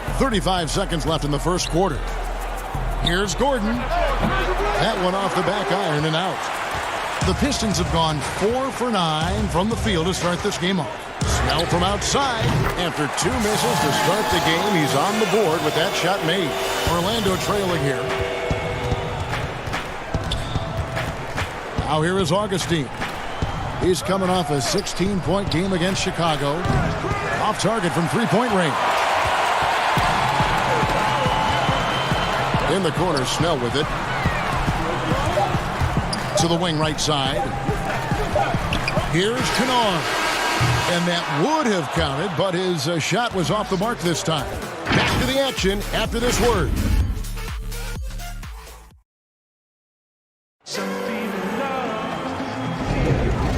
yours. 35 seconds left in the first quarter. Here's Gordon. That one off the back iron and out. The Pistons have gone 4 for 9 from the field to start this game off. Snell from outside. After 2 misses to start the game, he's on the board with that shot made. Orlando trailing here. Now here is Augustine. He's coming off a 16-point game against Chicago. Off target from 3-point range. In the corner, Snell with it. To the wing right side. Here's Kennard. And that would have counted, but his shot was off the mark this time. Back to the action after this word.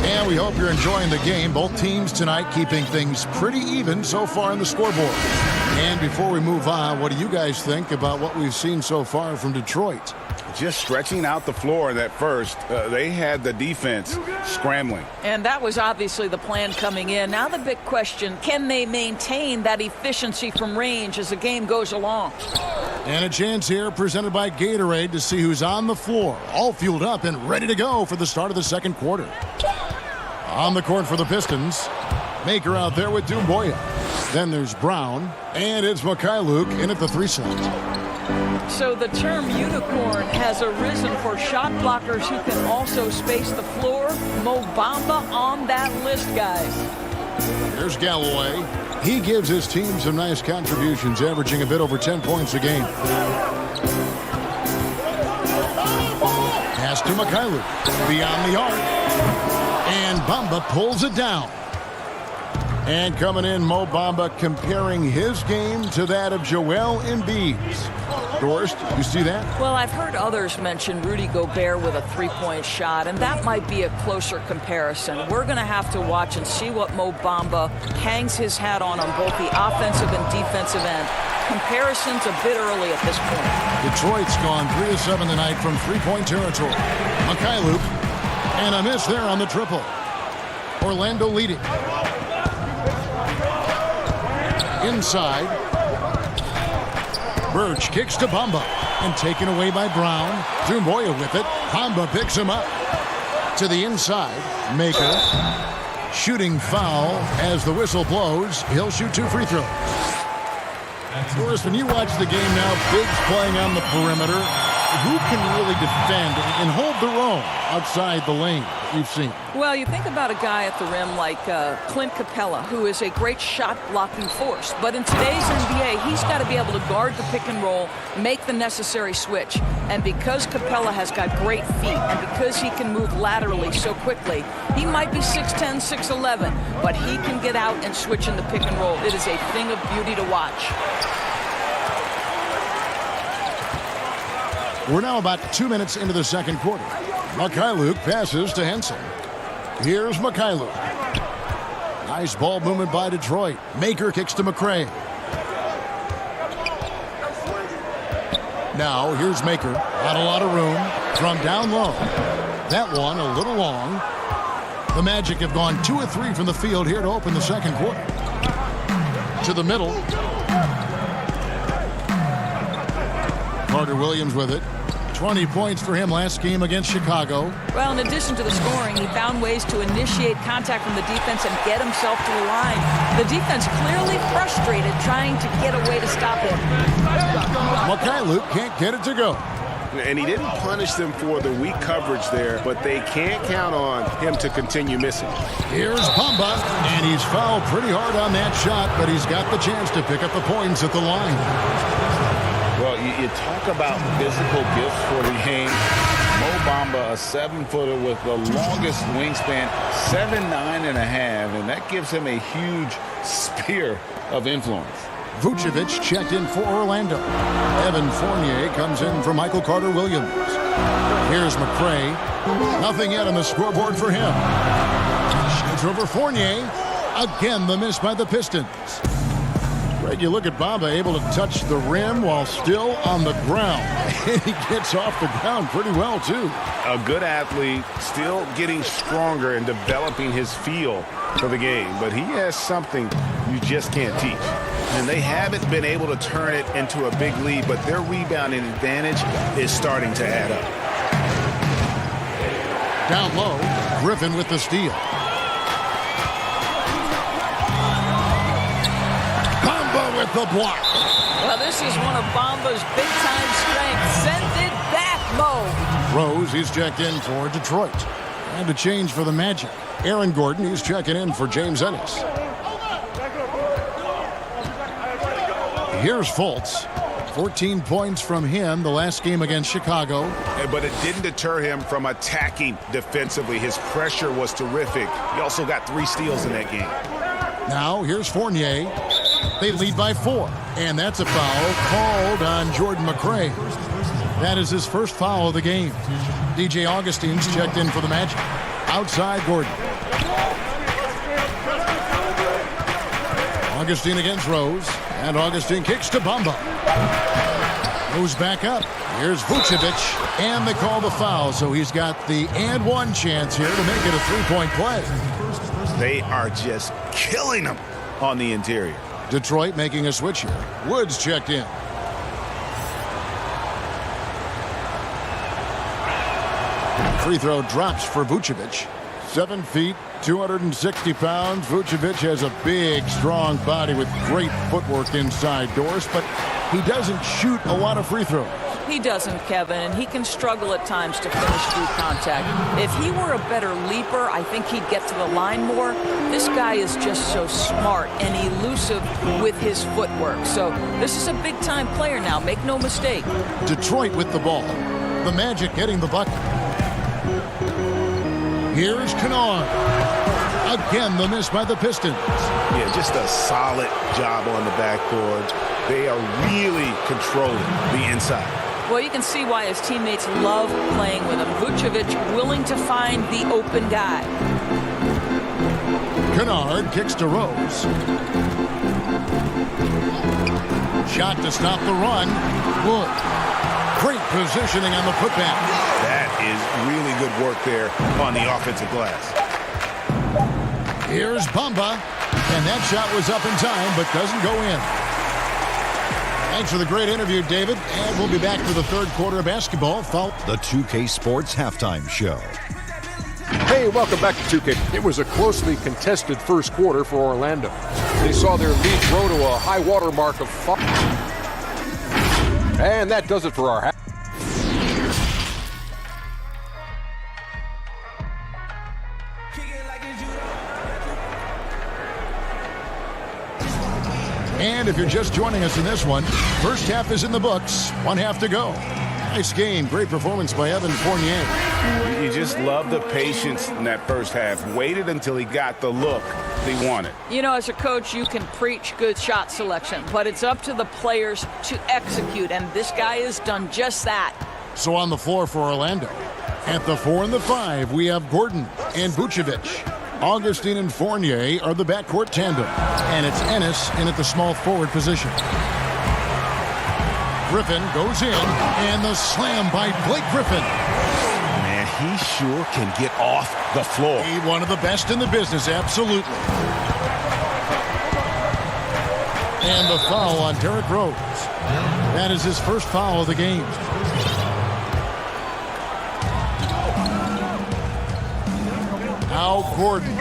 And we hope you're enjoying the game. Both teams tonight keeping things pretty even so far in the scoreboard. And before we move on, what do you guys think about what we've seen so far from Detroit? Just stretching out the floor in that first. They had the defense scrambling. And that was obviously the plan coming in. Now the big question, can they maintain that efficiency from range as the game goes along? And a chance here presented by Gatorade to see who's on the floor. All fueled up and ready to go for the start of the second quarter. On the court for the Pistons. Maker out there with Doumbouya. Then there's Brown. And it's Mikhailuk in at the 3 slot. So the term unicorn has arisen for shot blockers who can also space the floor. Mo Bamba on that list, guys. Here's Galloway. He gives his team some nice contributions, averaging a bit over 10 points a game. Pass to Mikhailuk. Beyond the arc. And Bamba pulls it down. And coming in, Mo Bamba comparing his game to that of Joel Embiid's. Doris, you see that? Well, I've heard others mention Rudy Gobert with a 3-point shot, and that might be a closer comparison. We're going to have to watch and see what Mo Bamba hangs his hat on both the offensive and defensive end. Comparison's a bit early at this point. Detroit's gone 3 of 7 tonight from 3-point territory. Mikhailuk, and a miss there on the triple. Orlando leading. Inside. Birch kicks to Bamba and taken away by Brown. Doumbouya with it. Bamba picks him up. To the inside. Maker. Shooting foul as the whistle blows. He'll shoot 2 free throws. Doris, when you watch the game now, bigs playing on the perimeter. Who can really defend and hold their own outside the lane you've seen? Well, you think about a guy at the rim like Clint Capella, who is a great shot-blocking force. But in today's NBA, he's got to be able to guard the pick and roll, make the necessary switch. And because Capella has got great feet and because he can move laterally so quickly, he might be 6'10", 6'11", but he can get out and switch in the pick and roll. It is a thing of beauty to watch. We're now about 2 minutes into the second quarter. Mikhailuk passes to Henson. Here's Mikhailuk. Nice ball movement by Detroit. Maker kicks to McRae. Now here's Maker. Not a lot of room. From down low. That one a little long. The Magic have gone 2 of 3 from the field here to open the second quarter. To the middle. Carter Williams with it. 20 points for him last game against Chicago. Well, in addition to the scoring, he found ways to initiate contact from the defense and get himself to the line. The defense clearly frustrated trying to get a way to stop him. Mikhailuk can't get it to go. And he didn't punish them for the weak coverage there, but they can't count on him to continue missing. Here's Bamba, and he's fouled pretty hard on that shot, but he's got the chance to pick up the points at the line. Well, you talk about physical gifts for the game. Mo Bamba, a 7-footer with the longest wingspan, 7'9.5", and that gives him a huge sphere of influence. Vucevic checked in for Orlando. Evan Fournier comes in for Michael Carter-Williams. Here's McRae. Nothing yet on the scoreboard for him. Shoots over Fournier. Again, the miss by the Pistons. Greg, you look at Bamba able to touch the rim while still on the ground. He gets off the ground pretty well, too. A good athlete, still getting stronger and developing his feel for the game. But he has something you just can't teach. And they haven't been able to turn it into a big lead, but their rebounding advantage is starting to add up. Down low, Griffin with the steal. Bamba with the block. Well, this is one of Bamba's big-time strengths. Send it back, Mo. Rose, he's checked in for Detroit. And a change for the Magic. Aaron Gordon, he's checking in for James Ennis. Here's Fultz. 14 points from him the last game against Chicago. But it didn't deter him from attacking defensively. His pressure was terrific. He also got 3 steals in that game. Now here's Fournier. They lead by 4. And that's a foul called on Jordan McRae. That is his first foul of the game. DJ Augustine's checked in for the Magic. Outside Gordon. Augustine against Rose. And Augustine kicks to Bamba. Moves back up. Here's Vucevic. And they call the foul. So he's got the and one chance here to make it a 3-point play. They are just killing them on the interior. Detroit making a switch here. Woods checked in. Free throw drops for Vucevic. 7 feet, 260 pounds. Vucevic has a big, strong body with great footwork inside doors, but he doesn't shoot a lot of free throws. He doesn't, Kevin, and he can struggle at times to finish through contact. If he were a better leaper, I think he'd get to the line more. This guy is just so smart and elusive with his footwork. So this is a big-time player now, make no mistake. Detroit with the ball. The Magic getting the bucket. Here's Kennard. Again, the miss by the Pistons. Yeah, just a solid job on the backboard. They are really controlling the inside. Well, you can see why his teammates love playing with him. Vucevic willing to find the open guy. Kennard kicks to Rose. Shot to stop the run. Wood. Great positioning on the putback. That is really good work there on the offensive glass. Here's Bamba. And that shot was up in time, but doesn't go in. Thanks for the great interview, David. And we'll be back for the third quarter of basketball. The 2K Sports Halftime Show. Hey, welcome back to 2K. It was a closely contested first quarter for Orlando. They saw their lead grow to a high water mark of 5. And that does it for our half. And if you're just joining us in this one, first half is in the books. 1 half to go. Nice game. Great performance by Evan Fournier. You just love the patience in that first half. Waited until he got the look he wanted. You know, as a coach, you can preach good shot selection, but it's up to the players to execute, and this guy has done just that. So on the floor for Orlando. At the 4 and the 5, we have Gordon and Vucevic. Augustine and Fournier are the backcourt tandem. And it's Ennis in at the small forward position. Griffin goes in, and the slam by Blake Griffin. Man, he sure can get off the floor. He's one of the best in the business, absolutely. And the foul on Derrick Rose. That is his first foul of the game. Now Gordon.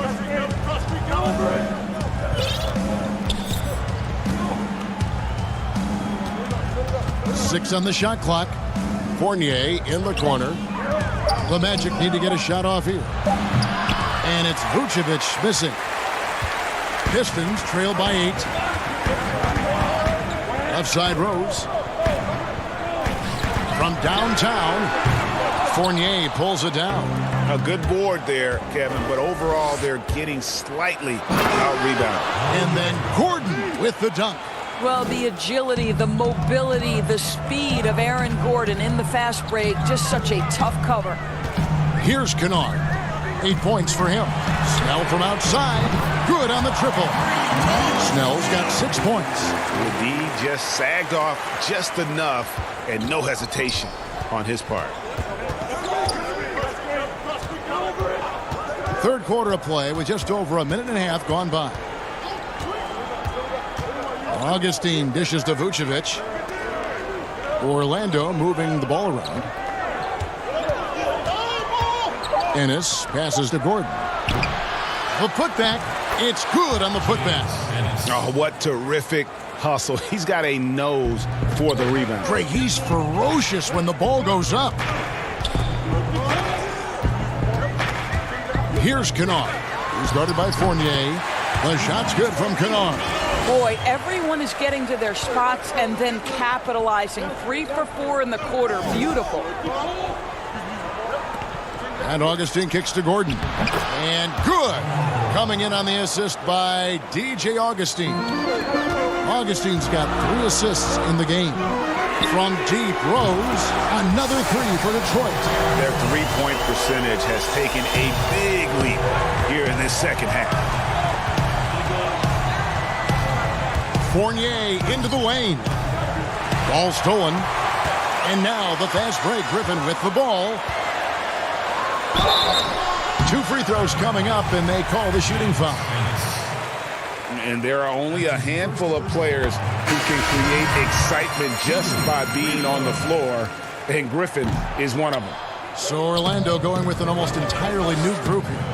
Six on the shot clock. Fournier in the corner. The Magic need to get a shot off here. And it's Vucevic missing. Pistons trail by 8. Left side Rose. From downtown, Fournier pulls it down. A good board there, Kevin, but overall they're getting slightly out-rebounded. And then Gordon with the dunk. Well, the agility, the mobility, the speed of Aaron Gordon in the fast break, just such a tough cover. Here's Kennard. 8 points for him. Snell from outside. Good on the triple. Snell's got 6 points. The D just sagged off just enough and no hesitation on his part. Third quarter of play with just over a minute and a half gone by. Augustine dishes to Vucevic. Orlando moving the ball around. Ennis passes to Gordon. The putback. It's good on the putback. Oh, what terrific hustle. He's got a nose for the rebound. Craig, he's ferocious when the ball goes up. Here's Kennard. He's guarded by Fournier. The shot's good from Kennard. Boy, everyone is getting to their spots and then capitalizing. 3 for 4 in the quarter. Beautiful. And Augustine kicks to Gordon. And good. Coming in on the assist by DJ Augustine. Augustine's got 3 assists in the game. From deep, Rose, another 3 for Detroit. Their three-point percentage has taken a big leap here in this second half. Fournier into the lane. Ball stolen. And now the fast break. Griffin with the ball. 2 free throws coming up, and they call the shooting foul. And there are only a handful of players who can create excitement just by being on the floor, and Griffin is one of them. So Orlando going with an almost entirely new group here.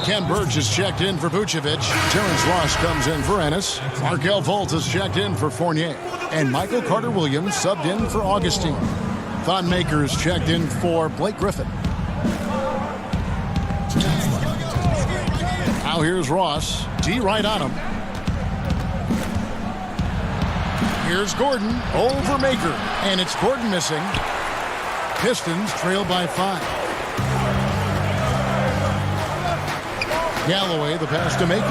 Ken Burge is checked in for Vucevic. Terrence Ross comes in for Ennis. Markel Fultz is checked in for Fournier. And Michael Carter-Williams subbed in for Augustine. Thon Maker is checked in for Blake Griffin. Now here's Ross. D right on him. Here's Gordon over Maker. And it's Gordon missing. Pistons trail by 5. Galloway, the pass to Maker.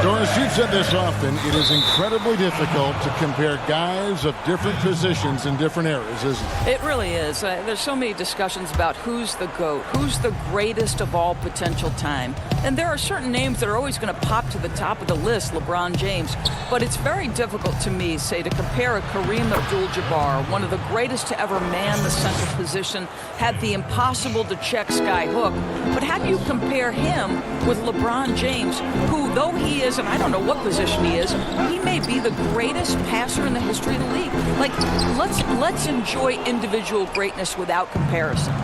Doris, you've said this often. It is incredibly difficult to compare guys of different positions in different eras, isn't it? It really is. There's so many discussions about who's the GOAT, who's the greatest of all potential time. And there are certain names that are always going to pop to the top of the list, LeBron James. But it's very difficult to me, say, to compare a Kareem Abdul-Jabbar, one of the greatest to ever man the central position, had the impossible-to-check sky hook. But how do you compare him with LeBron James, who, though he is, and I don't know what position he is, he may be the greatest passer in the history of the league. Like, let's enjoy individual greatness without comparison.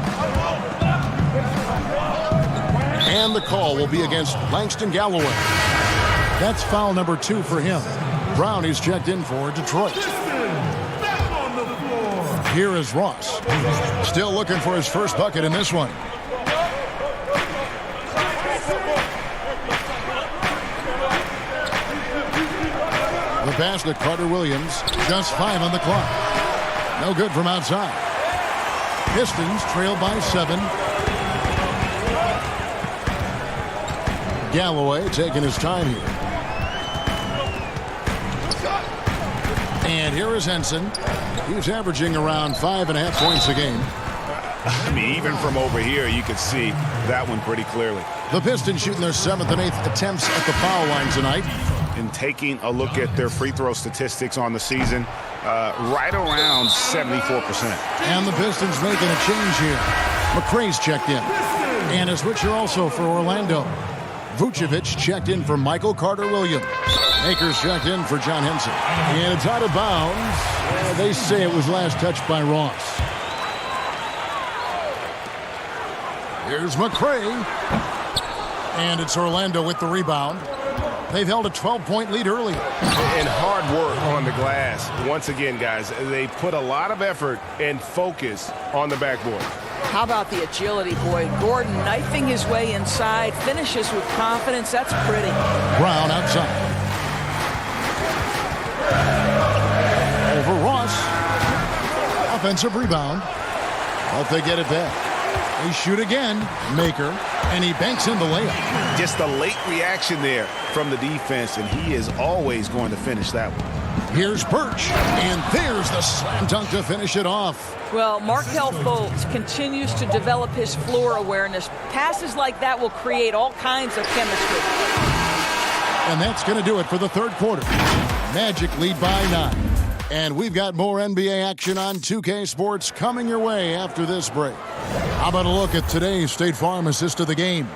And the call will be against Langston Galloway. That's foul number 2 for him. Brown is checked in for Detroit. Here is Ross. Still looking for his first bucket in this one. The pass to Carter-Williams. Just 5 on the clock. No good from outside. Pistons trail by 7. Galloway taking his time here. And here is Henson. He's averaging around 5.5 points a game. I mean, even from over here, you could see that one pretty clearly. The Pistons shooting their 7th and 8th attempts at the foul line tonight. And taking a look at their free throw statistics on the season, right around 74%. And the Pistons making a change here. McRae's checked in. And a switcher also for Orlando. Vucevic checked in for Michael Carter-Williams. Akers checked in for John Henson. And it's out of bounds. They say it was last touched by Ross. Here's McRae. And it's Orlando with the rebound. They've held a 12-point lead earlier. And hard work on the glass. Once again, guys, they put a lot of effort and focus on the backboard. How about the agility, boy? Gordon knifing his way inside, finishes with confidence. That's pretty. Brown outside. Over Ross. offensive rebound. But they get it back. They shoot again. Maker. And he banks in the layup. Just a late reaction there from the defense, and he is always going to finish that one. Here's Birch. And there's the slam dunk to finish it off. Well, Markelle Fultz continues to develop his floor awareness. Passes like that will create all kinds of chemistry. And that's going to do it for the third quarter. Magic lead by 9. And we've got more NBA action on 2K Sports coming your way after this break. How about a look at today's State Farm assist of the game?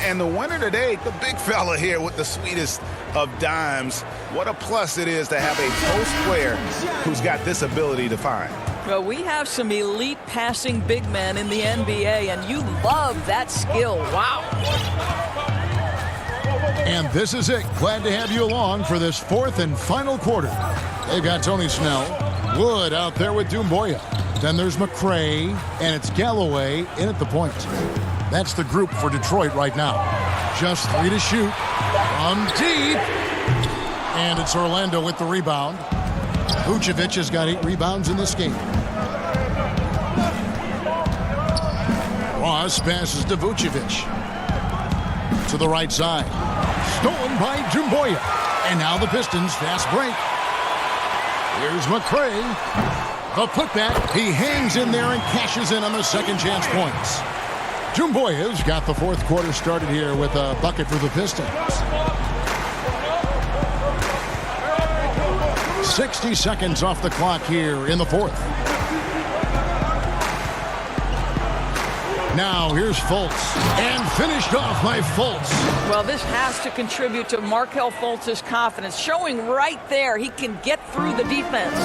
And the winner today, the big fella here with the sweetest of dimes. What a plus it is to have a post player who's got this ability to find. Well, we have some elite passing big men in the NBA, and you love that skill. Wow. And this is it. Glad to have you along for this fourth and final quarter. They've got Tony Snell, Wood out there with Doumbouya. Then there's McCray, and it's Galloway in at the point. That's the group for Detroit right now. Just 3 to shoot from deep. And it's Orlando with the rebound. Vucevic has got 8 rebounds in this game. Ross passes to Vucevic. To the right side. Stolen by Doumbouya. And now the Pistons fast break. Here's McCray. The putback. He hangs in there and cashes in on the second chance points. Doumbouya's got the fourth quarter started here with a bucket for the Pistons. 60 seconds off the clock here in the fourth. Now here's Fultz. And finished off by Fultz. Well, this has to contribute to Markelle Fultz's confidence, showing right there he can get through the defense.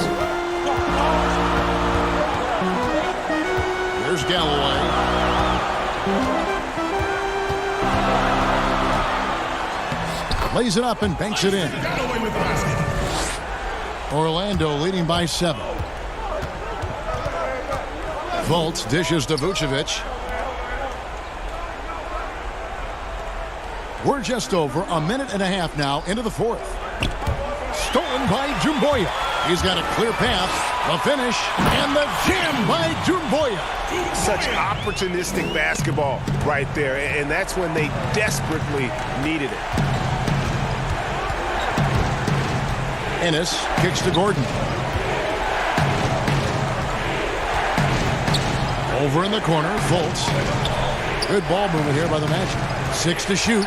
Here's Galloway. Lays it up and banks it in. Orlando leading by 7. Fultz dishes to Vucevic. We're just over a minute and a half now into the fourth. Stolen by Doumbouya. He's got a clear path, the finish, and the jam by Doumbouya. Such opportunistic basketball right there, and that's when they desperately needed it. Ennis kicks to Gordon. Over in the corner, Fultz. Good ball movement here by the Magic. 6 to shoot.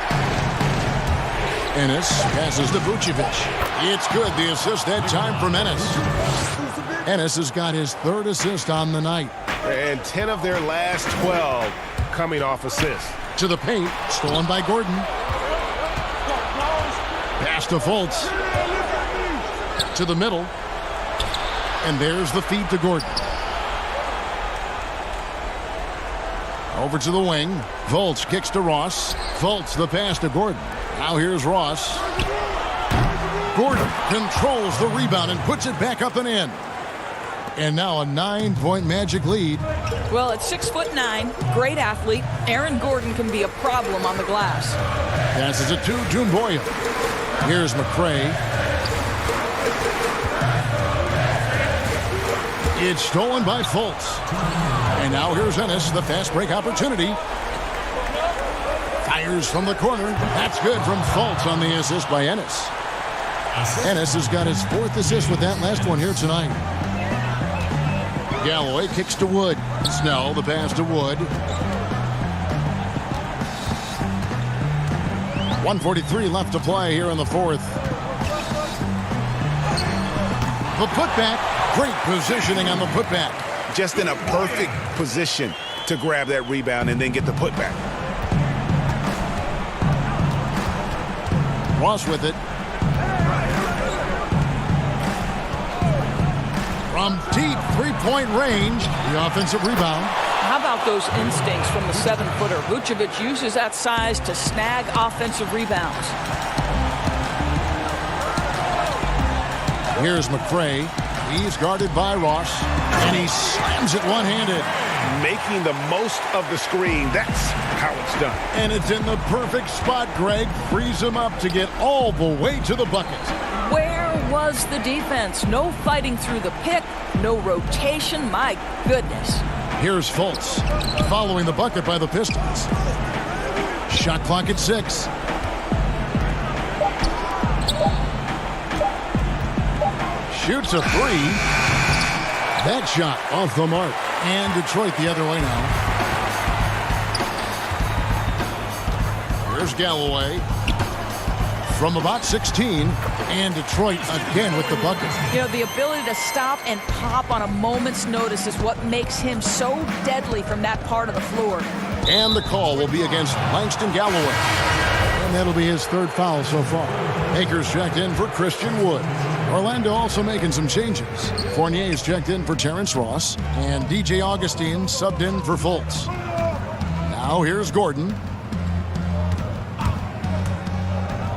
Ennis passes to Vucevic. It's good. The assist that time from Ennis. Ennis has got his 3rd assist on the night. And 10 of their last 12 coming off assists. To the paint. Stolen by Gordon. Pass to Fultz. To the middle. And there's the feed to Gordon. Over to the wing. Fultz kicks to Ross. Fultz the pass to Gordon. Now here's Ross. Gordon controls the rebound and puts it back up and in. And now a 9-point Magic lead. Well, at 6'9", great athlete, Aaron Gordon can be a problem on the glass. Passes it to Doumbouya. Here's McCray. It's stolen by Fultz. And now here's Ennis, the fast break opportunity. Fires from the corner. That's good from Fultz on the assist by Ennis. Ennis has got his 4th assist with that last one here tonight. Galloway kicks to Wood. Snell, the pass to Wood. 1:43 left to play here in the fourth. The putback. Great positioning on the putback. Just in a perfect position to grab that rebound and then get the putback. Ross with it. From deep 3-point range, the offensive rebound. How about those instincts from the 7-footer? Vucevic uses that size to snag offensive rebounds. Here's McCray. He's guarded by Ross, and he slams it one-handed. Making the most of the screen. That's how it's done. And it's in the perfect spot, Greg. Frees him up to get all the way to the bucket. Where was the defense. No fighting through the pick, no rotation. My goodness. Here's Fultz, following the bucket by the Pistons. Shot clock at 6. Shoots a 3. That shot off the mark. And Detroit the other way now. Here's Galloway from about 16. And Detroit again with the bucket. You know, the ability to stop and pop on a moment's notice is what makes him so deadly from that part of the floor. And the call will be against Langston Galloway. And that'll be his 3rd foul so far. Akers checked in for Christian Wood. Orlando also making some changes. Fournier's checked in for Terrence Ross. And DJ Augustine subbed in for Fultz. Now here's Gordon.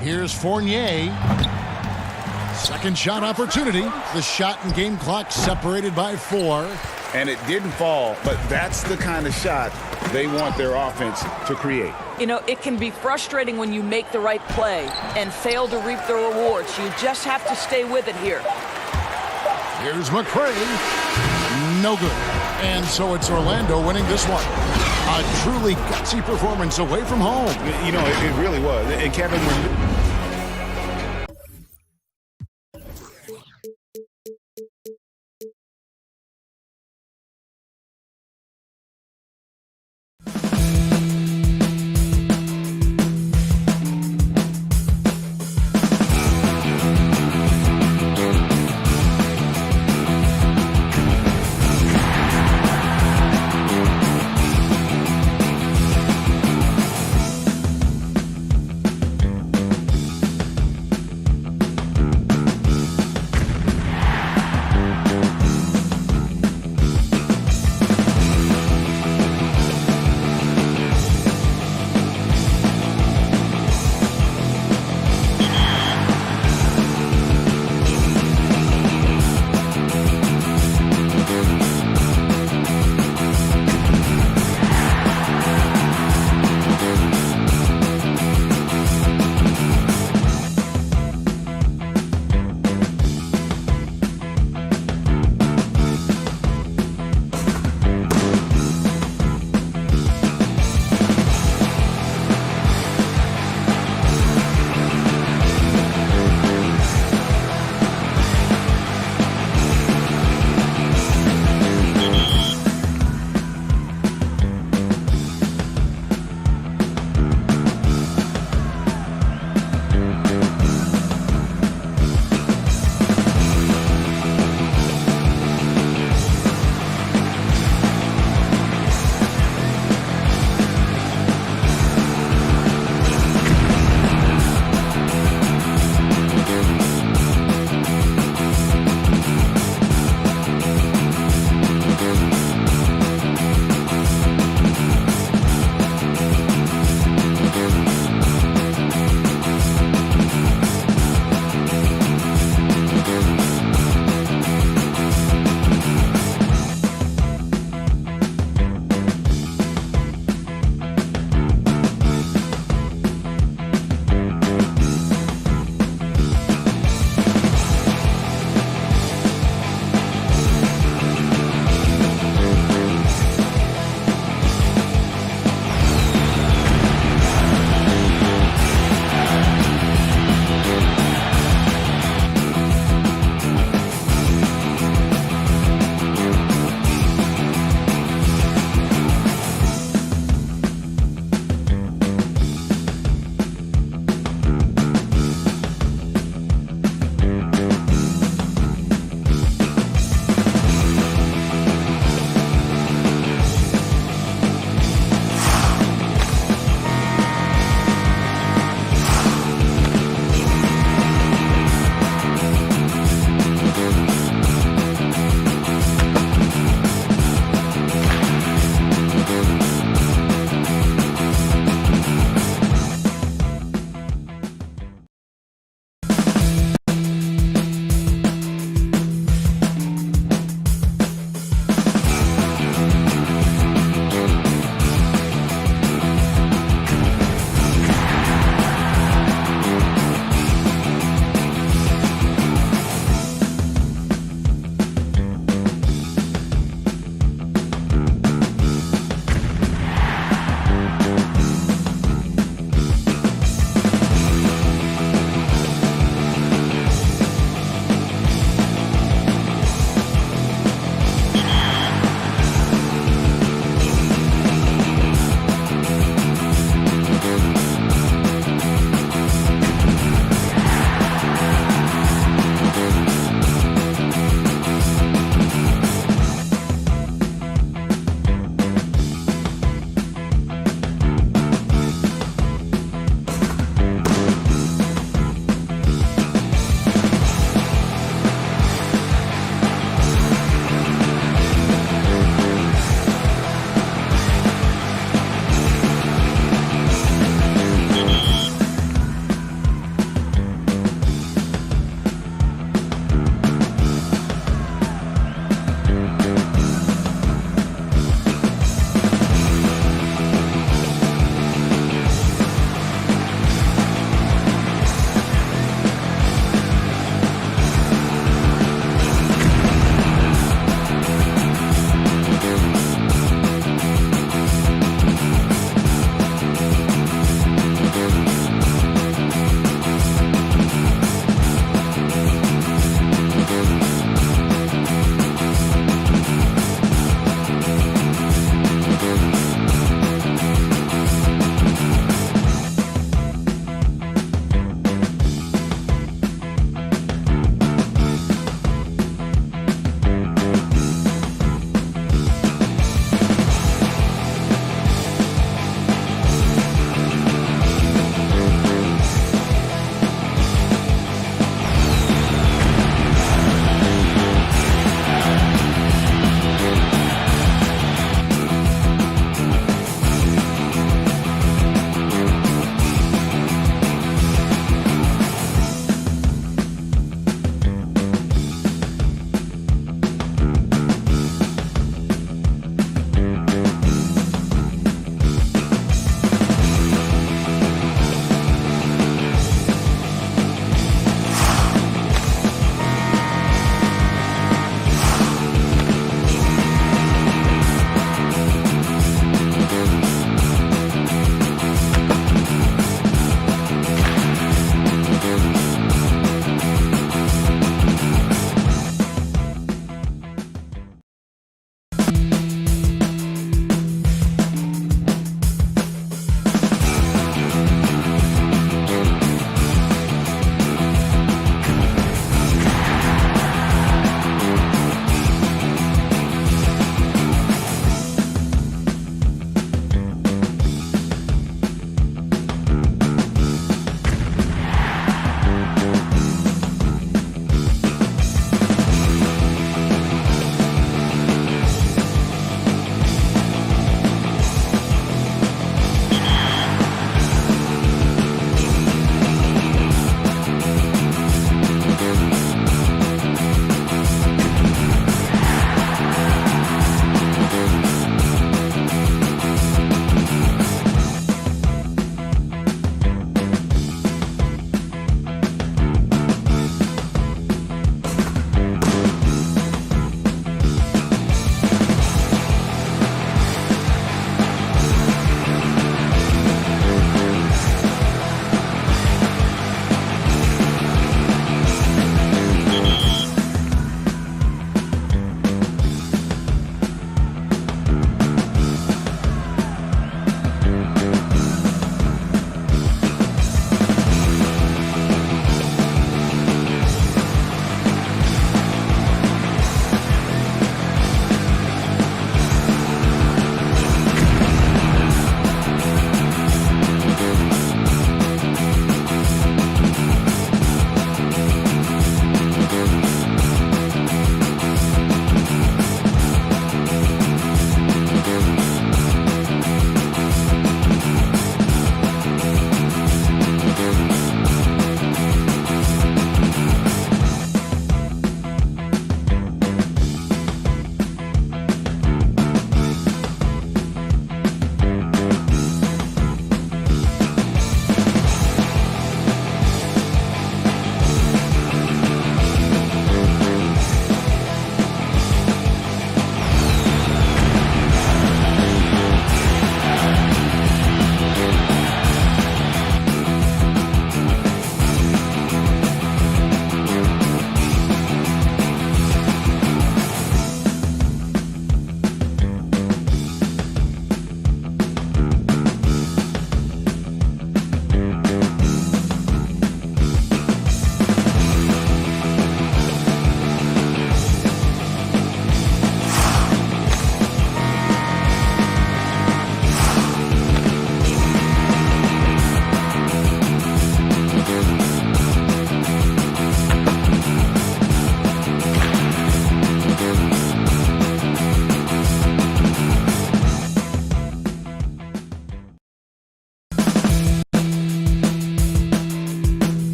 Here's Fournier. Second shot opportunity. The shot and game clock separated by 4. And it didn't fall, but that's the kind of shot they want their offense to create. You know, it can be frustrating when you make the right play and fail to reap the rewards. You just have to stay with it here. Here's McCray. No good. And so it's Orlando winning this one. A truly gutsy performance away from home. You know, it really was. And Kevin,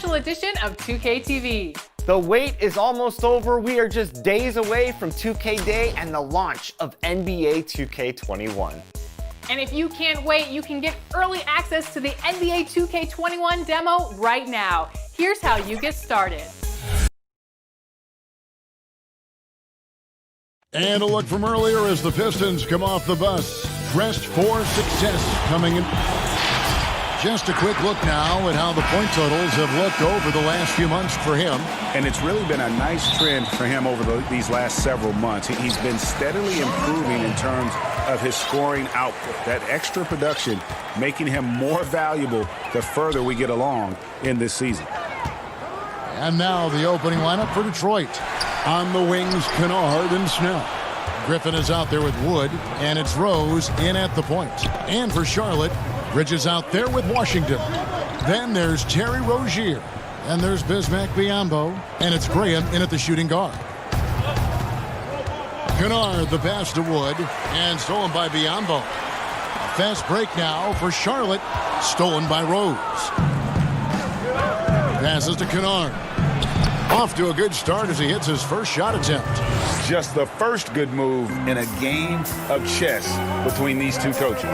special edition of 2K TV. The wait is almost over. We are just days away from 2K Day and the launch of NBA 2K21. And if you can't wait, you can get early access to the NBA 2K21 demo right now. Here's how you get started. And a look from earlier as the Pistons come off the bus, dressed for success coming in. Just a quick look now at how the point totals have looked over the last few months for him. And it's really been a nice trend for him over these last several months. He's been steadily improving in terms of his scoring output. That extra production making him more valuable the further we get along in this season. And now the opening lineup for Detroit. On the wings, Kennard and Snell. Griffin is out there with Wood, and it's Rose in at the point. And for Charlotte, Bridges out there with Washington. Then there's Terry Rozier. And there's Bismack Biyombo. And it's Graham in at the shooting guard. Kennard, the pass to Wood. And stolen by Biyombo. A fast break now for Charlotte. Stolen by Rose. Passes to Kennard. Off to a good start as he hits his first shot attempt. Just the first good move in a game of chess between these two coaches.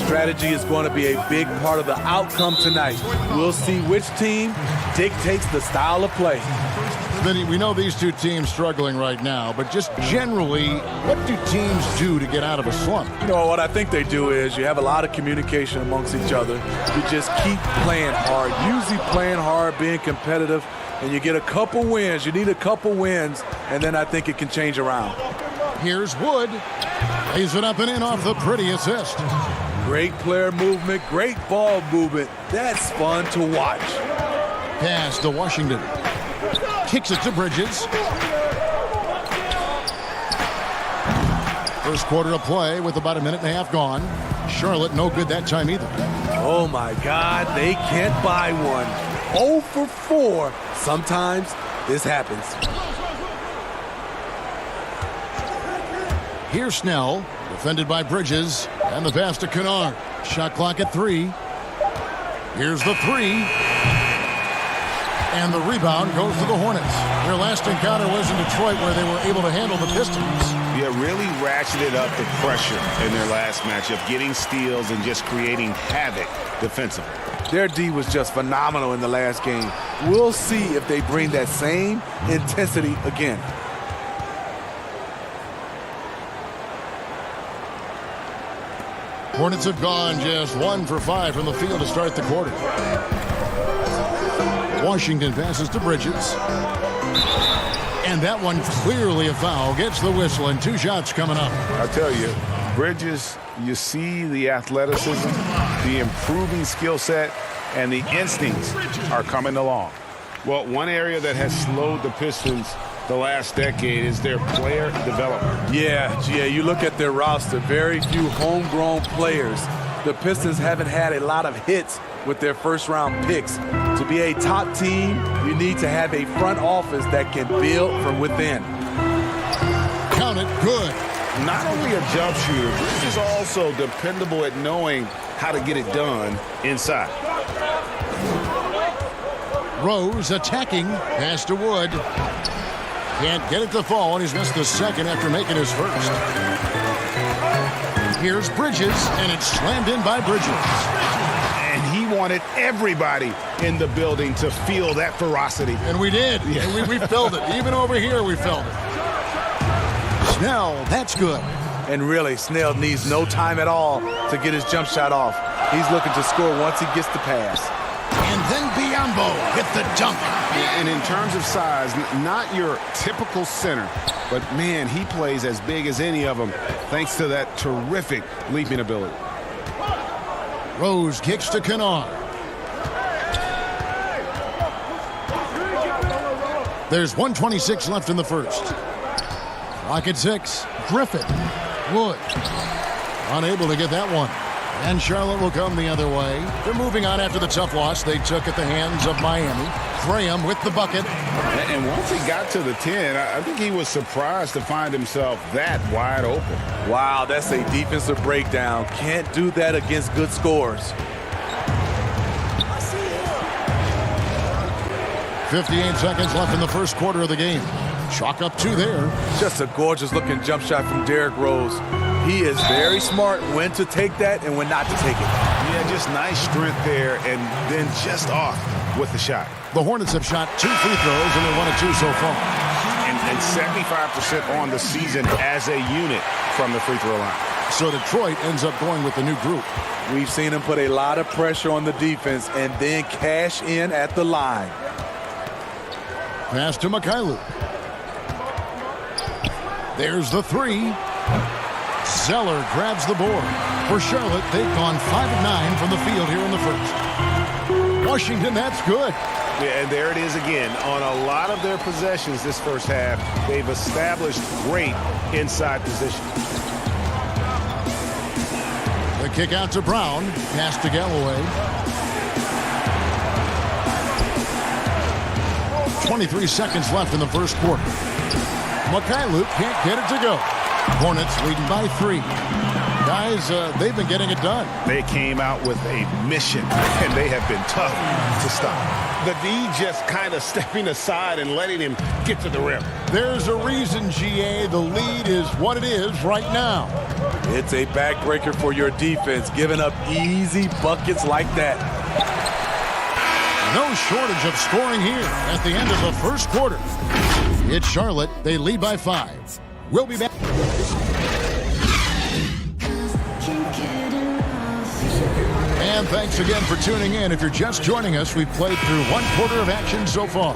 Strategy is going to be a big part of the outcome tonight. We'll see which team dictates the style of play. We know these two teams struggling right now, but just generally, what do teams do to get out of a slump? You know, what I think they do is you have a lot of communication amongst each other. You just keep playing hard, usually playing hard, being competitive, and you get a couple wins. You need a couple wins, and then I think it can change around. Here's Wood. Lays it up and in off the pretty assist. Great player movement, great ball movement. That's fun to watch. Pass to Washington. Kicks it to Bridges. First quarter of play with about a minute and a half gone. Charlotte no good that time either. Oh my God, they can't buy one. 0 for 4. Sometimes this happens. Here's Snell, defended by Bridges, and the pass to Kennard. Shot clock at 3. Here's the 3. And the rebound goes to the Hornets. Their last encounter was in Detroit where they were able to handle the Pistons. Yeah, really ratcheted up the pressure in their last matchup, getting steals and just creating havoc defensively. Their D was just phenomenal in the last game. We'll see if they bring that same intensity again. Hornets have gone just 1 for 5 from the field to start the quarter. Washington passes to Bridges. And that one clearly a foul. Gets the whistle and 2 shots coming up. I tell you, Bridges, you see the athleticism, the improving skill set, and the instincts are coming along. Well, one area that has slowed the Pistons the last decade is their player development. Yeah, you look at their roster, very few homegrown players. The Pistons haven't had a lot of hits with their first-round picks. To be a top team, you need to have a front office that can build from within. Count it, good. Not only a jump shooter, Bridges is also dependable at knowing how to get it done inside. Rose attacking. Pass to Wood. Can't get it to fall, and he's missed the second after making his first. Here's Bridges, and it's slammed in by Bridges. And he wanted everybody in the building to feel that ferocity. And we did. Yeah. We felt it. Even over here, we felt it. Snell, that's good. And really, Snell needs no time at all to get his jump shot off. He's looking to score once he gets the pass. And then Biyombo with the dunk. And in terms of size, not your typical center, but man, he plays as big as any of them thanks to that terrific leaping ability. Rose kicks to Kennard. There's 1:26 left in the first. Clock at 6. Griffin. Wood. Unable to get that one. And Charlotte will come the other way. They're moving on after the tough loss they took at the hands of Miami. Graham with the bucket. And once he got to the 10, I think he was surprised to find himself that wide open. Wow, that's a defensive breakdown. Can't do that against good scores. 58 seconds left in the first quarter of the game. Chalk up 2 there. Just a gorgeous-looking jump shot from Derrick Rose. He is very smart when to take that and when not to take it. Yeah, just nice strength there and then just off with the shot. The Hornets have shot 2 free throws and they're 1 of 2 so far. And 75% on the season as a unit from the free throw line. So Detroit ends up going with the new group. We've seen him put a lot of pressure on the defense and then cash in at the line. Pass to Mikhailuk. There's the 3. Zeller grabs the board. For Charlotte, they've gone 5 of 9 from the field here in the first. Washington, that's good. Yeah, and there it is again. On a lot of their possessions this first half, they've established great inside position. The kick out to Brown. Pass to Galloway. 23 seconds left in the first quarter. Mikhailuk can't get it to go. Hornets leading by 3. Guys, they've been getting it done. They came out with a mission, and they have been tough to stop. The D just kind of stepping aside and letting him get to the rim. There's a reason, GA, the lead is what it is right now. It's a backbreaker for your defense, giving up easy buckets like that. No shortage of scoring here at the end of the first quarter. It's Charlotte. They lead by 5. We'll be back. And thanks again for tuning in. If you're just joining us, we've played through 1 quarter of action so far.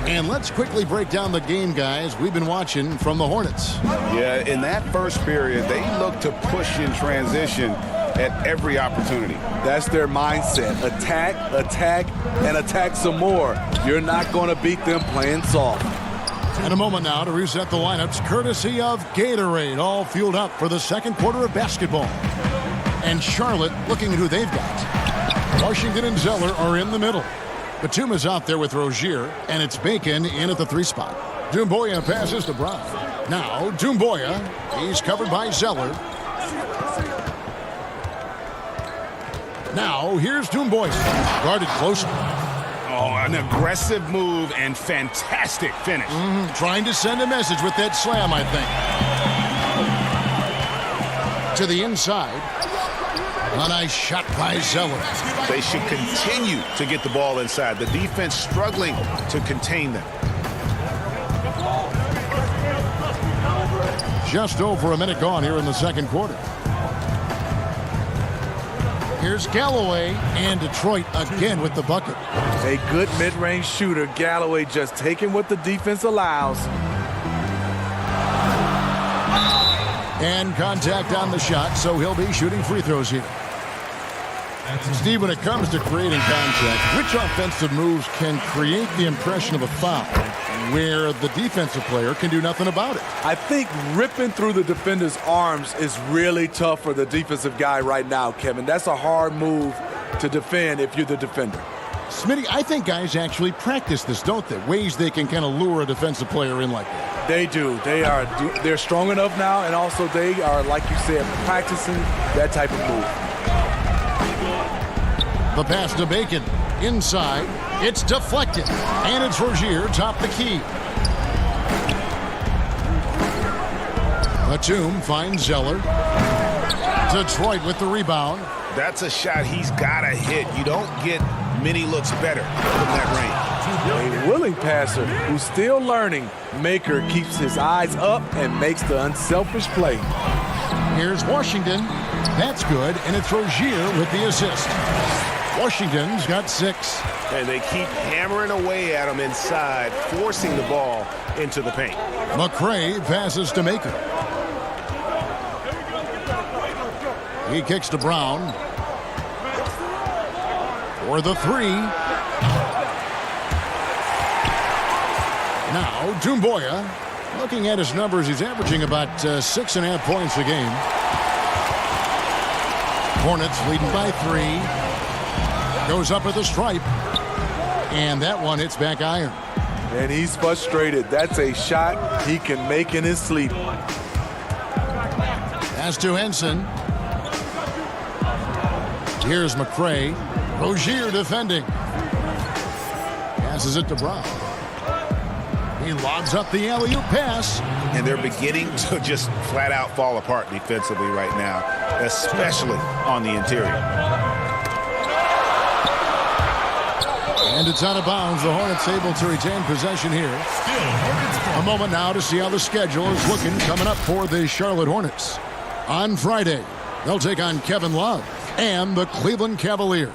And let's quickly break down the game, guys, we've been watching from the Hornets. Yeah, in that first period, they looked to push in transition at every opportunity. That's their mindset. Attack, attack, and attack some more. You're not going to beat them playing soft. And a moment now to reset the lineups, courtesy of Gatorade, all fueled up for the second quarter of basketball. And Charlotte looking at who they've got. Washington and Zeller are in the middle. Batum is out there with Rozier, and it's Bacon in at the 3 spot. Doumbouya passes to Brown. Now, Doumbouya, he's covered by Zeller. Now, here's Doumbouya, guarded closely. Oh, an aggressive move and fantastic finish. Trying to send a message with that slam, I think. To the inside. A nice shot by Zeller. They should continue to get the ball inside. The defense struggling to contain them. Just over a minute gone here in the second quarter. Here's Galloway, and Detroit again with the bucket. A good mid-range shooter. Galloway just taking what the defense allows. And contact on the shot, so he'll be shooting free throws here. Steve, when it comes to creating contact, which offensive moves can create the impression of a foul where the defensive player can do nothing about it? I think ripping through the defender's arms is really tough for the defensive guy right now, Kevin. That's a hard move to defend if you're the defender. Smitty, I think guys actually practice this, don't they? Ways they can kind of lure a defensive player in like that. They do. They're strong enough now, and also they are, like you said, practicing that type of move. The pass to Bacon. Inside. It's deflected. And it's Rozier top the key. Batum finds Zeller. Detroit with the rebound. That's a shot he's got to hit. You don't get many looks better from that range. A willing passer who's still learning. Maker keeps his eyes up and makes the unselfish play. Here's Washington. That's good, and it's Rozier with the assist. Washington's got 6. And they keep hammering away at him inside, forcing the ball into the paint. McRae passes to Maker. He kicks to Brown. For the 3. Now, Doumbouya, looking at his numbers, he's averaging about 6.5 points a game. Hornets leading by 3. Goes up at the stripe. And that one hits back iron. And he's frustrated. That's a shot he can make in his sleep. Pass to Henson. Here's McRae. Rozier defending. Pass Passes it to Brown. He lobs up the alley-oop pass. And they're beginning to just flat out fall apart defensively right now, especially on the interior. And it's out of bounds. The Hornets able to retain possession here. A moment now to see how the schedule is looking coming up for the Charlotte Hornets. On Friday, they'll take on Kevin Love and the Cleveland Cavaliers.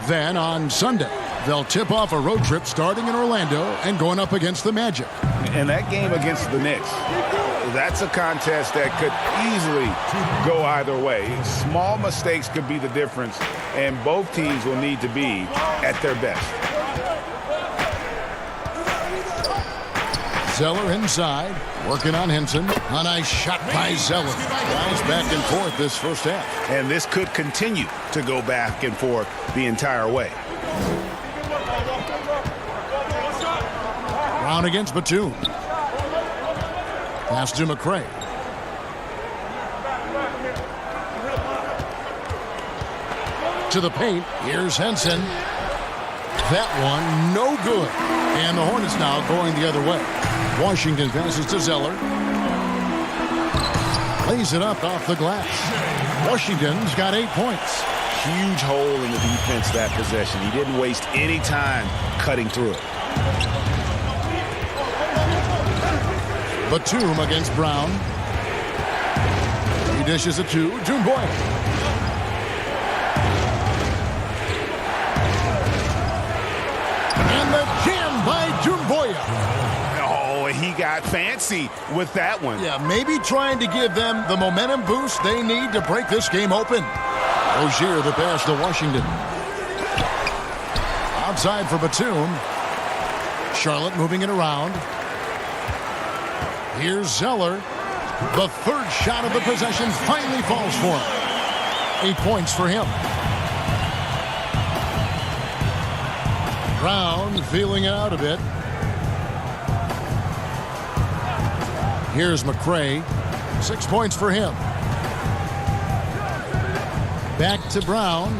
Then on Sunday, they'll tip off a road trip starting in Orlando and going up against the Magic. And that game against the Knicks, that's a contest that could easily go either way. Small mistakes could be the difference, and both teams will need to be at their best. Zeller inside, working on Henson. A nice shot by Zeller. Guys back and forth this first half. And this could continue to go back and forth the entire way. Brown against Batum. Pass to McRae. To the paint. Here's Henson. That one, no good. And the Hornets now going the other way. Washington passes to Zeller. Lays it up off the glass. Washington's got 8 points. Huge hole in the defense that possession. He didn't waste any time cutting through it. Batum against Brown. He dishes it to Dumboy. And the jam by Dumboy. Oh, he got fancy with that one. Yeah, maybe trying to give them the momentum boost they need to break this game open. Rozier the pass to Washington. Outside for Batum. Charlotte moving it around. Here's Zeller. The third shot of the possession finally falls for him. 8 points for him. Brown feeling it out a bit. Here's McRae. 6 points for him. Back to Brown.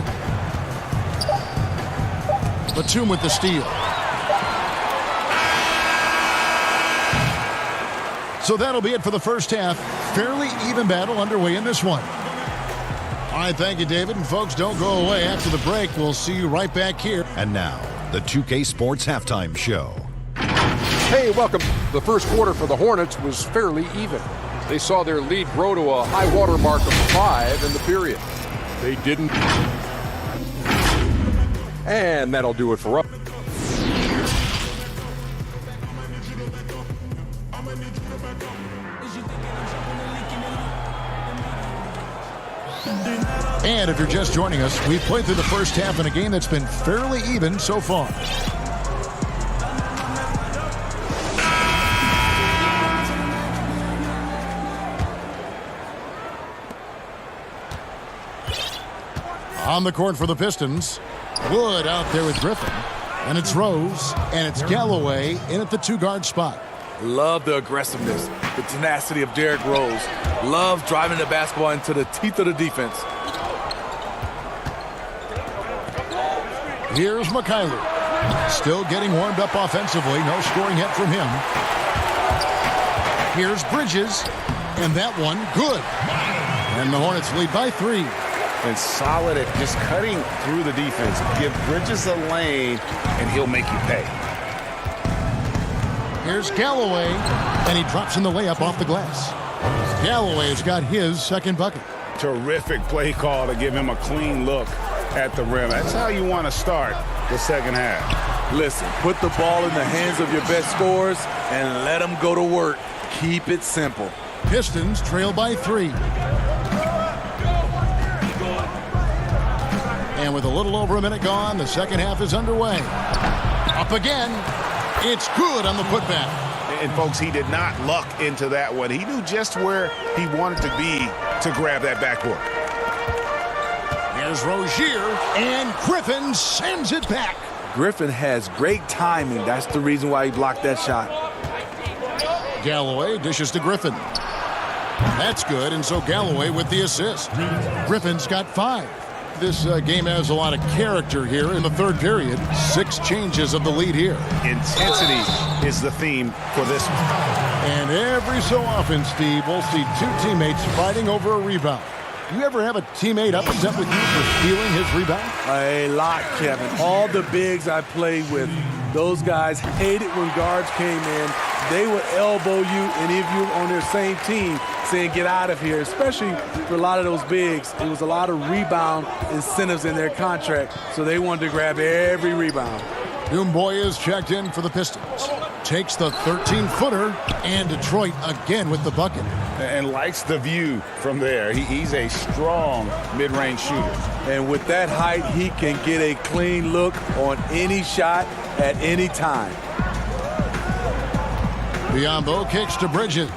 Batum with the steal. So that'll be it for the first half. Fairly even battle underway in this one. All right, thank you, David. And folks, don't go away. After the break, we'll see you right back here. And now, the 2K Sports Halftime Show. Hey, welcome. The first quarter for the Hornets was fairly even. They saw their lead grow to a high water mark of 5 in the period. They didn't. And that'll do it for us. And if you're just joining us, we've played through the first half in a game that's been fairly even so far. On the court for the Pistons, Wood out there with Griffin. And it's Rose, and it's Galloway in at the 2-guard spot. Love the aggressiveness, the tenacity of Derrick Rose. Love driving the basketball into the teeth of the defense. Here's McKayler. Still getting warmed up offensively. No scoring hit from him. Here's Bridges. And that one, good. And the Hornets lead by 3. And solid at just cutting through the defense. Give Bridges a lane, and he'll make you pay. Here's Galloway. And he drops in the layup off the glass. Galloway's got his second bucket. Terrific play call to give him a clean look at the rim. That's how you want to start the second half. Listen, put the ball in the hands of your best scorers and let them go to work. Keep it simple. Pistons trail by 3. And with a little over a minute gone, the second half is underway. Up again. It's good on the putback. And folks, he did not luck into that one. He knew just where he wanted to be to grab that backboard. Here's Rozier, and Griffin sends it back. Griffin has great timing. That's the reason why he blocked that shot. Galloway dishes to Griffin. That's good, and so Galloway with the assist. Griffin's got 5. This game has a lot of character here in the third period. 6 changes of the lead here. Intensity is the theme for this one. And every so often, Steve, we'll see 2 teammates fighting over a rebound. Do you ever have a teammate upset with you for stealing his rebound? A lot, Kevin. All the bigs I played with, those guys hated when guards came in. They would elbow you, and if you were on their same team, saying get out of here, especially for a lot of those bigs. It was a lot of rebound incentives in their contract, so they wanted to grab every rebound. Doumbouya is checked in for the Pistons. Takes the 13-footer, and Detroit again with the bucket. And likes the view from there. He's a strong mid-range shooter. And with that height, he can get a clean look on any shot at any time. Biyombo kicks to Bridges.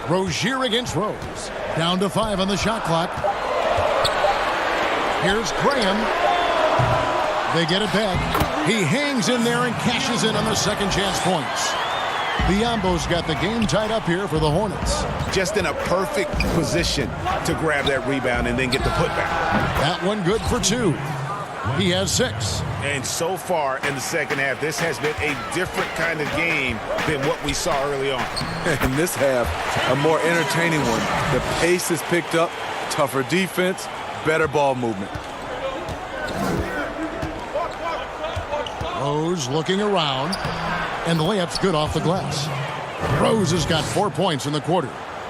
Rozier against Rose. Down to 5 on the shot clock. Here's Graham. They get it back. He hangs in there and cashes in on the second chance points. Biyombo's got the game tied up here for the Hornets. Just in a perfect position to grab that rebound and then get the putback. That one good for 2. He has 6. And so far in the second half, this has been a different kind of game than what we saw early on. In this half, a more entertaining one. The pace is picked up, tougher defense, better ball movement. Rose looking around, and the layup's good off the glass. Rose has got 4 points in the quarter.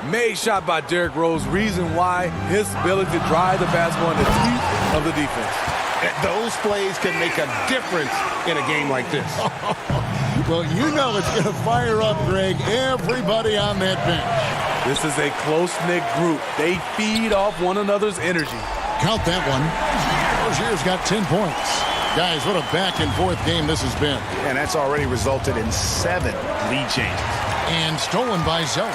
Made shot by Derrick Rose. Reason why, his ability to drive the basketball in the teeth of the defense. Those plays can make a difference in a game like this. Well, you know it's going to fire up, Greg, everybody on that bench. This is a close-knit group. They feed off one another's energy. Count that one. Rozier's got 10 points. Guys, what a back-and-forth game this has been. And that's already resulted in 7 lead changes. And stolen by Zeller.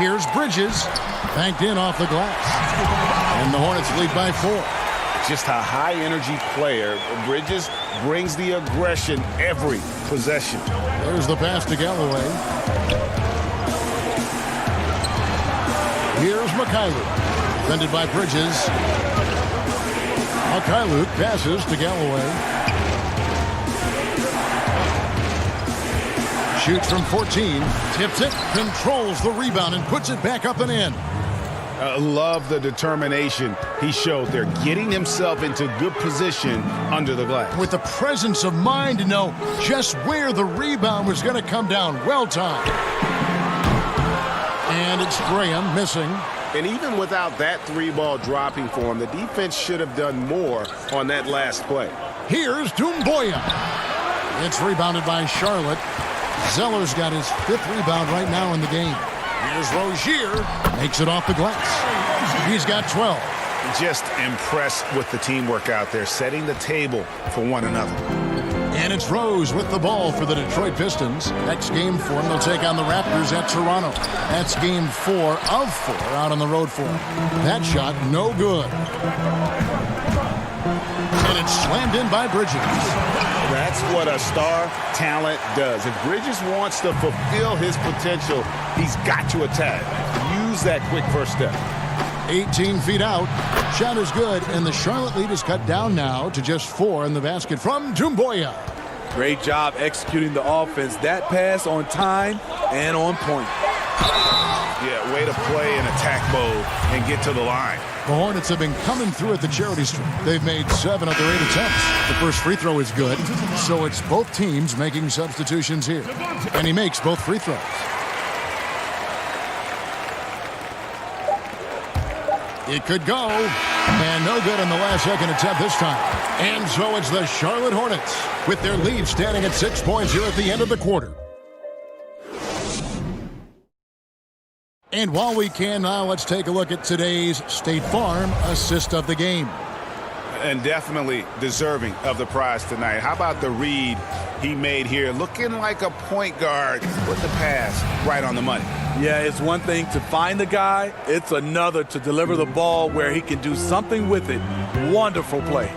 Here's Bridges. Banked in off the glass. And the Hornets lead by 4. Just a high-energy player. Bridges brings the aggression every possession. There's the pass to Galloway. Here's Mikhailuk. Defended by Bridges. Mikhailuk passes to Galloway. Shoots from 14. Tips it. Controls the rebound and puts it back up and in. Love the determination he showed there, getting himself into good position under the glass. With the presence of mind to know just where the rebound was going to come down. Well timed. And it's Graham missing. And even without that 3-ball dropping for him, the defense should have done more on that last play. Here's Doumbouya. It's rebounded by Charlotte. Zeller's got his 5th rebound right now in the game. Here's Rozier. Makes it off the glass. He's got 12. Just impressed with the teamwork out there, setting the table for one another. And it's Rose with the ball for the Detroit Pistons. Next game for them, they'll take on the Raptors at Toronto. That's game 4 of 4 out on the road for them. That shot, no good. And it's slammed in by Bridges. That's what a star talent does. If Bridges wants to fulfill his potential, he's got to attack. Use that quick first step. 18 feet out. Shot is good, and the Charlotte lead is cut down now to just 4 in the basket from Doumbouya. Great job executing the offense. That pass on time and on point. Yeah, way to play in attack mode and get to the line. The Hornets have been coming through at the charity stripe. They've made 7 of their 8 attempts. The first free throw is good, so it's both teams making substitutions here. And he makes both free throws. It could go, and no good on the last second attempt this time. And so it's the Charlotte Hornets with their lead standing at 6 points here at the end of the quarter. And while we can now, let's take a look at today's State Farm assist of the game. And definitely deserving of the prize tonight. How about the read he made here? Looking like a point guard with the pass right on the money. Yeah, it's one thing to find the guy. It's another to deliver the ball where he can do something with it. Wonderful play.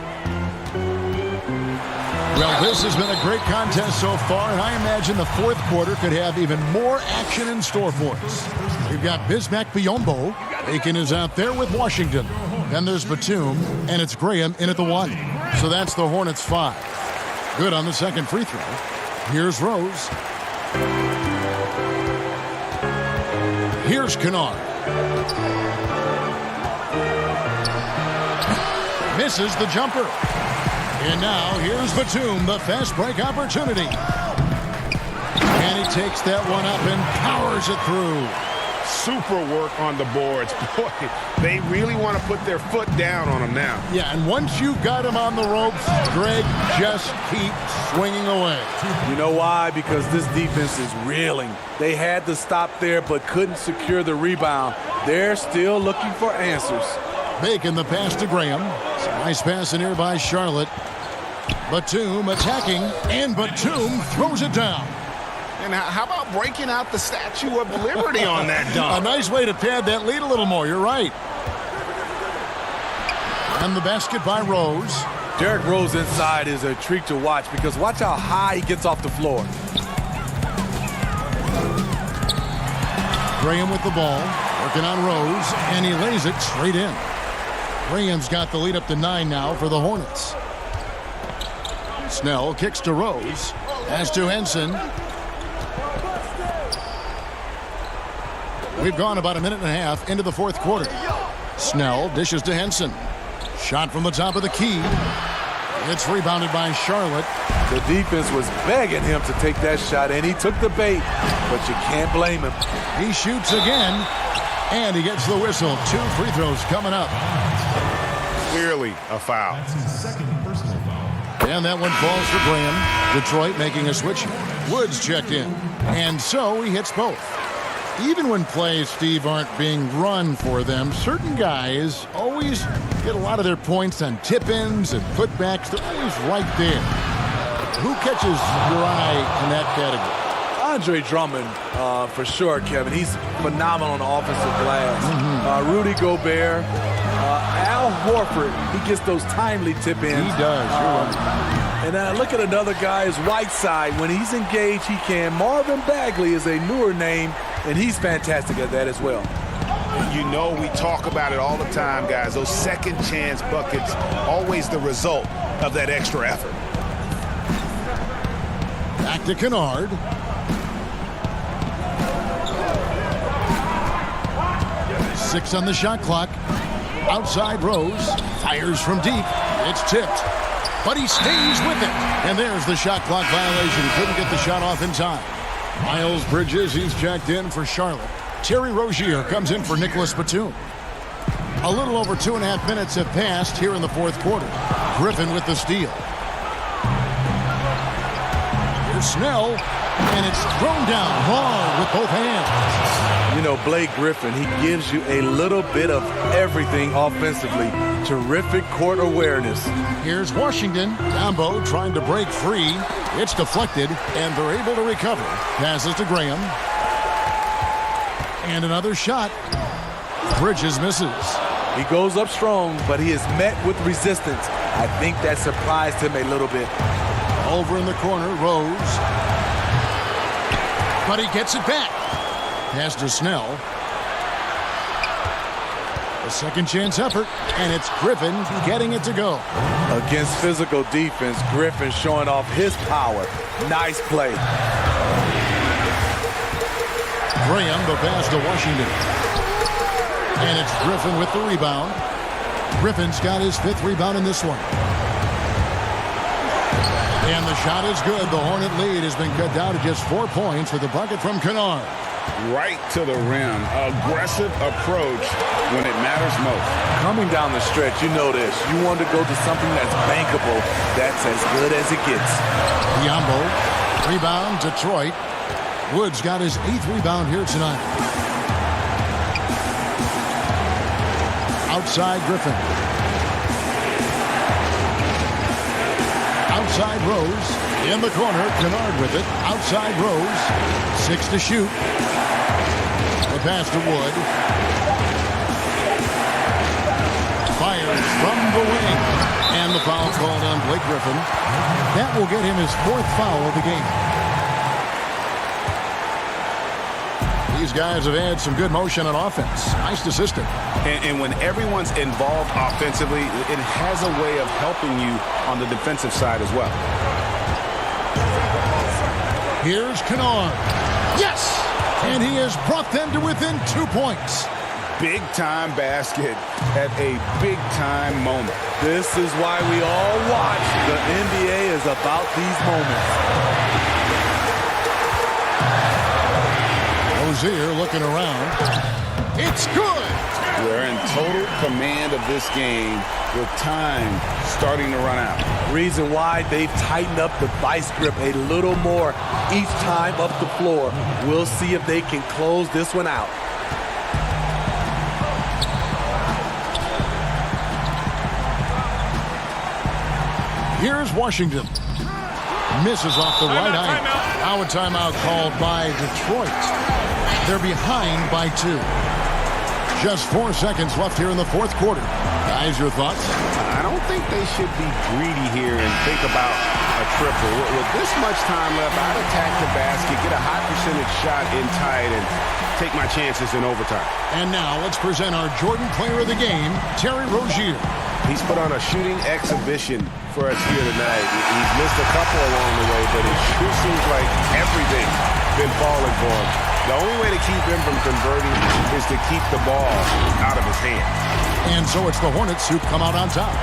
Well, this has been a great contest so far, and I imagine the fourth quarter could have even more action in store for us. We've got Bismack Biyombo. Aiken is out there with Washington. Then there's Batum, and it's Graham in at the 1. So that's the Hornets 5. Good on the second free throw. Here's Rose. Here's Kennard. Misses the jumper. And now here's Batum, the fast break opportunity. And he takes that one up and powers it through. Super work on the boards. Boy, they really want to put their foot down on him now. Yeah, and once you've got him on the ropes, Greg, just keep swinging away. You know why? Because this defense is reeling. They had to stop there but couldn't secure the rebound. They're still looking for answers. Bacon the pass to Graham. Nice pass in here by Charlotte. Batum attacking, and Batum throws it down. And how about breaking out the Statue of Liberty on that dunk? A nice way to pad that lead a little more. You're right. And the basket by Rose. Derrick Rose inside is a treat to watch because watch how high he gets off the floor. Graham with the ball, working on Rose, and he lays it straight in. Graham's got the lead up to 9 now for the Hornets. Snell kicks to Rose. Pass to Henson. We've gone about a minute and a half into the fourth quarter. Snell dishes to Henson. Shot from the top of the key. It's rebounded by Charlotte. The defense was begging him to take that shot, and he took the bait, but you can't blame him. He shoots again, and he gets the whistle. 2 free throws coming up. Clearly a foul. That's his second personal foul. And that one falls for Graham. Detroit making a switch. Woods checked in, and so he hits both. Even when plays, Steve, aren't being run for them, certain guys always get a lot of their points on tip-ins and putbacks. They're always right there. Who catches your eye in that category? Andre Drummond, for sure, Kevin. He's phenomenal on the offensive glass. Rudy Gobert, Al Horford, he gets those timely tip-ins. He does, you're right. And look at another guy is Whiteside. When he's engaged, he can. Marvin Bagley is a newer name, and he's fantastic at that as well. And you know we talk about it all the time, guys. Those second chance buckets, always the result of that extra effort. Back to Kennard. Six on the shot clock. Outside Rose. Fires from deep. It's tipped. But he stays with it. And there's the shot clock violation. Couldn't get the shot off in time. Miles Bridges, he's checked in for Charlotte. Terry Rozier comes in for Nicholas Batum. A little over 2.5 minutes have passed here in the fourth quarter. Griffin with the steal. Here's Snell, and it's thrown down hard with both hands. You know, Blake Griffin, he gives you a little bit of everything offensively. Terrific court awareness. Here's Washington. Dambo trying to break free. It's deflected, and they're able to recover. Passes to Graham. And another shot. Bridges misses. He goes up strong, but he is met with resistance. I think that surprised him a little bit. Over in the corner, Rose. But he gets it back. Pass to Snell. A second chance effort, and it's Griffin getting it to go. Against physical defense, Griffin showing off his power. Nice play. Graham, the pass to Washington. And it's Griffin with the rebound. Griffin's got his 5th rebound in this one. And the shot is good. The Hornet lead has been cut down to just 4 points with a bucket from Kennard. Right to the rim. Aggressive approach when it matters most. Coming down the stretch, you know this. You want to go to something that's bankable. That's as good as it gets. Biyombo. Rebound, Detroit. Woods got his 8th rebound here tonight. Outside Griffin. Outside Rose. In the corner, Kennard with it. Outside Rose. 6 to shoot. The pass to Wood. Fires from the wing. And And the foul called on Blake Griffin. That will get him his 4th foul of the game. These guys have had some good motion on offense. Nice assistant. And when everyone's involved offensively, it has a way of helping you on the defensive side as well. Here's Kennard. Yes! And he has brought them to within 2 points. Big-time basket at a big-time moment. This is why we all watch. The NBA is about these moments. Rozier looking around. It's good! They're in total command of this game with time starting to run out. Reason why they've tightened up the vice grip a little more each time up the floor. We'll see if they can close this one out. Here's Washington. Misses off the right eye. Now a timeout called by Detroit. They're behind by 2. Just 4 seconds left here in the 4th quarter. Guys, your thoughts? I don't think they should be greedy here and think about a triple. With this much time left, I'd attack the basket, get a high percentage shot in tight, and take my chances in overtime. And now let's present our Jordan Player of the Game, Terry Rozier. He's put on a shooting exhibition for us here tonight. He's missed a couple along the way, but it sure seems like everything's been falling for him. The only way to keep him from converting is to keep the ball out of his hand. And so it's the Hornets who come out on top.